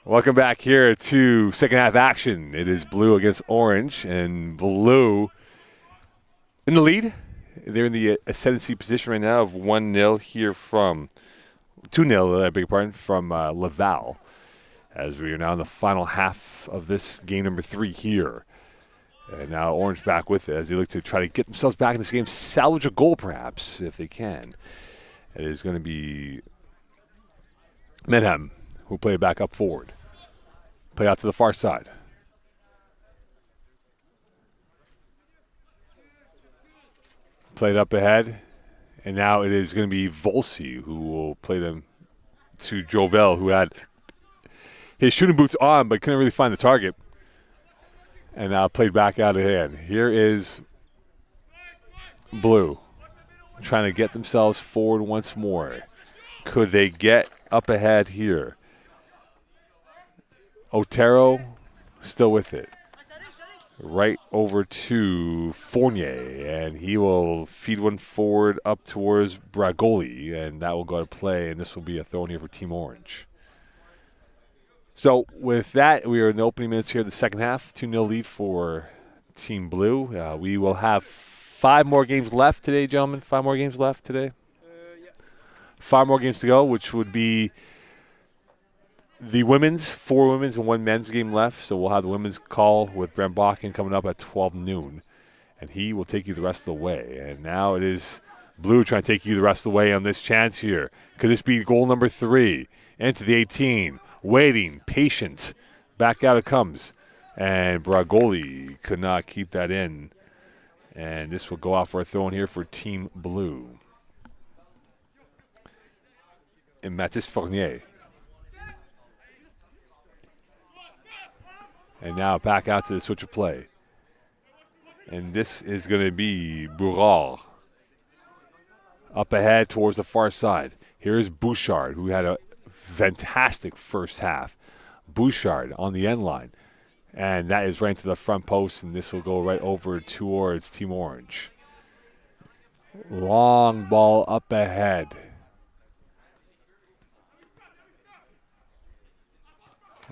Welcome back here to second half action. It is Blue against Orange, and Blue in the lead. They're in the ascendancy position right now of 1-0 here from 2-0, I beg your pardon, from Laval. as we are now in the final half of this game number 3 here. And now Orange back with it as they look to try to get themselves back in this game, salvage a goal perhaps if they can. It is going to be Menhem who play it back up forward. Play out to the far side. Played up ahead. And now it is going to be Volsi who will play them to Jovel, who had his shooting boots on but couldn't really find the target. And now played back out of hand. Here is Blue trying to get themselves forward once more. Could they get up ahead here? Otero still with it. Right over to Fournier, and he will feed one forward up towards Bragoli, and that will go to play, and this will be a throw in here for Team Orange. So with that, we are in the opening minutes here of the second half. 2-0 lead for Team Blue. We will have 5 more games left today, gentlemen. 5 more games left today? Yes. 5 more games to go, which would be the women's, 4 women's and 1 men's game left. So we'll have the women's call with Brent Bakken coming up at 12 noon. And he will take you the rest of the way. And now it is Blue trying to take you the rest of the way on this chance here. Could this be goal number 3? Into the 18. Waiting, patient. Back out it comes. And Bragoli could not keep that in. And this will go out for a throw in here for Team Blue. And Mathis Fournier. And now back out to the switch of play. And this is going to be Bourard. Up ahead towards the far side. Here's Bouchard, who had a fantastic first half. Bouchard on the end line. And that is right into the front post, and this will go right over towards Team Orange. Long ball up ahead.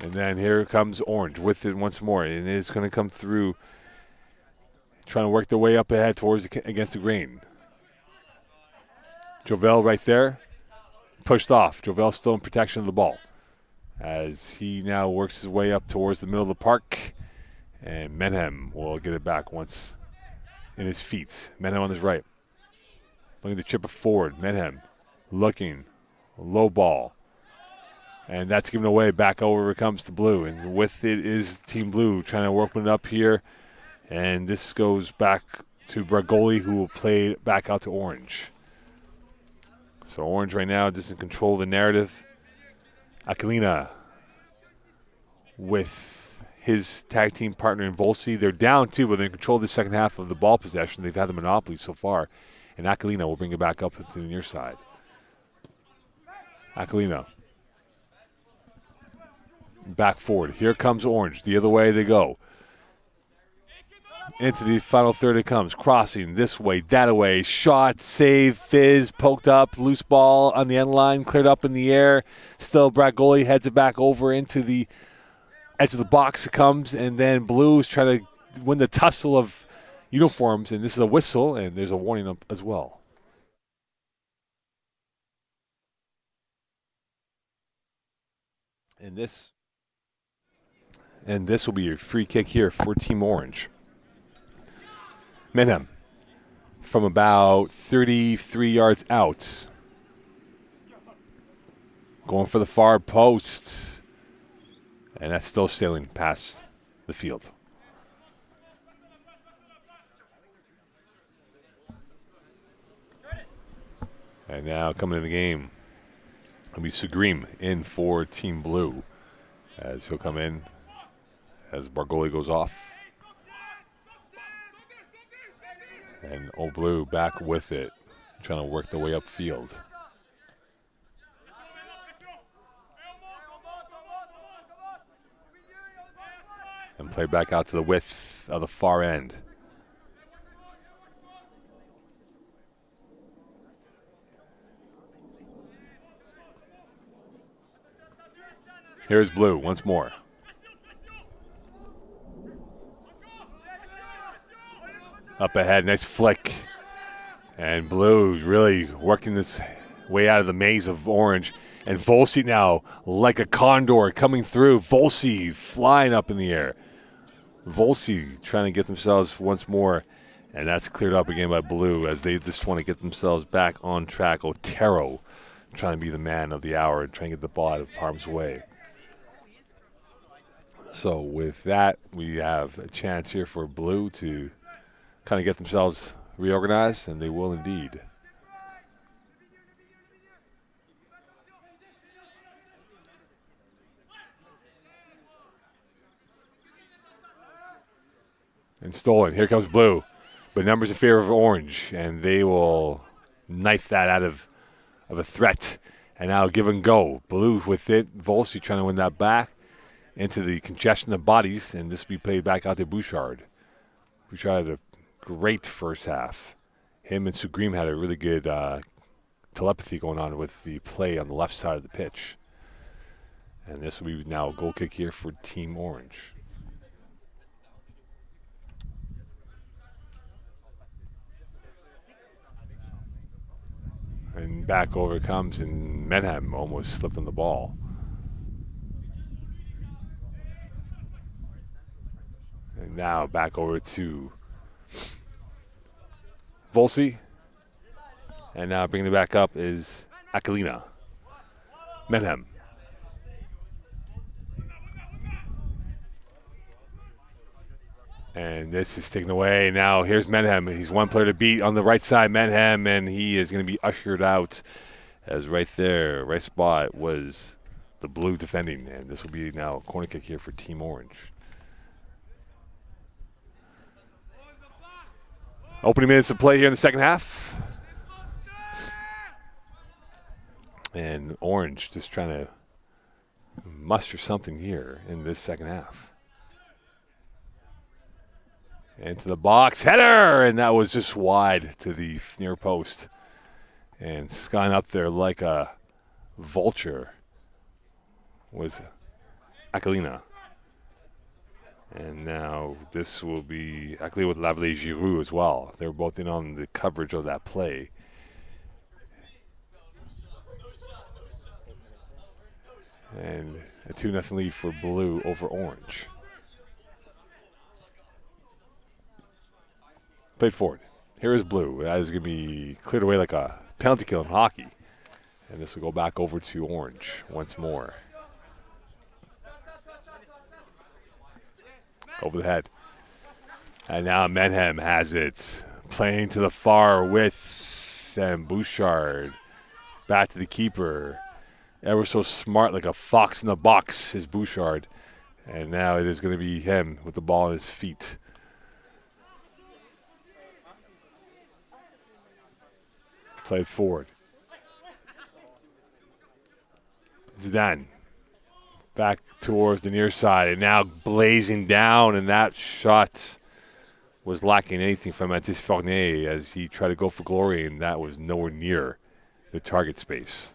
And then here comes Orange with it once more, and it's going to come through, trying to work their way up ahead towards against the grain. Jovel right there, pushed off. Jovel still in protection of the ball as he now works his way up towards the middle of the park, and Menhem will get it back once in his feet. Menhem on his right, looking to chip it forward. Menhem looking, low ball. And that's given away. Back over it comes to Blue. And with it is Team Blue trying to work it up here. And this goes back to Bragoli, who will play it back out to Orange. So Orange right now doesn't control the narrative. Aquilina with his tag team partner in Volsi. They're down 2, but they're in control of the second half of the ball possession. They've had the monopoly so far. And Aquilina will bring it back up to the near side. Aquilina. Back forward. Here comes Orange. The other way they go. Into the final third it comes. Crossing this way, that way. Shot, save, fizz, poked up. Loose ball on the end line. Cleared up in the air. Still Bragoli heads it back over into the edge of the box. It comes. And then Blues trying to win the tussle of uniforms. And this is a whistle. And there's a warning up as well. And this will be a free kick here for Team Orange. Menhem from about 33 yards out. Going for the far post. And that's still sailing past the field. And now coming in the game, it'll be Sugrim in for Team Blue as he'll come in as Bragoli goes off. And Old Blue back with it, trying to work their way upfield. And play back out to the width of the far end. Here's Blue once more. Up ahead, nice flick. And Blue really working this way out of the maze of orange. And Volsi now, like a condor, coming through. Volsi flying up in the air. Volsi trying to get themselves once more. And that's cleared up again by blue as they just want to get themselves back on track. Otero trying to be the man of the hour and trying to get the ball out of harm's way. So with that, we have a chance here for blue to kind of get themselves reorganized, and they will indeed. And stolen. Here comes blue. But numbers in favor of orange, and they will knife that out of a threat. And now give and go. Blue with it. Volsi trying to win that back into the congestion of bodies, and this will be played back out to Bouchard. Bouchard had a great first half. Him and Sugrim had a really good telepathy going on with the play on the left side of the pitch. And this will be now a goal kick here for Team Orange. And back over it comes, and Menhem almost slipped on the ball. And now back over to Volsi. And now bringing it back up is Aquilina. Menhem. And this is taken away. Now here's Menhem. He's one player to beat on the right side, Menhem, and he is going to be ushered out as right there, right spot was the blue defending. And this will be now a corner kick here for Team Orange. Opening minutes of play here in the second half. And Orange just trying to muster something here in this second half. Into the box, header, and that was just wide to the near post. And skying up there like a vulture was Aquilina. And now this will be Aquilina with Lavallée Giroux as well. They were both in on the coverage of that play. And a 2-0 lead for blue over orange. Played forward. Here is blue. That is going to be cleared away like a penalty kill in hockey. And this will go back over to orange once more. Over the head. And now Menhem has it. Playing to the far width. And Bouchard back to the keeper. Ever so smart, like a fox in the box is Bouchard. And now it is going to be him with the ball on his feet. Played forward. Zidane back towards the near side, and now blazing down, and that shot was lacking anything from Mathis Fournier as he tried to go for glory, and that was nowhere near the target space.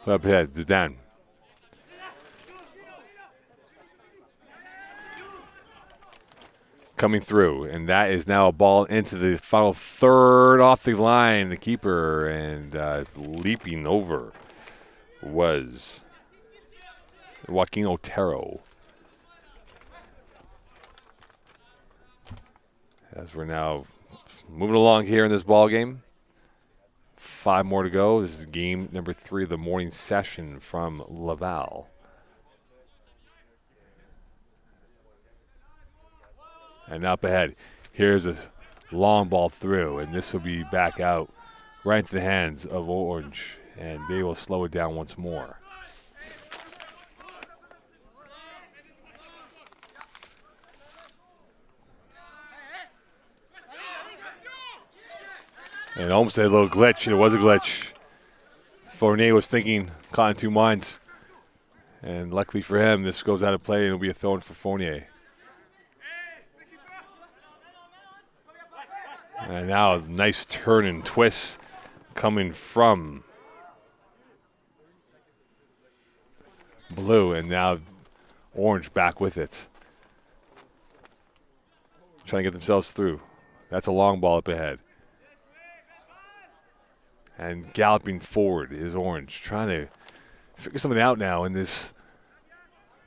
Up ahead, Zidane. Coming through, and that is now a ball into the final third off the line. The keeper, and leaping over was Joaquin Otero. As we're now moving along here in this ball game. 5 more to go. This is game number 3 of the morning session from Laval. And up ahead, here's a long ball through, and this will be back out right into the hands of Orange, and they will slow it down once more. And almost a little glitch. It was a glitch. Fournier was thinking, caught in 2 minds. And luckily for him, this goes out of play and it'll be a throw-in for Fournier. And now a nice turn and twist coming from Blue, and now Orange back with it. Trying to get themselves through. That's a long ball up ahead. And galloping forward is Orange, trying to figure something out now in this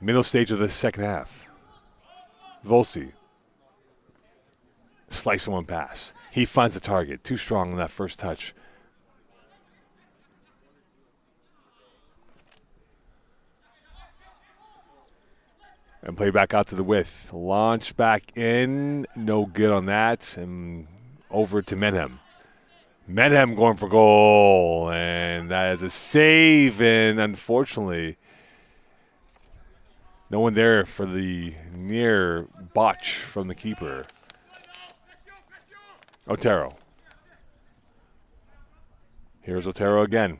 middle stage of the second half. Volsi. Slice one pass. He finds the target. Too strong on that first touch. And play back out to the width. Launch back in. No good on that. And over to Menhem. Menhem going for goal. And that is a save. And unfortunately, no one there for the near botch from the keeper. Otero. Here's Otero again.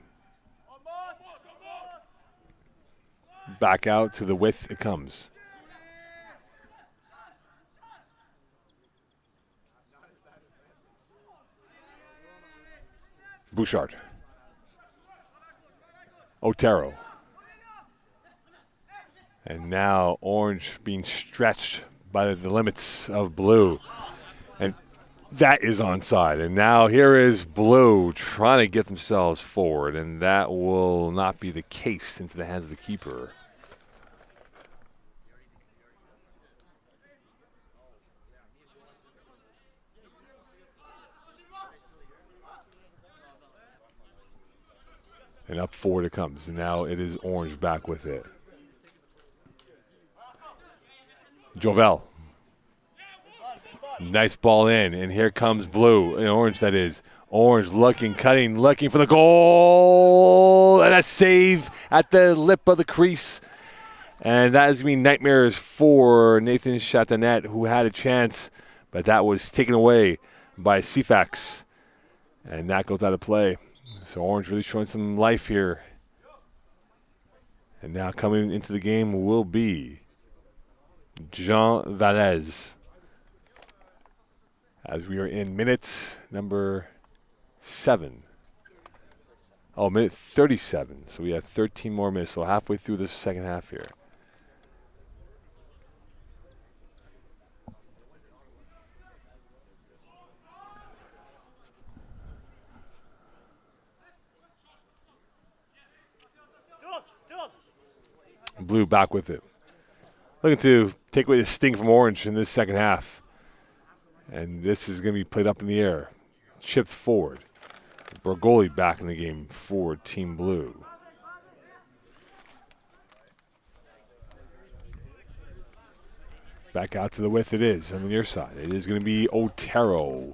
Back out to the width it comes. Bouchard. Otero. And now Orange being stretched by the limits of Blue. And that is onside. And now here is Blue trying to get themselves forward. And that will not be the case into the hands of the keeper. And up forward it comes. And now it is Orange back with it. Jovel. Nice ball in. And here comes Blue. And Orange, that is. Orange looking, cutting, looking for the goal. And a save at the lip of the crease. And that is going to be nightmares for Nathan Chatanet, who had a chance. But that was taken away by Cefax. And that goes out of play. So Orange really showing some life here. And now coming into the game will be Jean Valez. As we are in minute number 7. Oh, minute 37. So we have 13 more minutes. So halfway through this second half here. Blue back with it. Looking to take away the sting from Orange in this second half. And this is going to be played up in the air. Chipped forward. Bergoli back in the game for Team Blue. Back out to the width it is on the near side. It is going to be Otero.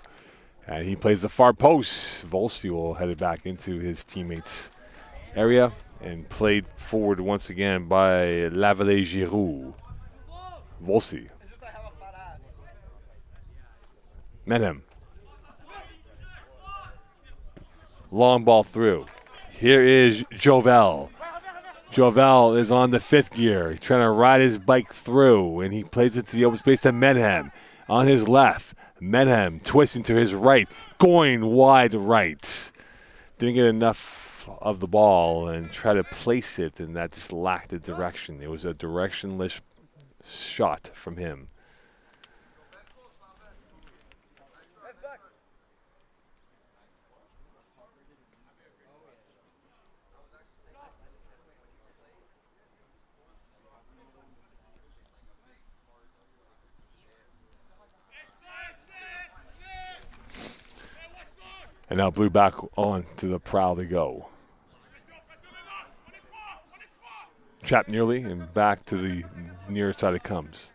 And he plays the far post. Volsi will head it back into his teammates' area. And played forward once again by Lavallée Giroux. Volsi. Menhem. Long ball through. Here is Jovel. Jovel is on the 5th gear. He's trying to ride his bike through, and he plays it to the open space to Menhem. On his left, Menhem twisting to his right, going wide right. Didn't get enough of the ball and try to place it, and that just lacked the direction. It was a directionless shot from him. And now Blue back on to the prowl they go. Trapped nearly, and back to the near side it comes.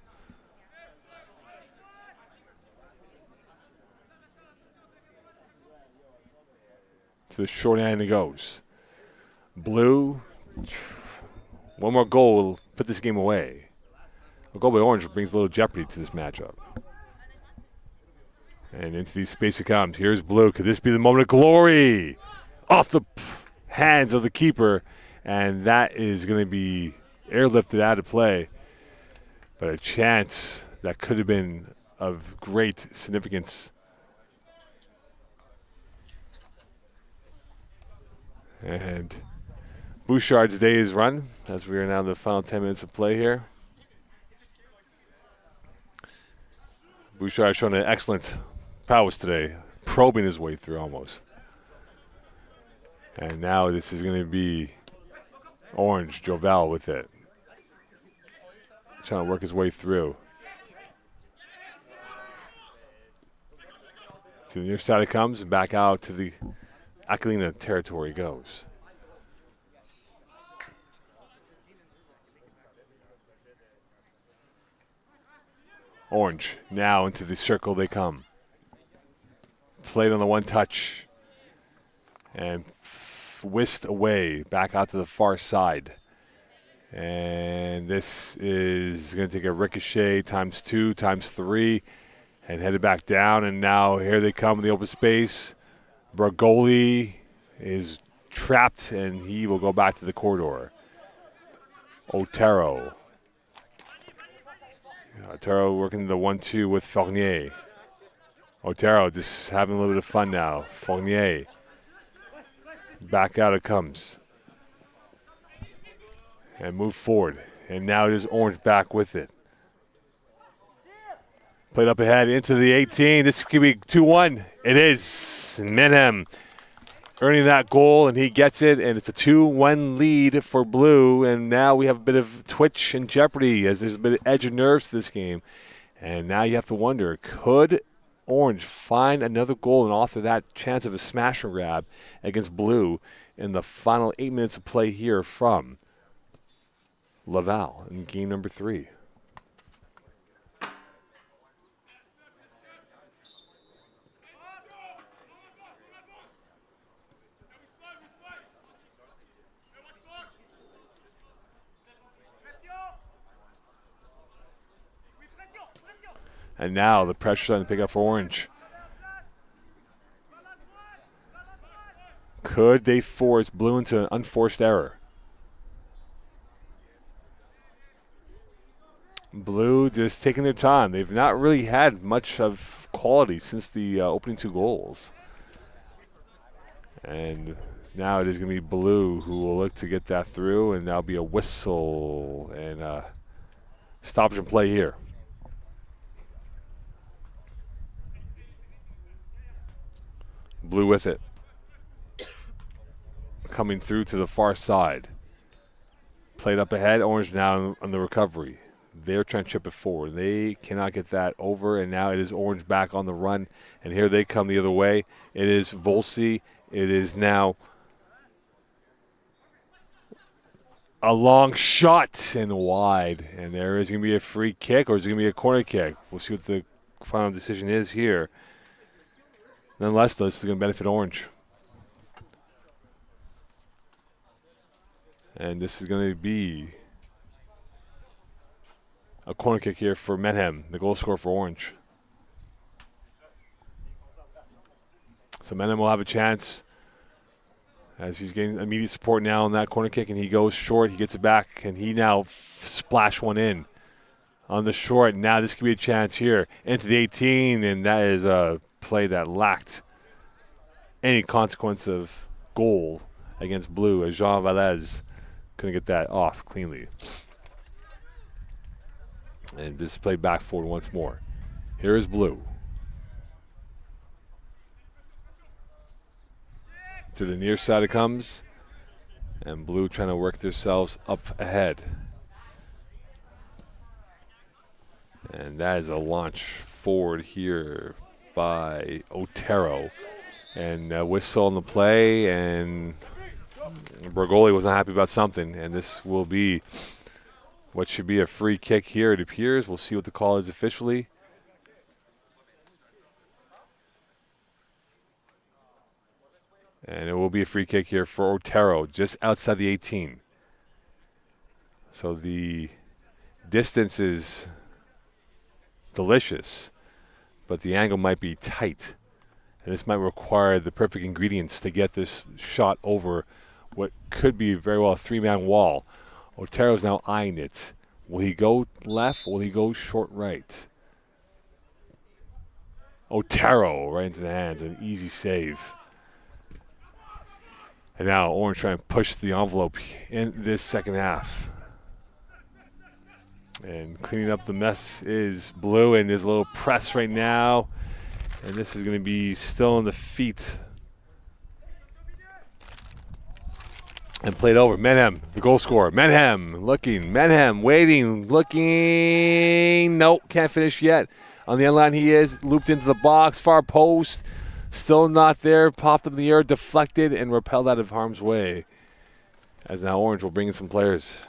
To the short end it goes. Blue, one more goal will put this game away. A goal by Orange brings a little jeopardy to this matchup. And into the space it comes. Here's Blue. Could this be the moment of glory? Off the hands of the keeper. And that is going to be airlifted out of play. But a chance that could have been of great significance And Bouchard's day is run as we are now in the final 10 minutes of play here. Bouchard showing an excellent prowess today, probing his way through almost. And now this is going to be Orange, Jovel with it. Trying to work his way through. To the near side it comes, and back out to the Aquilina territory goes. Orange now into the circle they come. Played on the one touch and whisked away back out to the far side. And this is going to take a ricochet times 2, times 3, and headed back down. And now here they come in the open space. Bergoli is trapped, and he will go back to the corridor. Otero working the 1-2 with Fournier. Otero just having a little bit of fun now. Fournier. Back out it comes. And move forward. And now it is Orange back with it. Played up ahead into the 18. This could be 2-1. It is. Menhem earning that goal, and he gets it, and it's a 2-1 lead for Blue. And now we have a bit of twitch and jeopardy as there's a bit of edge of nerves to this game. And now you have to wonder, could Orange find another goal and author that chance of a smash and grab against Blue in the final 8 minutes of play here from Laval in game number 3? And now the pressure's on to pick up for Orange. Could they force Blue into an unforced error? Blue just taking their time. They've not really had much of quality since the opening 2 goals. And now it is going to be Blue who will look to get that through, and that'll be a whistle and stoppage and play here. Blue with it. Coming through to the far side. Played up ahead. Orange now on the recovery. They're trying to chip it forward. They cannot get that over, and now it is Orange back on the run. And here they come the other way. It is Volsi. It is now a long shot and wide. And there is going to be a free kick, or is it going to be a corner kick? We'll see what the final decision is here. Nonetheless, this is going to benefit Orange. And this is going to be a corner kick here for Menhem, the goal scorer for Orange. So Menhem will have a chance as he's getting immediate support now on that corner kick, and he goes short. He gets it back, and he now splash one in on the short. Now this could be a chance here into the 18, and that is a play that lacked any consequence of goal against Blue, as Jean Valez couldn't get that off cleanly. And this is played back forward once more. Here is Blue. To the near side it comes, and Blue trying to work themselves up ahead. And that is a launch forward here by Otero. And whistle on the play, and Bergoli was not happy about something. And this will be what should be a free kick here, it appears. We'll see what the call is officially. And it will be a free kick here for Otero, just outside the 18. So the distance is delicious, but the angle might be tight. And this might require the perfect ingredients to get this shot over what could be very well a 3-man wall. Otero's now eyeing it. Will he go left? Will he go short right? Otero right into the hands, an easy save. And now Orange trying to push the envelope in this second half. And cleaning up the mess is Blue, and there's a little press right now. And this is going to be still on the feet. And played over. Menhem, the goal scorer. Menhem looking. Menhem waiting, looking. Nope, can't finish yet. On the end line he is. Looped into the box. Far post. Still not there. Popped up in the air. Deflected and repelled out of harm's way. As now Orange will bring in some players.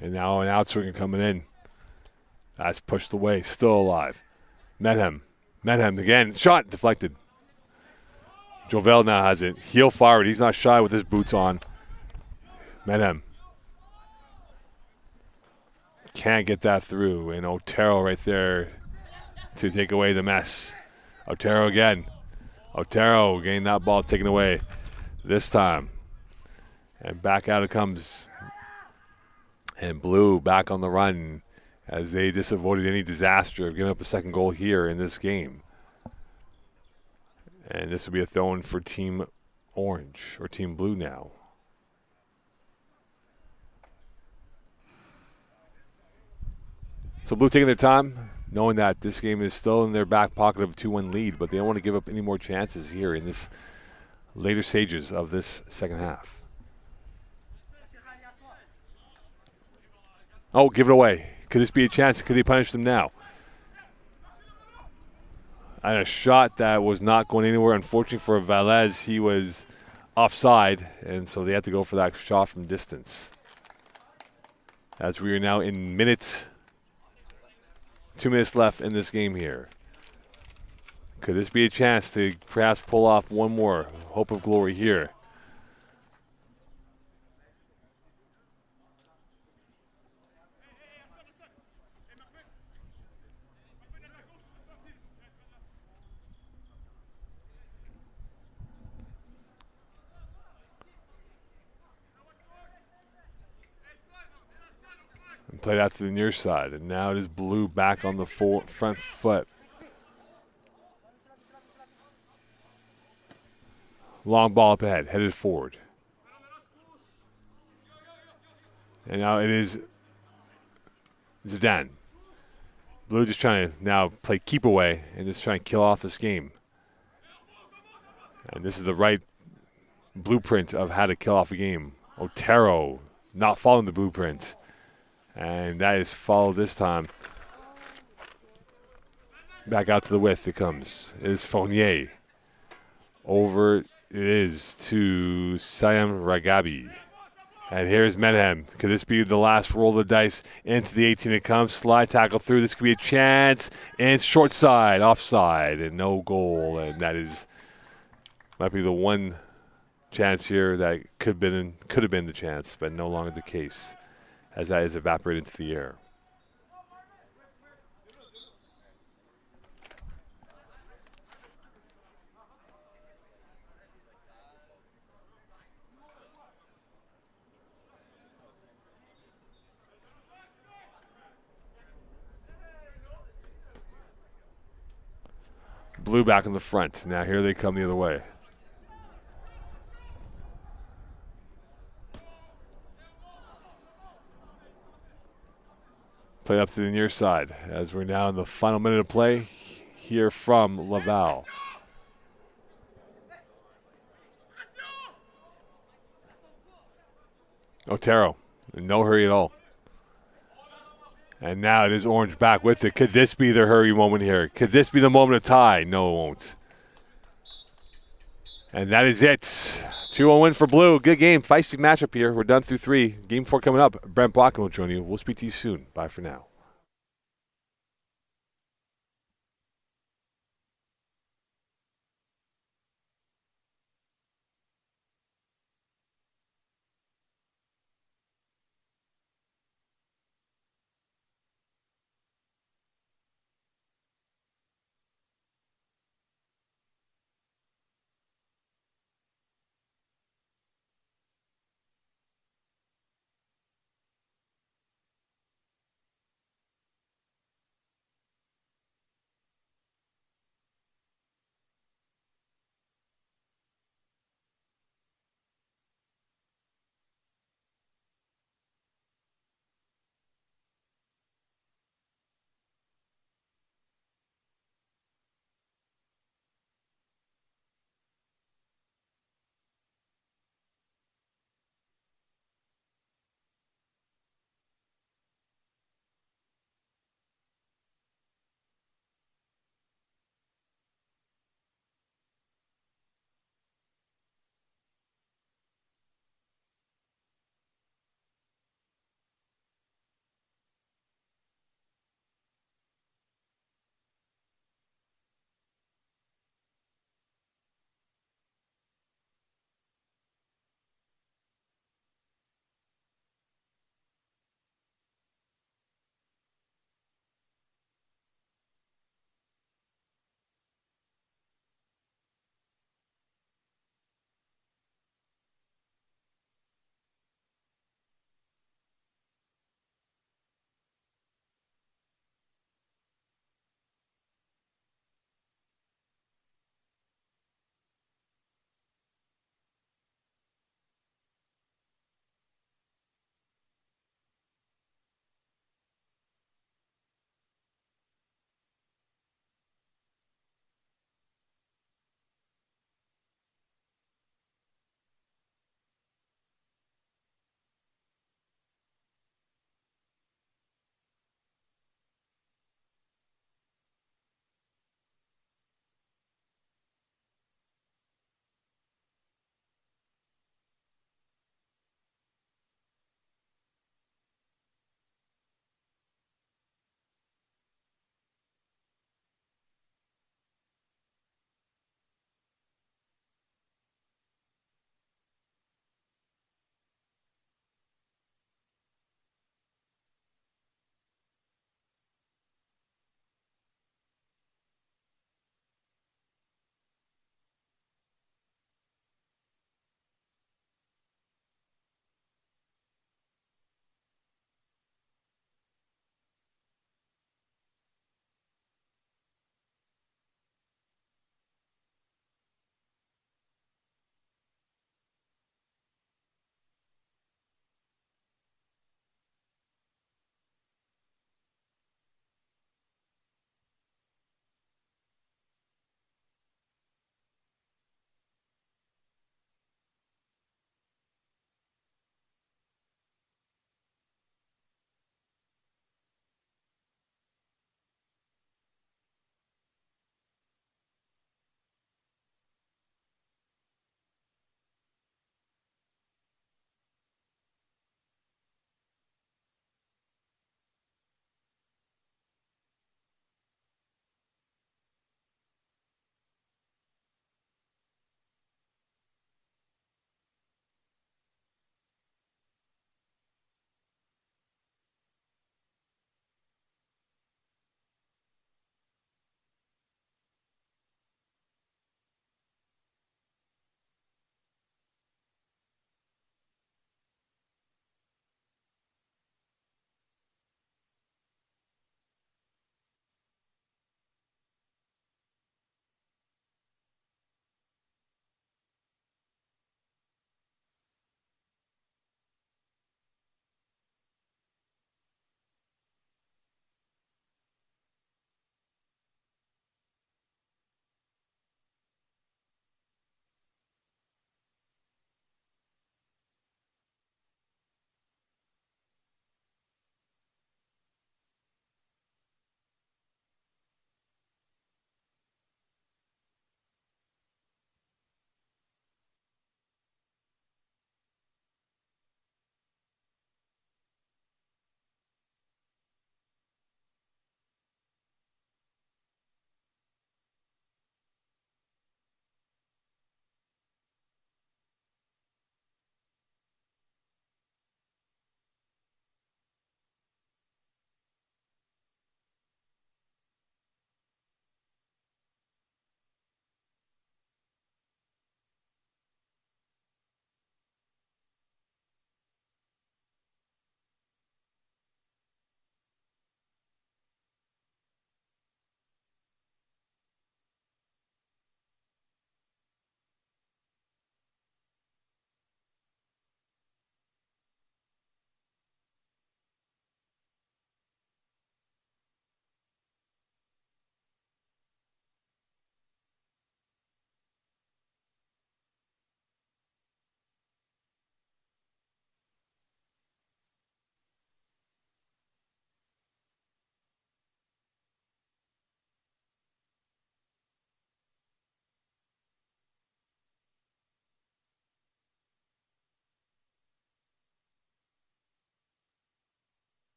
And now an outswinger coming in. That's pushed away. Still alive. Menhem. Menhem again. Shot deflected. Jovel now has it. Heel forward. He's not shy with his boots on. Menhem. Can't get that through. And Otero right there to take away the mess. Otero again. Otero getting that ball taken away this time. And back out it comes. And Blue back on the run as they just avoided any disaster of giving up a second goal here in this game. And this will be a throw-in for Team Orange, or Team Blue now. So Blue taking their time, knowing that this game is still in their back pocket of a 2-1 lead, but they don't want to give up any more chances here in this later stages of this second half. Oh, give it away. Could this be a chance? Could they punish them now? And a shot that was not going anywhere. Unfortunately for Valles, he was offside, and so they had to go for that shot from distance. As we are now in 2 minutes left in this game here. Could this be a chance to perhaps pull off one more hope of glory here? And played out to the near side, and now it is Blue back on the front foot. Long ball up ahead, headed forward. And now it is Zidane. Blue just trying to now play keep away and just trying to kill off this game. And this is the right blueprint of how to kill off a game. Otero not following the blueprint. And that is followed this time. Back out to the width it comes. It is Fournier. Over it is to Siam Ragabi. And here's Menhem. Could this be the last roll of the dice? Into the 18 it comes. Slide tackle through. This could be a chance. And short side, offside, and no goal. And that is might be the one chance here that could have been the chance, but no longer the case, as that is evaporated into the air. Blue back in the front. Now here they come the other way. Play up to the near side as we're now in the final minute of play here from Laval. Otero, in no hurry at all. And now it is Orange back with it. Could this be their hurry moment here? Could this be the moment of tie? No, it won't. And that is it. 2-1 win for Blue. Good game. Feisty matchup here. We're done through 3. Game 4 coming up. Brent Bachman will join you. We'll speak to you soon. Bye for now.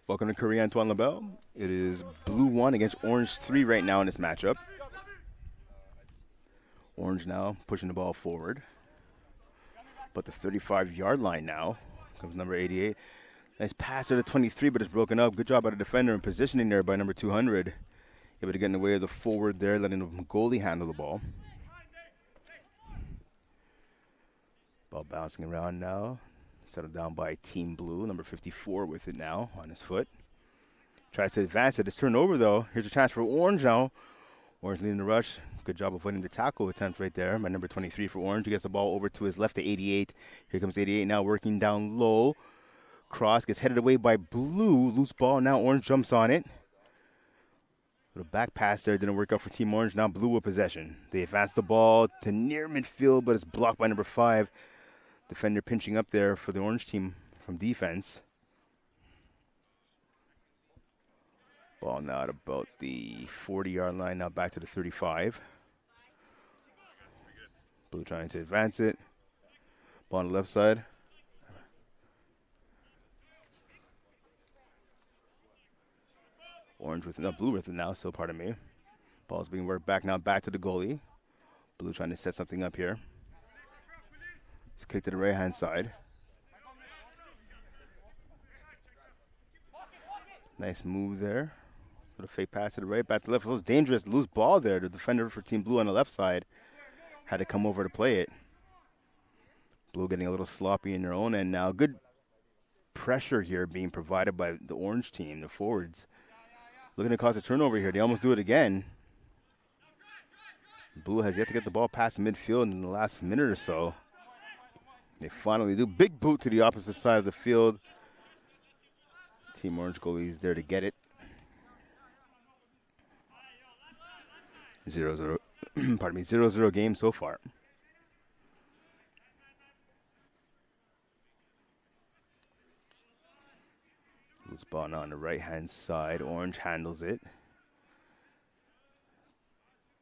Welcome to Curry Antoine LaBelle. It is blue 1 against orange 3 right now in this matchup. Orange now pushing the ball forward. But the 35-yard line now comes number 88. Nice pass to the 23, but it's broken up. Good job by the defender in positioning there by number 200. Able to get in the way of the forward there, letting the goalie handle the ball. Ball bouncing around now. Settled down by Team Blue, number 54 with it now on his foot. Tries to advance it. It's turned over, though. Here's a chance for Orange now. Orange leading the rush. Good job of avoiding the tackle attempt right there by number 23 for Orange. He gets the ball over to his left to 88. Here comes 88 now working down low. Cross gets headed away by Blue. Loose ball. Now Orange jumps on it. Little back pass there. Didn't work out for Team Orange. Now Blue with possession. They advance the ball to near midfield, but it's blocked by number 5. Defender pinching up there for the Orange team from defense. Ball now at about the 40-yard line. Now back to the 35. Blue trying to advance it. Ball on the left side. Orange with Blue with it now, so pardon me. Ball's being worked back now, back to the goalie. Blue trying to set something up here. It's kicked to the right-hand side. Nice move there. Little fake pass to the right, back to the left. It was dangerous, loose ball there. The defender for Team Blue on the left side had to come over to play it. Blue getting a little sloppy in their own end now. Good pressure here being provided by the Orange team, the forwards. Looking to cause a turnover here. They almost do it again. Blue has yet to get the ball past midfield in the last minute or so. They finally do. Big boot to the opposite side of the field. Team Orange goalie is there to get it. 0-0. Pardon me. 0-0 game so far. Loose ball now on the right-hand side. Orange handles it.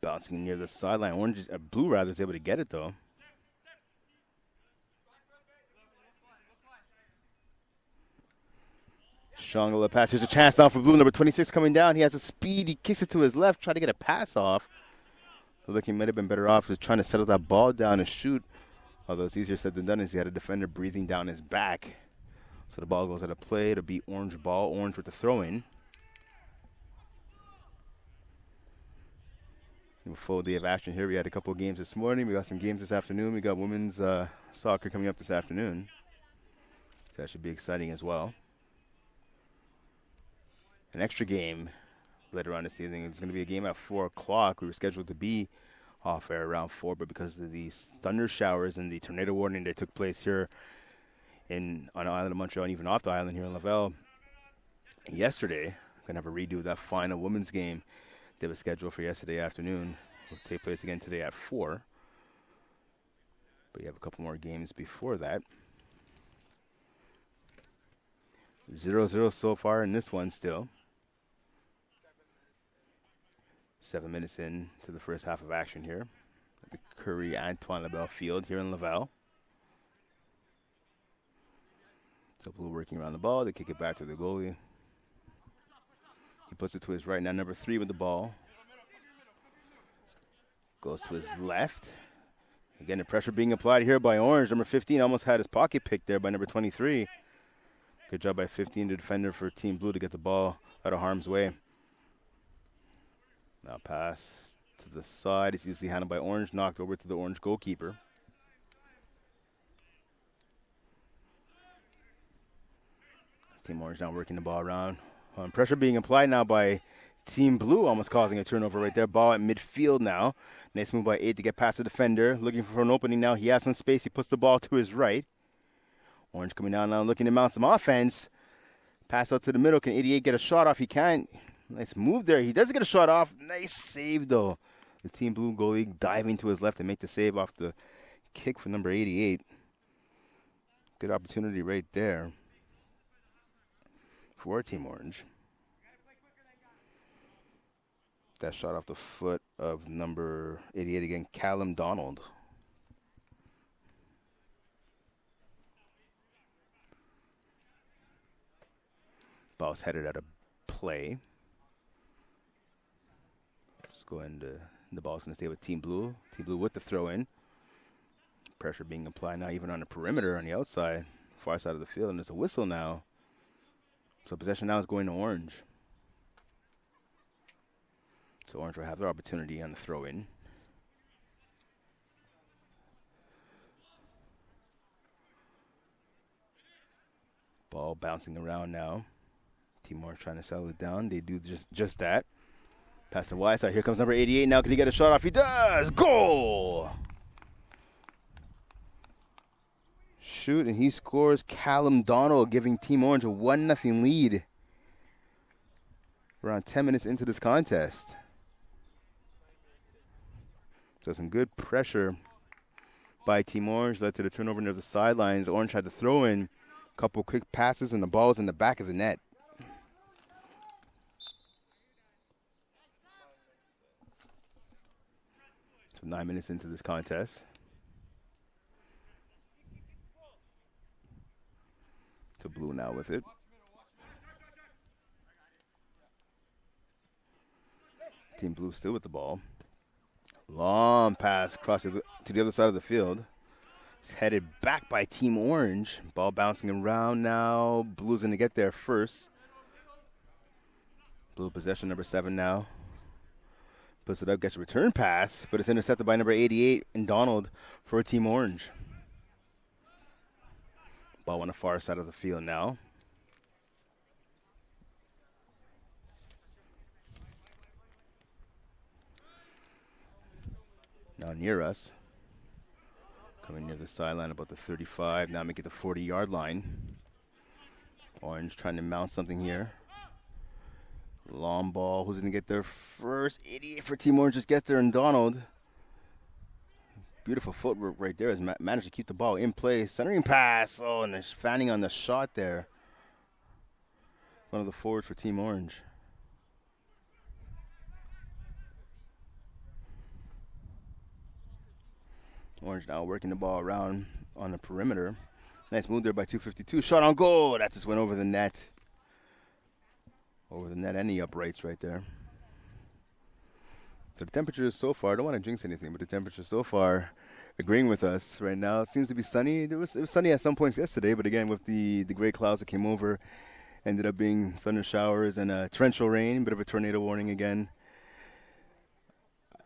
Bouncing near the sideline. Blue rather is able to get it though. Shangela pass. Here's a chance now for Blue. Number 26 coming down. He has a speed. He kicks it to his left. Try to get a pass off. Looks like he might have been better off just trying to settle that ball down and shoot. Although it's easier said than done as he had a defender breathing down his back. So the ball goes out of play to beat Orange ball. Orange with the throw-in. Full day of action here. We had a couple of games this morning. We got some games this afternoon. We got women's soccer coming up this afternoon. So that should be exciting as well. An extra game later on this evening. It's going to be a game at 4 o'clock. We were scheduled to be off air around 4, but because of these thunder showers and the tornado warning that took place here on the island of Montreal and even off the island here in Laval yesterday, going to have a redo of that final women's game that was scheduled for yesterday afternoon. Will take place again today at 4. But you have a couple more games before that. 0-0 so far in this one still. 7 minutes in to the first half of action here at the Curry Antoine LaBelle Field here in Laval. So Blue working around the ball. They kick it back to the goalie. He puts it to his right. Now number 3 with the ball. Goes to his left. Again, the pressure being applied here by Orange. Number 15 almost had his pocket picked there by number 23. Good job by 15, the defender for Team Blue, to get the ball out of harm's way. Now pass to the side. It's easily handled by Orange. Knocked over to the Orange goalkeeper. Team Orange now working the ball around. Pressure being applied now by Team Blue, almost causing a turnover right there. Ball at midfield now. Nice move by 8 to get past the defender. Looking for an opening now. He has some space. He puts the ball to his right. Orange coming down now, looking to mount some offense. Pass out to the middle. Can 88 get a shot off? He can't. Nice move there. He does get a shot off. Nice save, though. The Team Blue goalie diving to his left and make the save off the kick for number 88. Good opportunity right there for Team Orange. That shot off the foot of number 88 again, Callum Donald. Ball's headed out of play. Let's go into the ball's going to stay with Team Blue. Team Blue with the throw in. Pressure being applied now even on the perimeter on the outside, far side of the field, and there's a whistle now. So possession now is going to Orange. So Orange will have their opportunity on the throw in. Ball bouncing around now. Team Orange trying to settle it down. They do just that. Pass the wide side. Here comes number 88. Now can he get a shot off? He does. Goal! Shoot, and he scores. Callum Donald giving Team Orange a 1-0 lead. Around 10 minutes into this contest. So some good pressure by Team Orange led to the turnover near the sidelines. Orange had to throw in a couple quick passes, and the ball was in the back of the net. So 9 minutes into this contest. To Blue now with it. Team Blue still with the ball. Long pass across to the other side of the field. It's headed back by Team Orange. Ball bouncing around now. Blue's going to get there first. Blue possession, number 7 now. Puts it up, gets a return pass, but it's intercepted by number 88 and Donald for Team Orange. Ball on the far side of the field now. Now near us. Coming near the sideline, about the 35. Now make it the 40-yard line. Orange trying to mount something here. Long ball. Who's going to get there first? 88 for Team Orange. Just get there, and Donald. Beautiful footwork right there. Has managed to keep the ball in play. Centering pass. Oh, and there's fanning on the shot there. One of the forwards for Team Orange. Orange now working the ball around on the perimeter. Nice move there by 252. Shot on goal. That just went over the net. Over the net and the uprights right there. So the temperature is so far, I don't want to jinx anything, but the temperature so far agreeing with us right now. It seems to be sunny. It was sunny at some points yesterday, but again, with the gray clouds that came over, ended up being thunder showers and torrential rain, bit of a tornado warning again.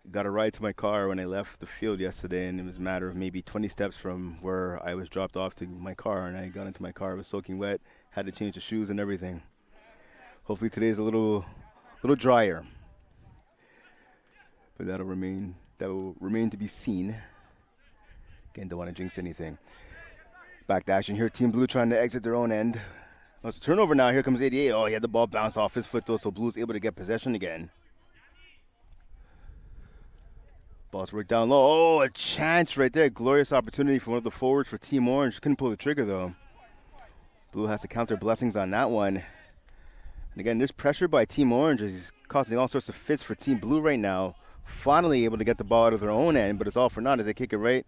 Got a ride to my car when I left the field yesterday, and it was a matter of maybe 20 steps from where I was dropped off to my car, and I got into my car. It was soaking wet, had to change the shoes and everything. Hopefully today's a little drier, but that will remain to be seen. Again, don't want to jinx anything. Back to action here. Team Blue trying to exit their own end. Oh, it's a turnover now. Here comes 88. Oh, he had the ball bounce off his foot though, so Blue's able to get possession again. Ball's worked down low. Oh, a chance right there. Glorious opportunity for one of the forwards for Team Orange. Couldn't pull the trigger though. Blue has to count their blessings on that one. And again, there's pressure by Team Orange as he's causing all sorts of fits for Team Blue right now. Finally able to get the ball out of their own end, but it's all for naught as they kick it right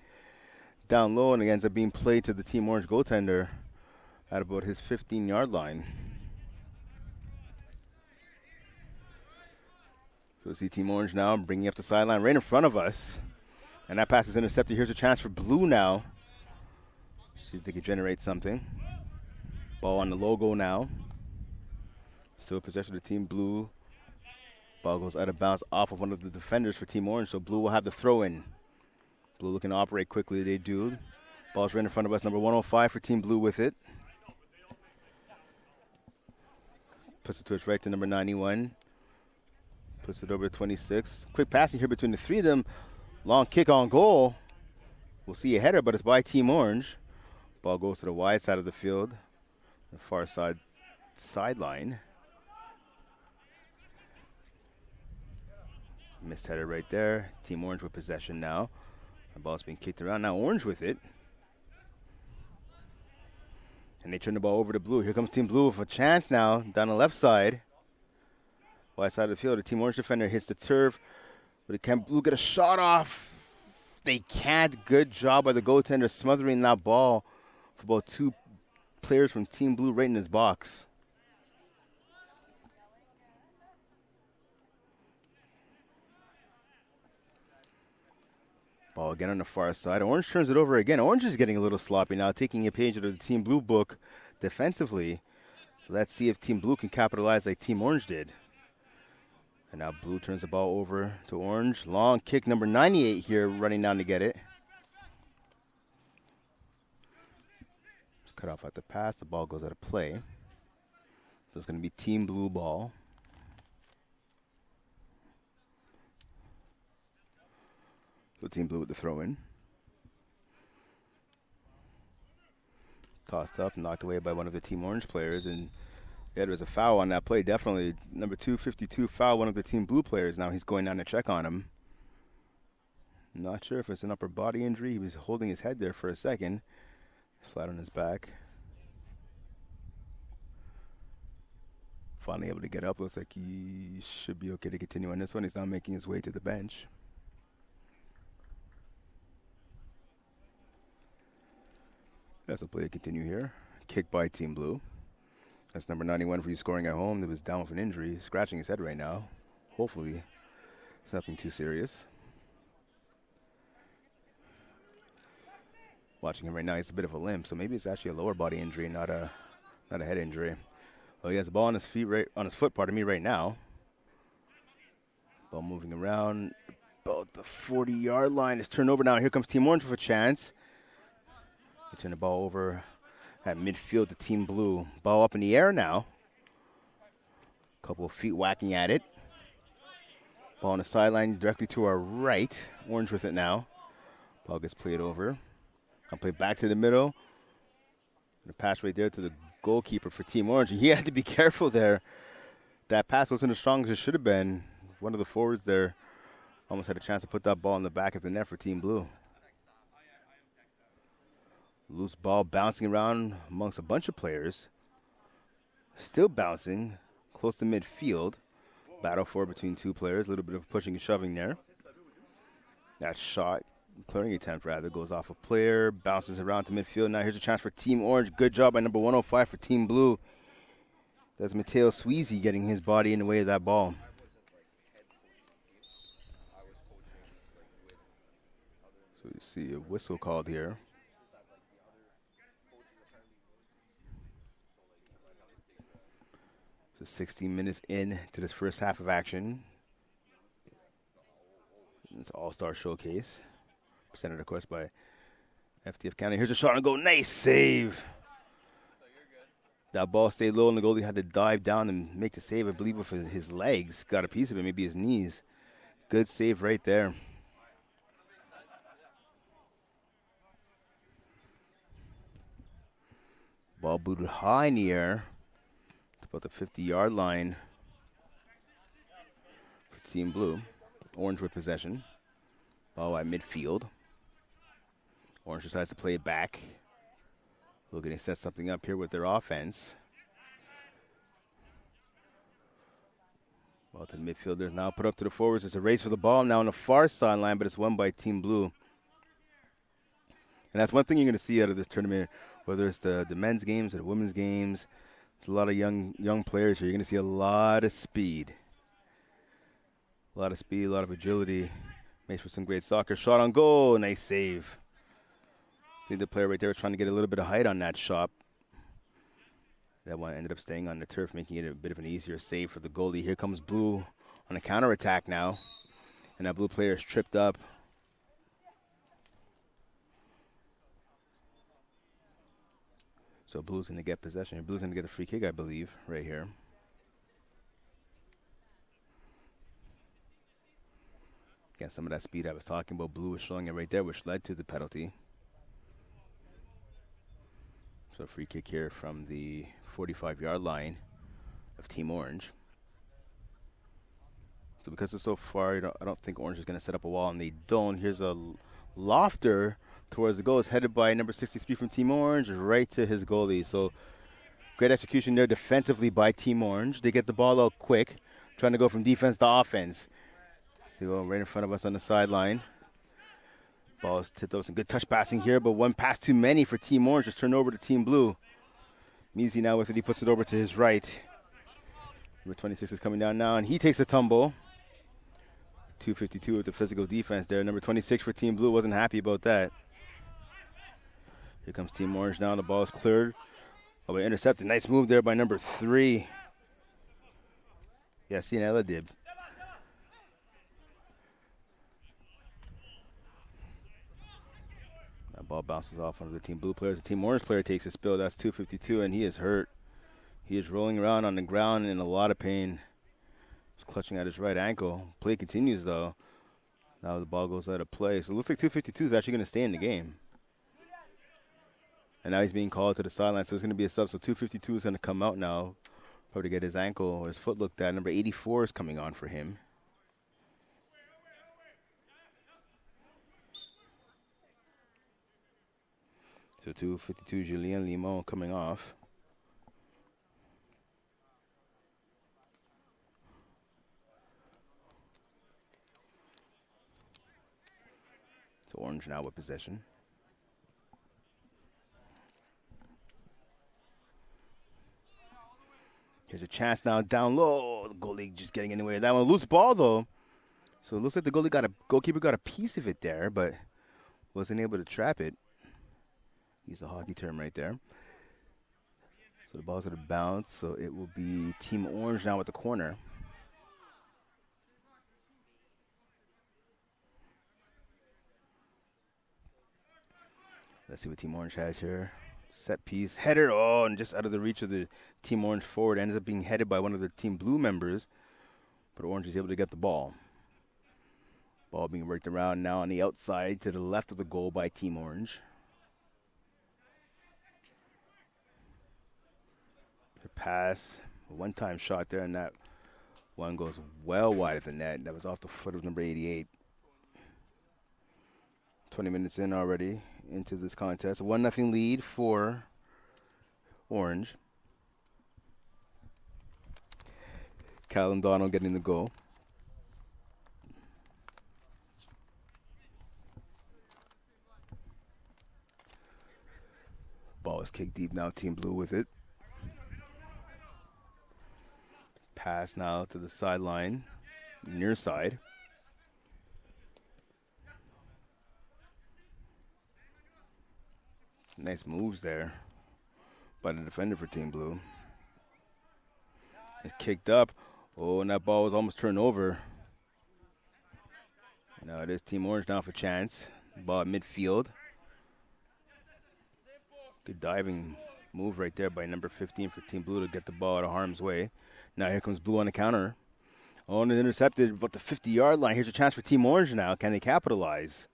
down low, and it ends up being played to the Team Orange goaltender at about his 15-yard line. So we see Team Orange now bringing up the sideline right in front of us. And that pass is intercepted. Here's a chance for Blue now. See if they can generate something. Ball on the logo now. Still possession of Team Blue. Ball goes out of bounds off of one of the defenders for Team Orange, so Blue will have the throw in. Blue looking to operate quickly. They do. Ball's right in front of us. Number 105 for Team Blue with it. Puts it to its right to number 91. Puts it over to 26. Quick passing here between the three of them. Long kick on goal. We'll see a header, but it's by Team Orange. Ball goes to the wide side of the field. The far side sideline. Missed header right there. Team Orange with possession now. The ball's being kicked around. Now Orange with it. And they turn the ball over to Blue. Here comes Team Blue with a chance now down the left side. Wide side of the field. The Team Orange defender hits the turf. But can Blue get a shot off? They can't. Good job by the goaltender smothering that ball for about two players from Team Blue right in his box. Ball again on the far side. Orange turns it over again. Orange is getting a little sloppy now, taking a page out of the Team Blue book defensively. Let's see if Team Blue can capitalize like Team Orange did. And now Blue turns the ball over to Orange. Long kick, number 98 here, running down to get it. Just cut off at the pass. The ball goes out of play. So it's going to be Team Blue ball. So Team Blue with the throw in. Tossed up, knocked away by one of the Team Orange players. And yeah, there was a foul on that play. Definitely number 252 foul, one of the Team Blue players. Now he's going down to check on him. Not sure if it's an upper body injury. He was holding his head there for a second. Flat on his back. Finally able to get up. Looks like he should be okay to continue on this one. He's now making his way to the bench. That's a play to continue here. Kick by Team Blue. That's number 91 for you scoring at home. That was down with an injury. Scratching his head right now. Hopefully it's nothing too serious. Watching him right now, he's a bit of a limp, so maybe it's actually a lower body injury, not a head injury. Well, he has the ball on his foot, right now. Ball moving around about the 40-yard line. It's turned over now. Here comes Team Orange with a chance. They turn the ball over at midfield to Team Blue. Ball up in the air now. Couple of feet whacking at it. Ball on the sideline directly to our right. Orange with it now. Ball gets played over. I'll play back to the middle. And a pass right there to the goalkeeper for Team Orange. He had to be careful there. That pass wasn't as strong as it should have been. One of the forwards there almost had a chance to put that ball in the back of the net for Team Blue. Loose ball bouncing around amongst a bunch of players. Still bouncing close to midfield. Battle for between two players. A little bit of pushing and shoving there. That shot, clearing attempt rather, goes off a player. Bounces around to midfield. Now here's a chance for Team Orange. Good job by number 105 for Team Blue. That's Mateo Sweezy getting his body in the way of that ball. So you see a whistle called here. So 16 minutes in to this first half of action. It's All-Star Showcase. Presented, of course, by FTF County. Here's a shot and goal. Nice save. That ball stayed low, and the goalie had to dive down and make the save, I believe, with his legs. Got a piece of it, maybe his knees. Good save right there. Ball booted high in the air. About the 50-yard line for Team Blue. Orange with possession. Ball at midfield. Orange decides to play it back. Looking to set something up here with their offense. Ball to the midfielders now put up to the forwards. It's a race for the ball now on the far sideline, but it's won by Team Blue. And that's one thing you're going to see out of this tournament, whether it's the men's games or the women's games. There's a lot of young players here. You're going to see a lot of speed. A lot of speed, a lot of agility. Makes for some great soccer. Shot on goal. Nice save. I think the player right there was trying to get a little bit of height on that shot. That one ended up staying on the turf, making it a bit of an easier save for the goalie. Here comes Blue on a counterattack now. And that Blue player is tripped up. So Blue's going to get possession. Blue's going to get the free kick, I believe, right here. Again, some of that speed I was talking about, Blue was showing it right there, which led to the penalty. So free kick here from the 45-yard line of Team Orange. So because it's so far, I don't think Orange is going to set up a wall, and they don't. Here's a lofter towards the goal. It's headed by number 63 from Team Orange right to his goalie. So great execution there defensively by Team Orange. They get the ball out quick, trying to go from defense to offense. They go right in front of us on the sideline. Ball is tipped up. Some good touch passing here, but one pass too many for Team Orange. Just turned over to Team Blue. Measy now with it. He puts it over to his right. Number 26 is coming down now, and he takes a tumble. 252 with the physical defense there. Number 26 for Team Blue wasn't happy about that. Here comes Team Orange now. The ball is cleared. Oh, but intercepted. Nice move there by number 3. Yeah, Cianella did. That ball bounces off one of the Team Blue players. The Team Orange player takes a spill. That's 252, and he is hurt. He is rolling around on the ground in a lot of pain. He's clutching at his right ankle. Play continues, though. Now the ball goes out of play. So it looks like 252 is actually going to stay in the game. And now he's being called to the sideline, so it's going to be a sub. So 252 is going to come out now, probably get his ankle or his foot looked at. Number 84 is coming on for him. So 252, Julien Limon coming off. So Orange now with possession. Here's a chance now down low. The goalie just getting anywhere. That one loose ball though. So it looks like the goalkeeper got a piece of it there, but wasn't able to trap it. Use the hockey term right there. So the ball's going to bounce. So it will be Team Orange now at the corner. Let's see what Team Orange has here. Set piece, header, oh, and just out of the reach of the Team Orange forward. Ends up being headed by one of the Team Blue members, but Orange is able to get the ball. Ball being worked around now on the outside to the left of the goal by Team Orange. The pass, a one-time shot there, and that one goes well wide of the net. That was off the foot of number 88. 20 minutes in already into this contest. 1-0 lead for Orange. Callum Donald getting the goal. Ball is kicked deep now. Team Blue with it. Pass now to the sideline, near side. Nice moves there by the defender for Team Blue. It's kicked up. Oh, and that ball was almost turned over. Now it is Team Orange now for chance. Ball at midfield. Good diving move right there by number 15 for Team Blue to get the ball out of harm's way. Now here comes Blue on the counter. Oh, and intercepted about the 50-yard line. Here's a chance for Team Orange now. Can they capitalize?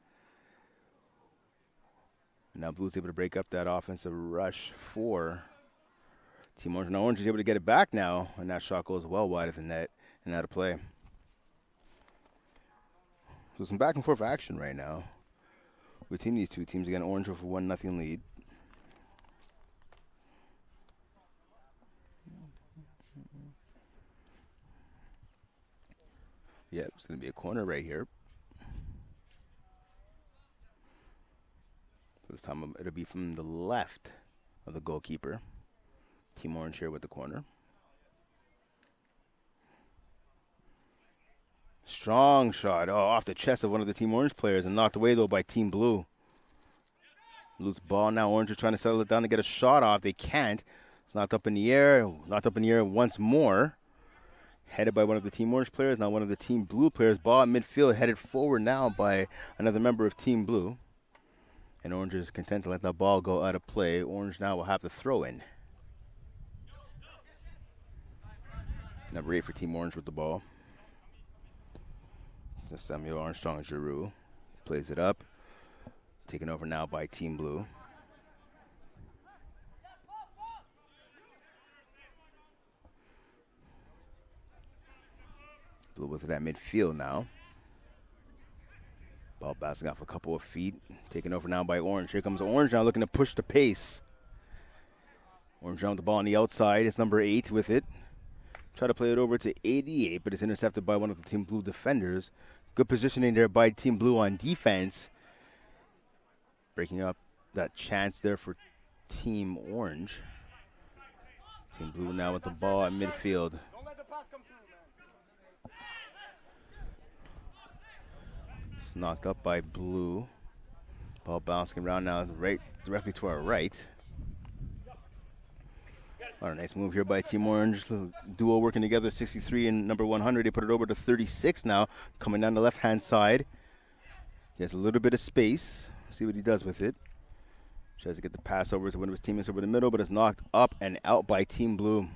And now Blue's able to break up that offensive rush for Team Orange. Now Orange is able to get it back now, and that shot goes well wide of the net and out of play. So some back and forth action right now between these two teams. Again, Orange with a 1-0 lead. Yep, it's going to be a corner right here. This time it'll be from the left of the goalkeeper. Team Orange here with the corner. Strong shot. Oh, off the chest of one of the Team Orange players and knocked away, though, by Team Blue. Loose ball now. Orange is trying to settle it down to get a shot off. They can't. It's knocked up in the air. Knocked up in the air once more. Headed by one of the Team Orange players. Now one of the Team Blue players. Ball at midfield. Headed forward now by another member of Team Blue. And Orange is content to let that ball go out of play. Orange now will have to throw in. Number 8 for Team Orange with the ball. It's Samuel Armstrong-Giroux. Plays it up. Taken over now by Team Blue. Blue with it at midfield now. Ball bouncing off a couple of feet. Taken over now by Orange. Here comes Orange now looking to push the pace. Orange now with the ball on the outside. It's number 8 with it. Try to play it over to 88, but it's intercepted by one of the Team Blue defenders. Good positioning there by Team Blue on defense. Breaking up that chance there for Team Orange. Team Blue now with the ball at midfield. It's knocked up by blue. Ball bouncing around now right directly to our right. Oh, a nice move here by Team Orange. Duo working together, 63 and number 100. They put it over to 36 now, coming down the left-hand side. He has a little bit of space. See what he does with it. Tries to get the pass over to one of his teammates over the middle, but it's knocked up and out by Team Blue.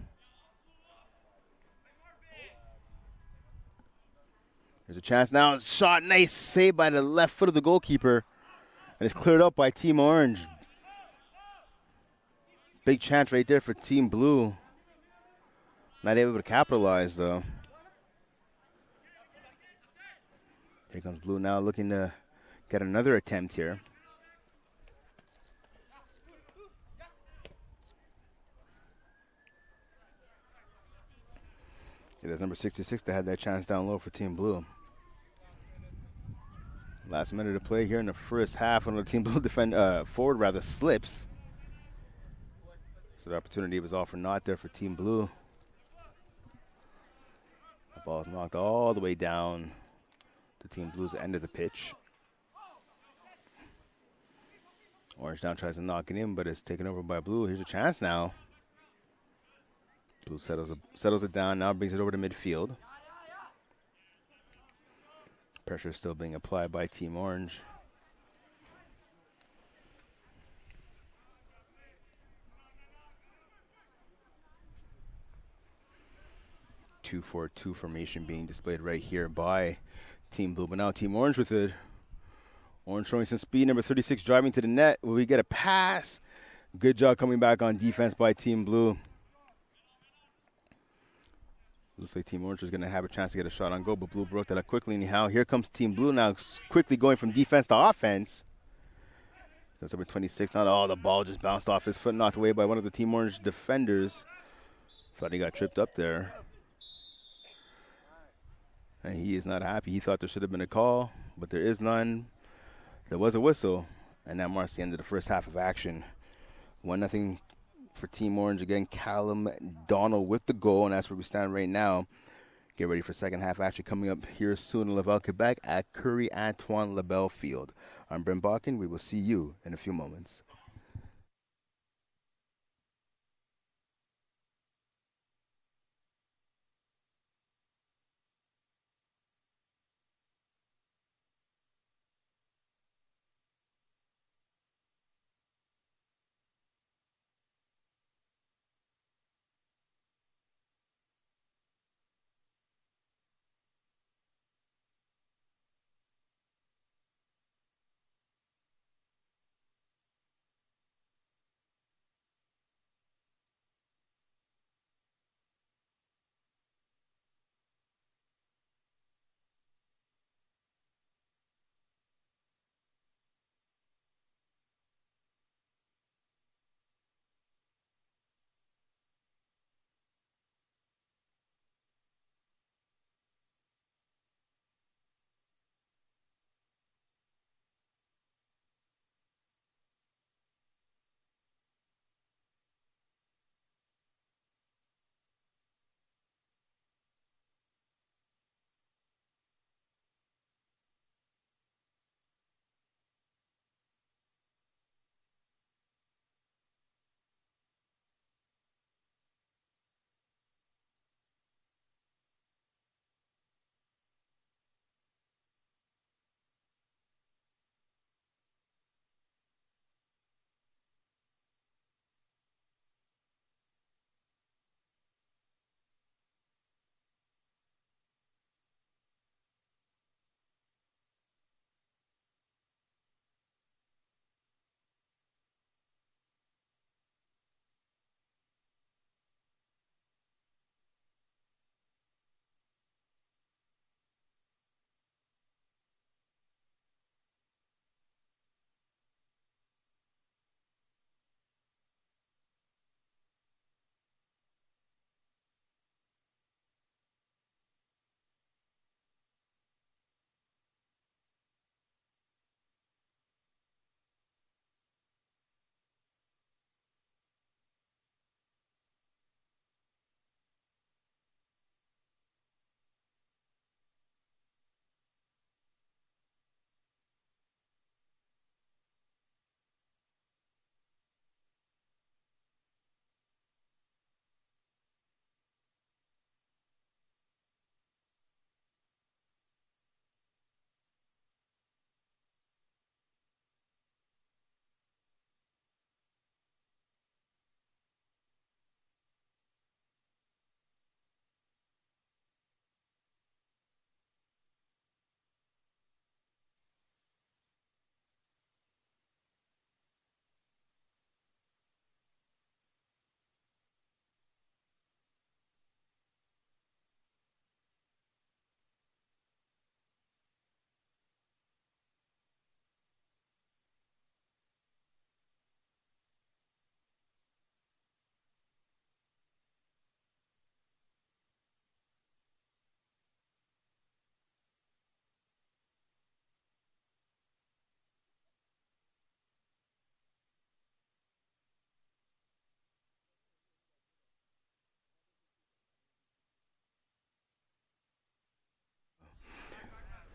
There's a chance now. Shot, nice save by the left foot of the goalkeeper. And it's cleared up by Team Orange. Big chance right there for Team Blue. Not able to capitalize, though. Here comes Blue now looking to get another attempt here. Yeah, that's number 66 that had that chance down low for Team Blue. Last minute of play here in the first half. When the Team Blue forward rather slips. So the opportunity was all for naught there for Team Blue. The ball is knocked all the way down to Team Blue's end of the pitch. Orange now tries to knock it in, but it's taken over by Blue. Here's a chance now. Blue settles it down, now brings it over to midfield. Pressure is still being applied by Team Orange. Two-4-2 formation being displayed right here by Team Blue. But now Team Orange with it. Orange showing some speed. Number 36 driving to the net. Will we get a pass? Good job coming back on defense by Team Blue. Looks like Team Orange is going to have a chance to get a shot on goal, but Blue broke that up quickly. Anyhow, here comes Team Blue now quickly going from defense to offense. That's number 26 now. Oh, the ball just bounced off his foot, knocked away by one of the Team Orange defenders. Thought he got tripped up there. And he is not happy. He thought there should have been a call, but there is none. There was a whistle, and that marks the end of the first half of action. 1-0 for Team Orange. Again, Callum Donald with the goal, and that's where we stand right now. Get ready for second half action coming up here soon in Laval, Quebec at Currie-Antoine Labelle Field. I'm Brent Bakken. We will see you in a few moments.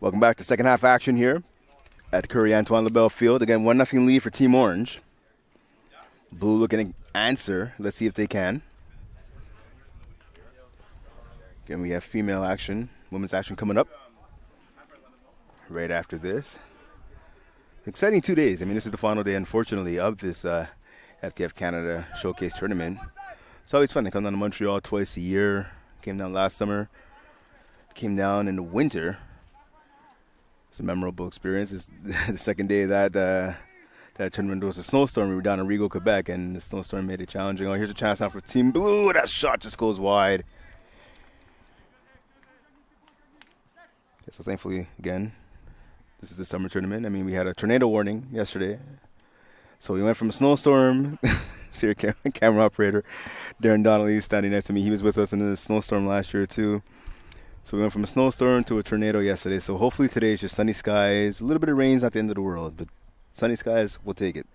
Welcome back to second half action here at Curry-Antoine LaBelle Field. Again, 1-0 lead for Team Orange. Blue looking to answer. Let's see if they can. Again, we have female action, women's action coming up right after this. Exciting 2 days. I mean, this is the final day, unfortunately, of this FTF Canada Showcase Tournament. It's always fun. They come down to Montreal twice a year. Came down last summer. Came down in the winter. It's a memorable experience. It's the second day that that tournament was a snowstorm. We were down in Rigaud, Quebec, and the snowstorm made it challenging. Oh, here's a chance now for Team Blue. That shot just goes wide. So thankfully, again, this is the summer tournament. I mean, we had a tornado warning yesterday. So we went from a snowstorm. See your camera operator, Darren Donnelly, standing next to me. He was with us in the snowstorm last year, too. So we went from a snowstorm to a tornado yesterday. So hopefully today is just sunny skies. A little bit of rain's not the end of the world, but sunny skies, we'll take it.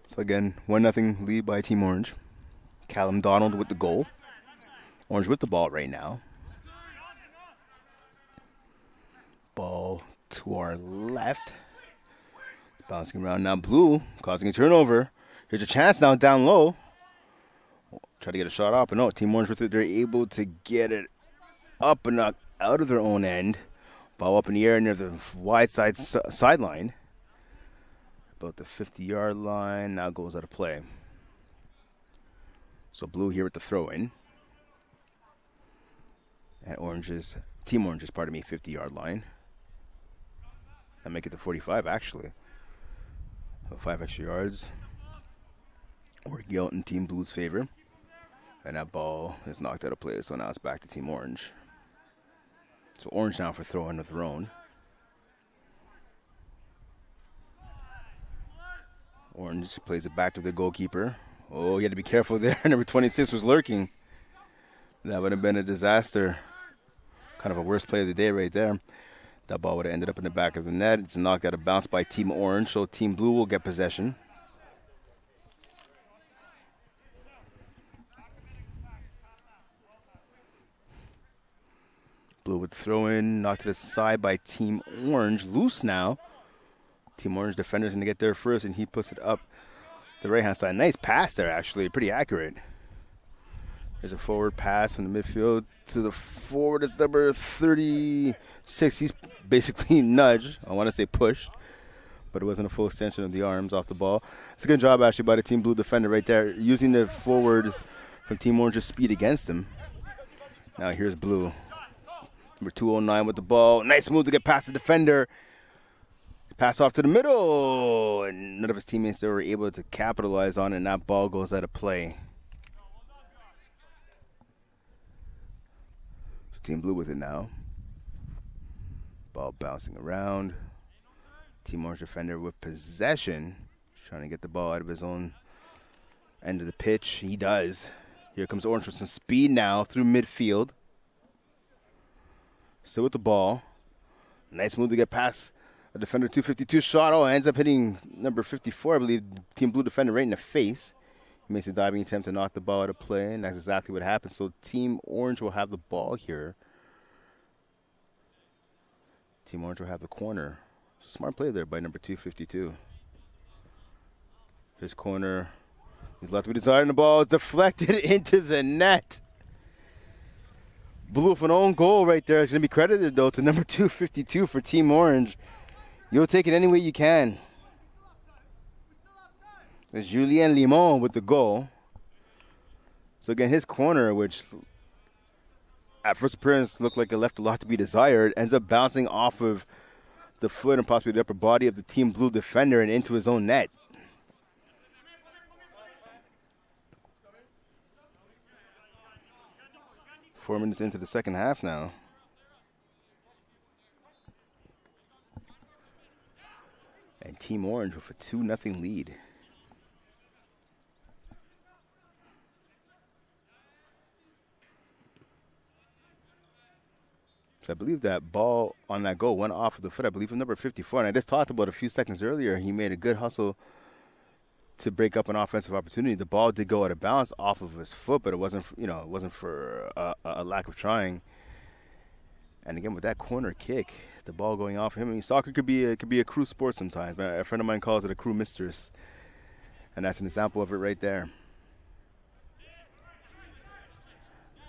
So again, 1-0 lead by Team Orange. Callum Donald with the goal. Orange with the ball right now. Ball to our left. Bouncing around now. Blue causing a turnover. Here's a chance now down low. Try to get a shot off, but no, Team Orange with it. They're able to get it up and out of their own end. Ball up in the air near the wide sideline. About the 50-yard line. Now goes out of play. So Blue here with the throw-in. And Team Orange's, 50-yard line. That make it to 45, actually. So 5 extra yards. Working out in Team Blue's favor. And that ball is knocked out of play, so now it's back to Team Orange. So Orange now for throwing of their own. Orange plays it back to the goalkeeper. Oh, you had to be careful there. Number 26 was lurking. That would have been a disaster. Kind of a worst play of the day right there. That ball would have ended up in the back of the net. It's knocked out of bounds by Team Orange, so Team Blue will get possession. Blue would throw in, knocked to the side by Team Orange. Loose now. Team Orange defender's going to get there first, and he puts it up the right-hand side. Nice pass there, actually. Pretty accurate. There's a forward pass from the midfield to the forward. It's number 36. He's basically nudged. I want to say pushed, but it wasn't a full extension of the arms off the ball. It's a good job, actually, by the Team Blue defender right there, using the forward from Team Orange's speed against him. Now here's Blue. Number 209 with the ball. Nice move to get past the defender. Pass off to the middle. And none of his teammates were able to capitalize on it, and that ball goes out of play. So Team Blue with it now. Ball bouncing around. Team Orange defender with possession. Trying to get the ball out of his own end of the pitch. He does. Here comes Orange with some speed now through midfield. Still with the ball. Nice move to get past a defender 252 shot. Oh, ends up hitting number 54, I believe, Team Blue defender right in the face. He makes a diving attempt to knock the ball out of play, and that's exactly what happened. So Team Orange will have the ball here. Team Orange will have the corner. Smart play there by number 252. His corner. He's left with his eye, and the ball is deflected into the net. Blue with an own goal right there. It's going to be credited, though, to number 252 for Team Orange. You'll take it any way you can. There's Julien Limon with the goal. So, again, his corner, which at first appearance looked like it left a lot to be desired, ends up bouncing off of the foot and possibly the upper body of the Team Blue defender and into his own net. Four minutes into the second half now. And Team Orange with a 2-0 lead. So I believe that ball on that goal went off of the foot, I believe, of number 54. And I just talked about a few seconds earlier, he made a good hustle to break up an offensive opportunity. The ball did go out of bounds off of his foot, but it wasn't, it wasn't for a lack of trying. And again, with that corner kick, the ball going off him. I mean, soccer could be a crew sport sometimes. A friend of mine calls it a crew mistress, and that's an example of it right there.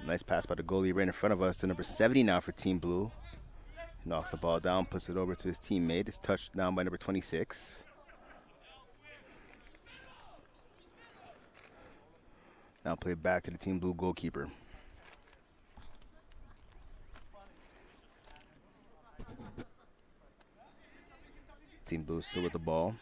Nice pass by the goalie right in front of us to number 70 now for Team Blue. Knocks the ball down, puts it over to his teammate. It's touched down by number 26. Now play back to the Team Blue goalkeeper. Team Blue still with the ball.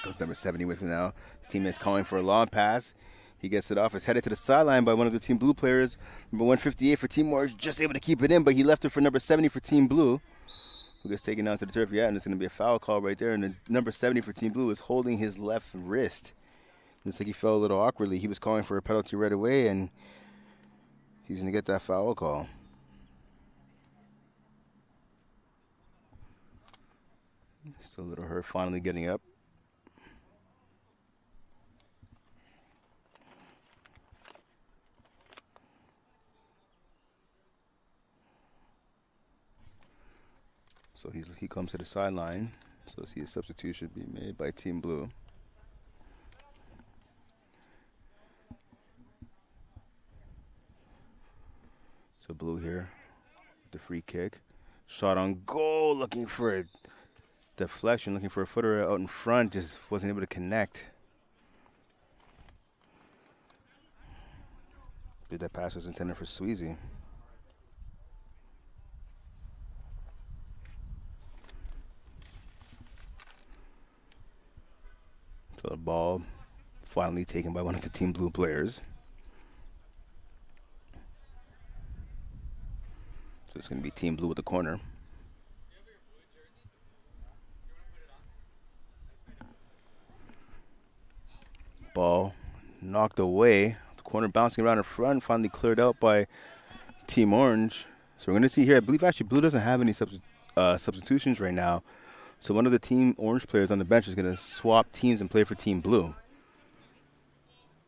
Comes number 70 with it now. His teammate's calling for a long pass. He gets it off. It's headed to the sideline by one of the Team Blue players. Number 158 for Team Orange, just able to keep it in, but he left it for number 70 for Team Blue, who gets taken down to the turf. Yeah, and it's going to be a foul call right there. And the number 70 for Team Blue is holding his left wrist. Looks like he fell a little awkwardly. He was calling for a penalty right away, and he's going to get that foul call. Still a little hurt, finally getting up. So he comes to the sideline. So see a substitution be made by Team Blue. So Blue here with the free kick. Shot on goal, looking for a deflection, looking for a footer out in front. Just wasn't able to connect. But that pass was intended for Sweezy. So the ball finally taken by one of the Team Blue players. So it's going to be Team Blue with the corner. Ball knocked away. The corner bouncing around in front, finally cleared out by Team Orange. So we're going to see here, I believe actually Blue doesn't have any substitutions right now. So one of the Team Orange players on the bench is going to swap teams and play for Team Blue.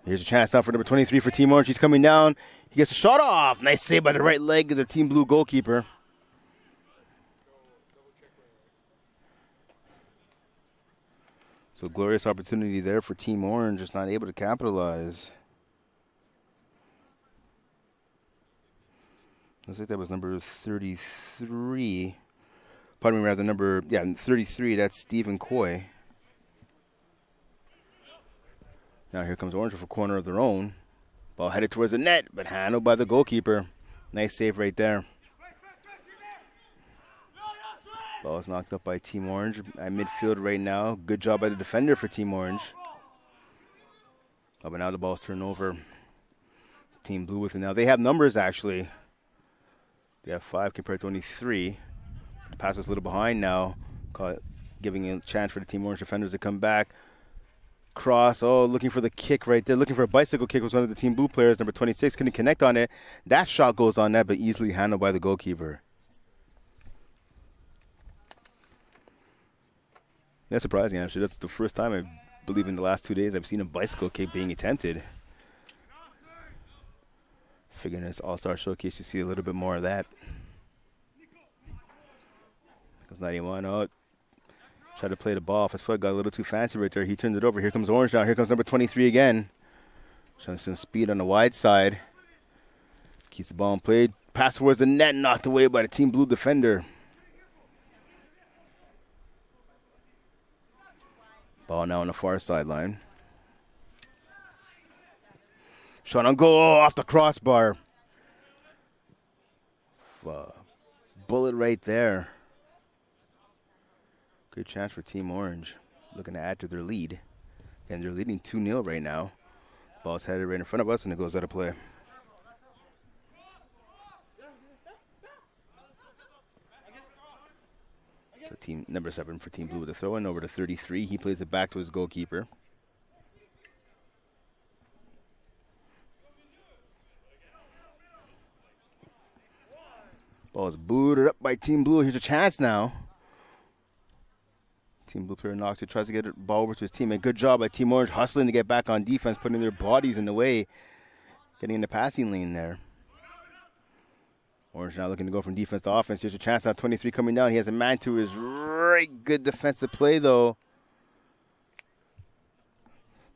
Here's a chance now for number 23 for Team Orange. He's coming down. He gets a shot off. Nice save by the right leg of the Team Blue goalkeeper. So glorious opportunity there for Team Orange, just not able to capitalize. Looks like that was number 33. Pardon me, rather, number 33. That's Stephen Coy. Now here comes Orange for corner of their own. Ball headed towards the net, but handled by the goalkeeper. Nice save right there. Ball is knocked up by Team Orange at midfield right now. Good job by the defender for Team Orange. Oh, but now the ball's turned over. Team Blue with it now. They have numbers, actually. They have 5 compared to only 3. The pass is a little behind now, giving a chance for the Team Orange defenders to come back. Cross, looking for the kick right there. Looking for a bicycle kick was one of the Team Blue players. Number 26 couldn't connect on it. That shot goes on net, but easily handled by the goalkeeper. That's surprising, actually. That's the first time, I believe, in the last 2 days I've seen a bicycle kick being attempted. Figuring this All-Star Showcase, you see a little bit more of that. Goes 91 out. Tried to play the ball off his foot. Got a little too fancy right there. He turned it over. Here comes Orange now. Here comes number 23 again. Showing some speed on the wide side. Keeps the ball in play. Pass towards the net. Knocked away by the Team Blue defender. Ball now on the far sideline. Shot on goal off the crossbar. Bullet right there. Good chance for Team Orange. Looking to add to their lead. And they're leading 2-0 right now. Ball's headed right in front of us, and it goes out of play. So team number 7 for Team Blue with a throw-in over to 33. He plays it back to his goalkeeper. Ball is booted up by Team Blue. Here's a chance now. Team Blue player knocks it, tries to get the ball over to his teammate. Good job by Team Orange, hustling to get back on defense, putting their bodies in the way, getting in the passing lane there. Orange now looking to go from defense to offense. Here's a chance now. 23 coming down. He has a man to his right. Good defensive play, though,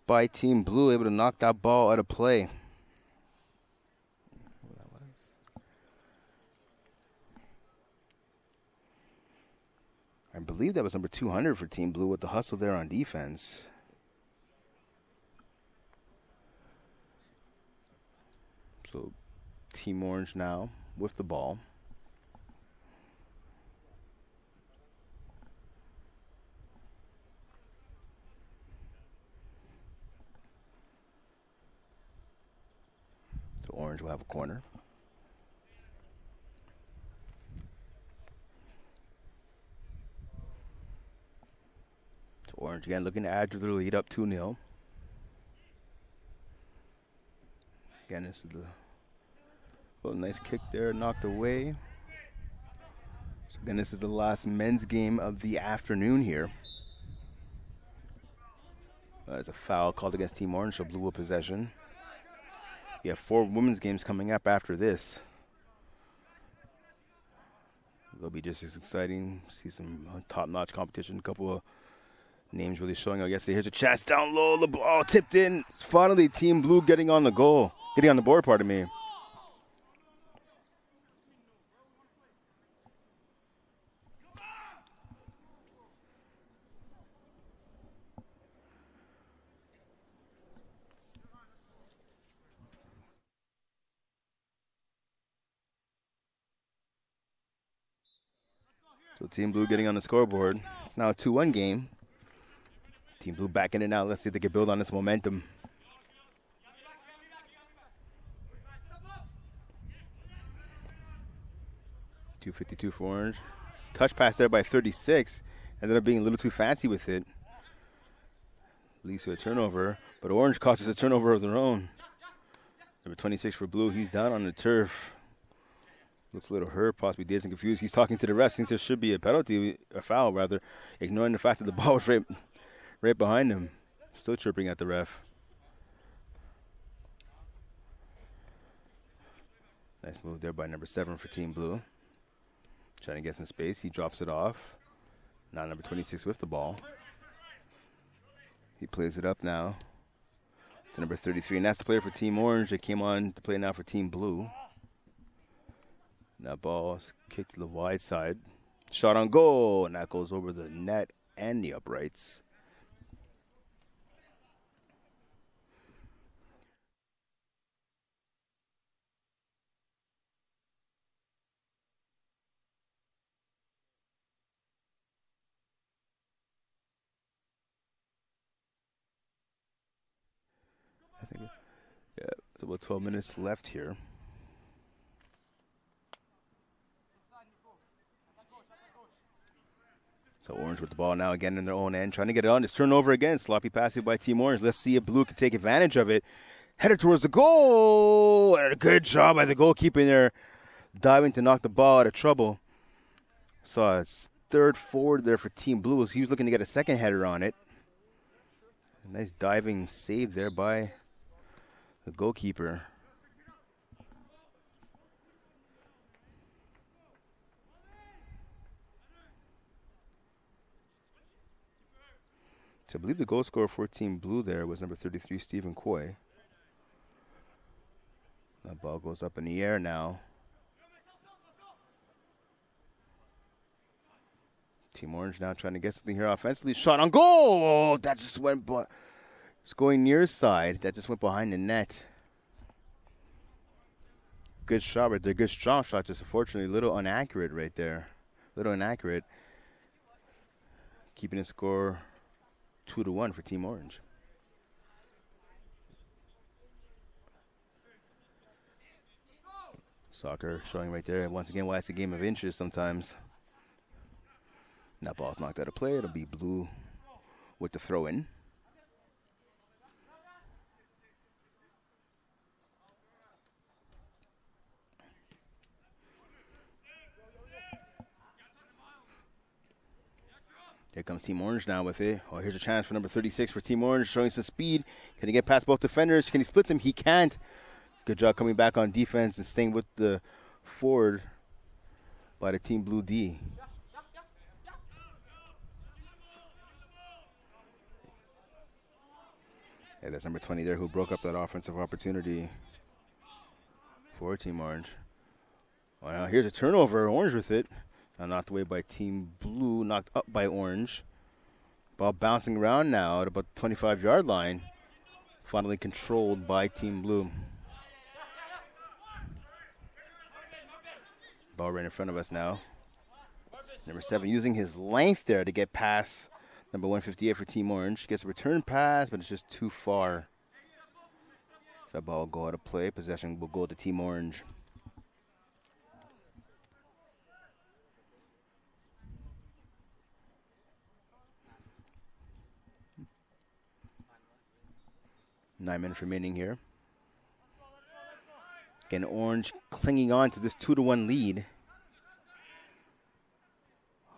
by Team Blue. Able to knock that ball out of play. I believe that was number 200 for Team Blue with the hustle there on defense. So Team Orange now with the ball. So Orange will have a corner. So Orange again looking to add to the lead up 2-0. Again, this is the nice kick there, knocked away. So again, this is the last men's game of the afternoon here. There's a foul called against Team Orange, so Blue will possession. You have 4 women's games coming up after this. It'll be just as exciting. See some top-notch competition. A couple of names really showing out yesterday. Here's a chance down low. The ball tipped in. It's finally Team Blue getting on the goal. Getting on the board, pardon me. So Team Blue getting on the scoreboard. It's now a 2-1 game. Team Blue back in it now. Let's see if they can build on this momentum. .252 for Orange. Touch pass there by 36. Ended up being a little too fancy with it. Leads to a turnover, but Orange causes a turnover of their own. Number 26 for Blue. He's down on the turf. Looks a little hurt, possibly dazed and confused. He's talking to the ref. Thinks there should be a penalty, a foul rather, ignoring the fact that the ball was right behind him. Still chirping at the ref. Nice move there by number 7 for Team Blue. Trying to get some space. He drops it off. Now number 26 with the ball. He plays it up now to number 33. And that's the player for Team Orange that came on to play now for Team Blue. That ball is kicked to the wide side. Shot on goal. And that goes over the net and the uprights. So about 12 minutes left here. So Orange with the ball now again in their own end, trying to get it on. It's turnover again. Sloppy passing by Team Orange. Let's see if Blue can take advantage of it. Headed towards the goal. And a good job by the goalkeeper there, diving to knock the ball out of trouble. Saw his third forward there for Team Blue. He was looking to get a second header on it. A nice diving save there by the goalkeeper. So I believe the goal scorer for Team Blue there was number 33, Stephen Coy. That ball goes up in the air now. Team Orange now trying to get something here offensively. Shot on goal! That just went... It's going near side. That just went behind the net. Good shot right there. Good strong shot. Just unfortunately a little inaccurate right there. A little inaccurate. Keeping the score 2-1 for Team Orange. Soccer showing right there. Once again, why it's a game of inches sometimes. That ball's knocked out of play. It'll be Blue with the throw-in. Here comes Team Orange now with it. Oh, here's a chance for number 36 for Team Orange, showing some speed. Can he get past both defenders? Can he split them? He can't. Good job coming back on defense and staying with the forward by the Team Blue D. Yeah, that's number 20 there who broke up that offensive opportunity for Team Orange. Well, now here's a turnover. Orange with it. Now knocked away by Team Blue, knocked up by Orange. Ball bouncing around now at about the 25-yard line. Finally controlled by Team Blue. Ball right in front of us now. Number 7 using his length there to get past number 158 for Team Orange. Gets a return pass, but it's just too far. That ball will go out of play. Possession will go to Team Orange. Nine minutes remaining here. Again, Orange clinging on to this 2-1 lead.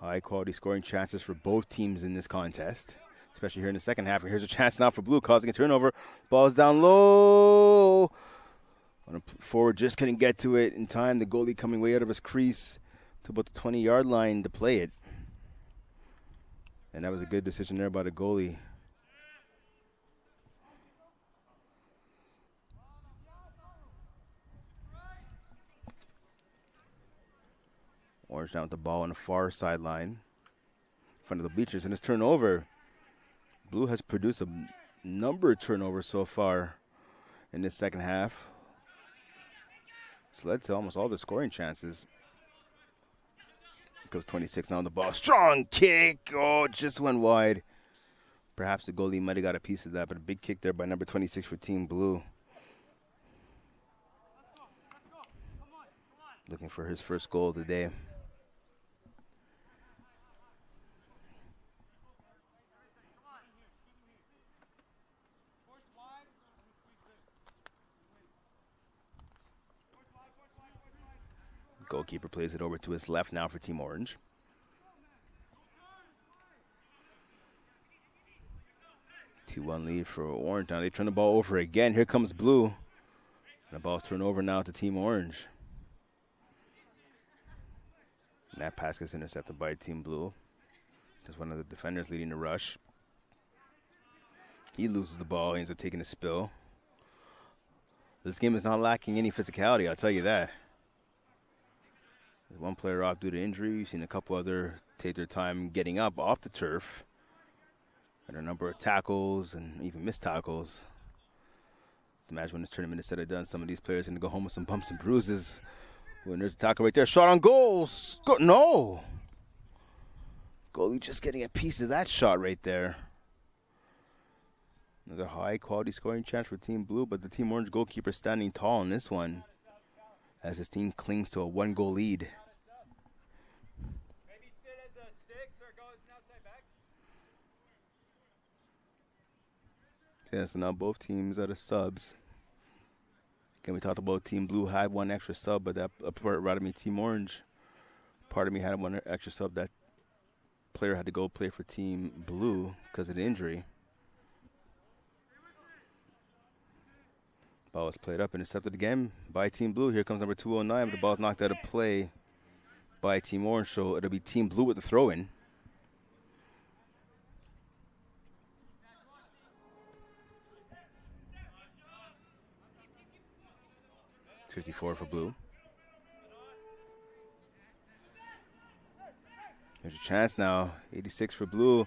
High quality scoring chances for both teams in this contest, especially here in the second half. And here's a chance now for Blue, causing a turnover. Ball's down low. On a forward, just couldn't get to it in time. The goalie coming way out of his crease to about the 20-yard line to play it. And that was a good decision there by the goalie. Orange down with the ball on the far sideline, in front of the bleachers, and it's turnover. Blue has produced a number of turnovers so far in this second half. It's led to almost all the scoring chances. Here goes 26 now on the ball. Strong kick. Oh, it just went wide. Perhaps the goalie might have got a piece of that, but a big kick there by number 26 for Team Blue. Looking for his first goal of the day. Goalkeeper plays it over to his left now for Team Orange. Two-1 lead for Orange. Now they turn the ball over again. Here comes Blue. And the ball's turned over now to Team Orange. And that pass gets intercepted by Team Blue. Just one of the defenders leading the rush. He loses the ball. He ends up taking a spill. This game is not lacking any physicality, I'll tell you that. There's one player off due to injury. You've seen a couple other take their time getting up off the turf. And a number of tackles and even missed tackles. Imagine when this tournament is said and done, some of these players are going to go home with some bumps and bruises. When there's a tackle right there. Shot on goal. No. Goalie just getting a piece of that shot right there. Another high-quality scoring chance for Team Blue, but the Team Orange goalkeeper standing tall in this one as his team clings to a 1-goal lead. Maybe sit as a 6 or go as an outside back. Yeah, so now both teams are the subs. Again, we talked about Team Blue had one extra sub, but that Team Orange, part of me had one extra sub. That player had to go play for Team Blue because of the injury. Ball was played up, intercepted again by Team Blue. Here comes number 209, but the ball's knocked out of play by Team Orange, so it'll be Team Blue with the throw-in. .54 for Blue. There's a chance now. 86 for Blue.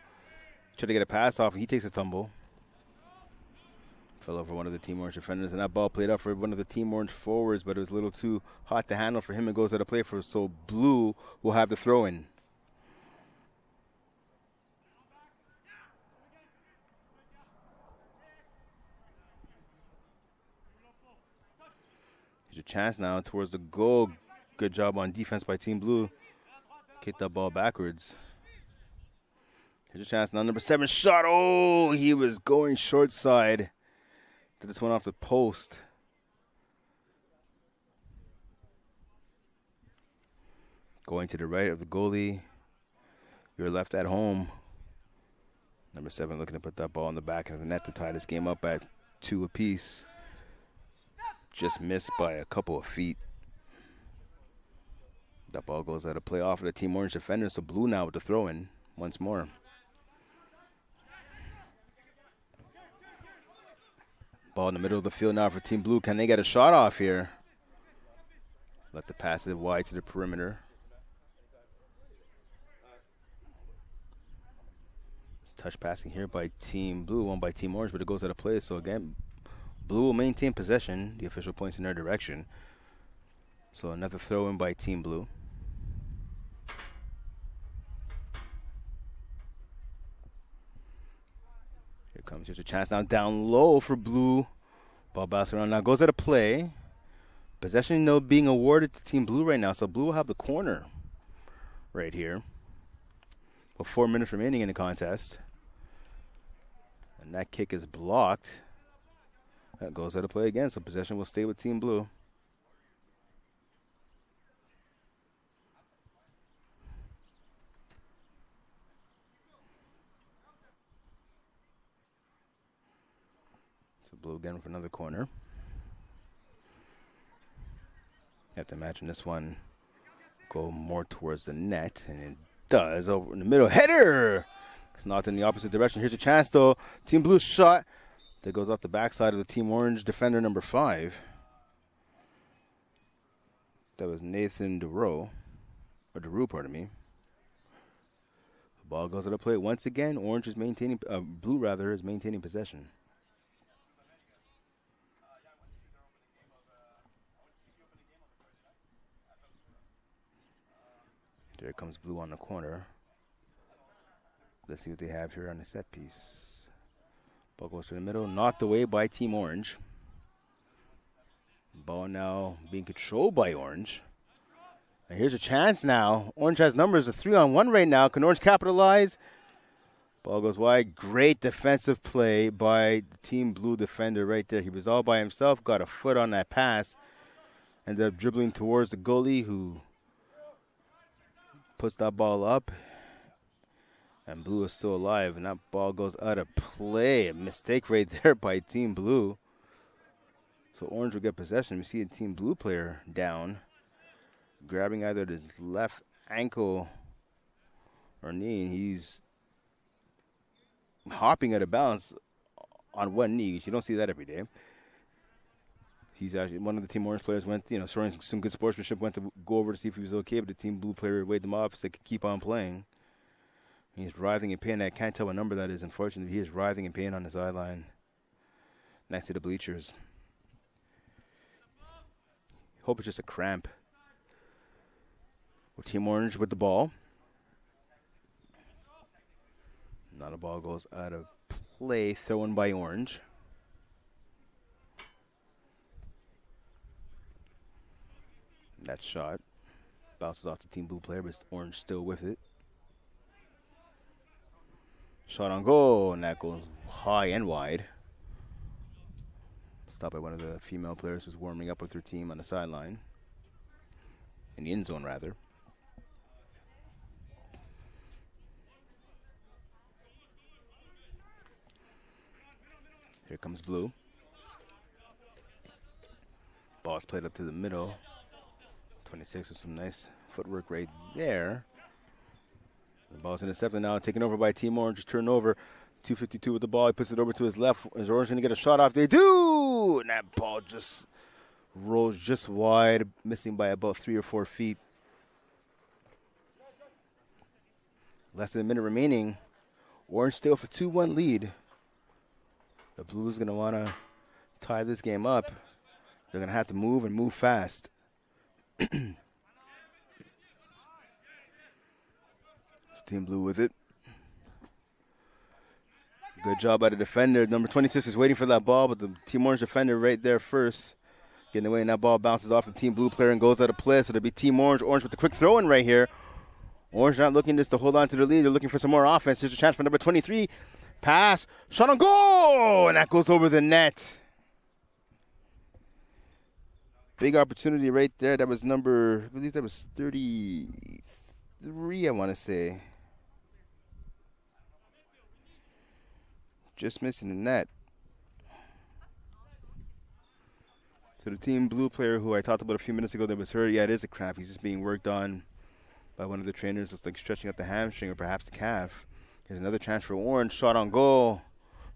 Trying to get a pass off, and he takes a tumble. Fell over one of the Team Orange defenders, and that ball played up for one of the Team Orange forwards, but it was a little too hot to handle for him and goes out of play for, so Blue will have the throw-in. There's a chance now towards the goal. Good job on defense by Team Blue. Kicked that ball backwards. Here's a chance now. Number 7 shot. Oh, he was going short side. Did this one off the post. Going to the right of the goalie. You're left at home. Number 7 looking to put that ball in the back of the net to tie this game up at 2 apiece. Just missed by a couple of feet. That ball goes out of play off of the Team Orange defender, so blue now with the throw-in once more. Ball in the middle of the field now for Team Blue. Can they get a shot off here? Let the pass it wide to the perimeter. Touch passing here by Team Blue, one by Team Orange, but it goes out of play. So again, Blue will maintain possession. The official points in their direction. So another throw in by Team Blue. Here comes, here's a chance now down low for Blue. Ball bouncing around now, goes out of play. Possession, though, being awarded to Team Blue right now. So Blue will have the corner right here. With 4 minutes remaining in the contest. And that kick is blocked. That goes out of play again, so possession will stay with Team Blue. So Blue again for another corner. You have to imagine this one go more towards the net, and it does. Over in the middle, header! It's knocked in the opposite direction. Here's a chance, though. Team Blue shot that goes off the backside of the Team Orange defender number 5. That was Nathan DeRoe, or DeRue, pardon me. The ball goes out of play once again. Orange is maintaining, Blue rather, is maintaining possession. There comes Blue on the corner. Let's see what they have here on the set piece. Ball goes to the middle, knocked away by Team Orange. Ball now being controlled by Orange. And here's a chance now. Orange has numbers of 3-on-1 right now. Can Orange capitalize? Ball goes wide. Great defensive play by the Team Blue defender right there. He was all by himself, got a foot on that pass. Ended up dribbling towards the goalie, who puts that ball up. And Blue is still alive, and that ball goes out of play. A mistake right there by Team Blue. So Orange will get possession. We see a Team Blue player down, grabbing either his left ankle or knee, and he's hopping out of bounds on one knee. You don't see that every day. He's actually one of the Team Orange players went, showing some good sportsmanship, went to go over to see if he was okay, but the Team Blue player waved him off so they could keep on playing. He's writhing in pain. I can't tell what number that is, unfortunately. He is writhing in pain on the sideline next to the bleachers. Hope it's just a cramp. With Team Orange with the ball. Now the ball goes out of play, thrown by Orange. That shot bounces off the Team Blue player, but Orange still with it. Shot on goal, and that goes high and wide. Stopped by one of the female players who's warming up with her team on the sideline. In the end zone, rather. Here comes Blue. Ball's played up to the middle. 26 with some nice footwork right there. The ball's intercepted now, taken over by Team Orange. Turnover. 2:52 with the ball. He puts it over to his left. Is Orange going to get a shot off? They do! And that ball just rolls just wide, missing by about 3 or 4 feet. Less than a minute remaining. Orange still for 2-1 lead. The Blues going to want to tie this game up. They're going to have to move and move fast. Team Blue with it. Good job by the defender. Number 26 is waiting for that ball, but the Team Orange defender right there first. Getting away, and that ball bounces off the Team Blue player and goes out of play. So it'll be Team Orange. Orange with the quick throw-in right here. Orange not looking just to hold on to the lead. They're looking for some more offense. Here's a chance for number 23. Pass. Shot on goal! And that goes over the net. Big opportunity right there. That was I believe that was 33, I want to say. Just missing the net. So the Team Blue player who I talked about a few minutes ago that was hurt, yeah, it is a cramp. He's just being worked on by one of the trainers. It's like stretching out the hamstring or perhaps the calf. Here's another chance for Orange. Shot on goal.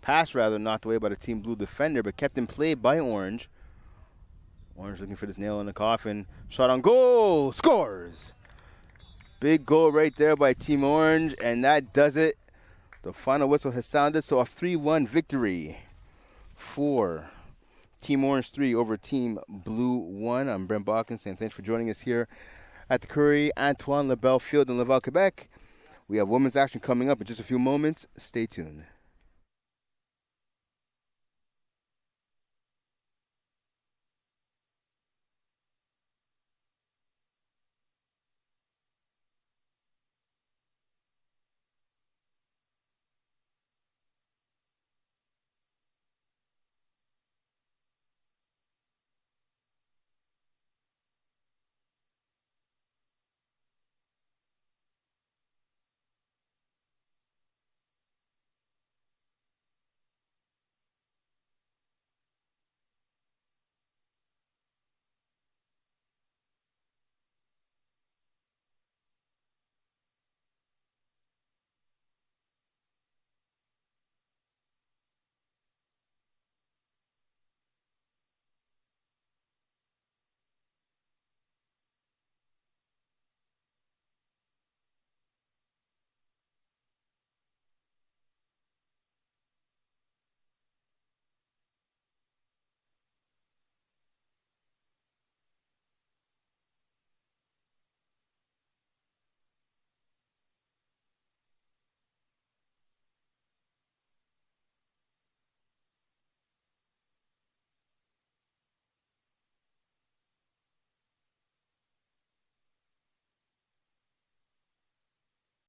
Pass, rather, knocked away by the Team Blue defender, but kept in play by Orange. Orange looking for this nail in the coffin. Shot on goal. Scores. Big goal right there by Team Orange, and that does it. The final whistle has sounded, so a 3-1 victory for Team Orange 3 over Team Blue 1. I'm Brent Balkins, and thanks for joining us here at the Curry Antoine Lebel Field in Laval, Quebec. We have women's action coming up in just a few moments. Stay tuned.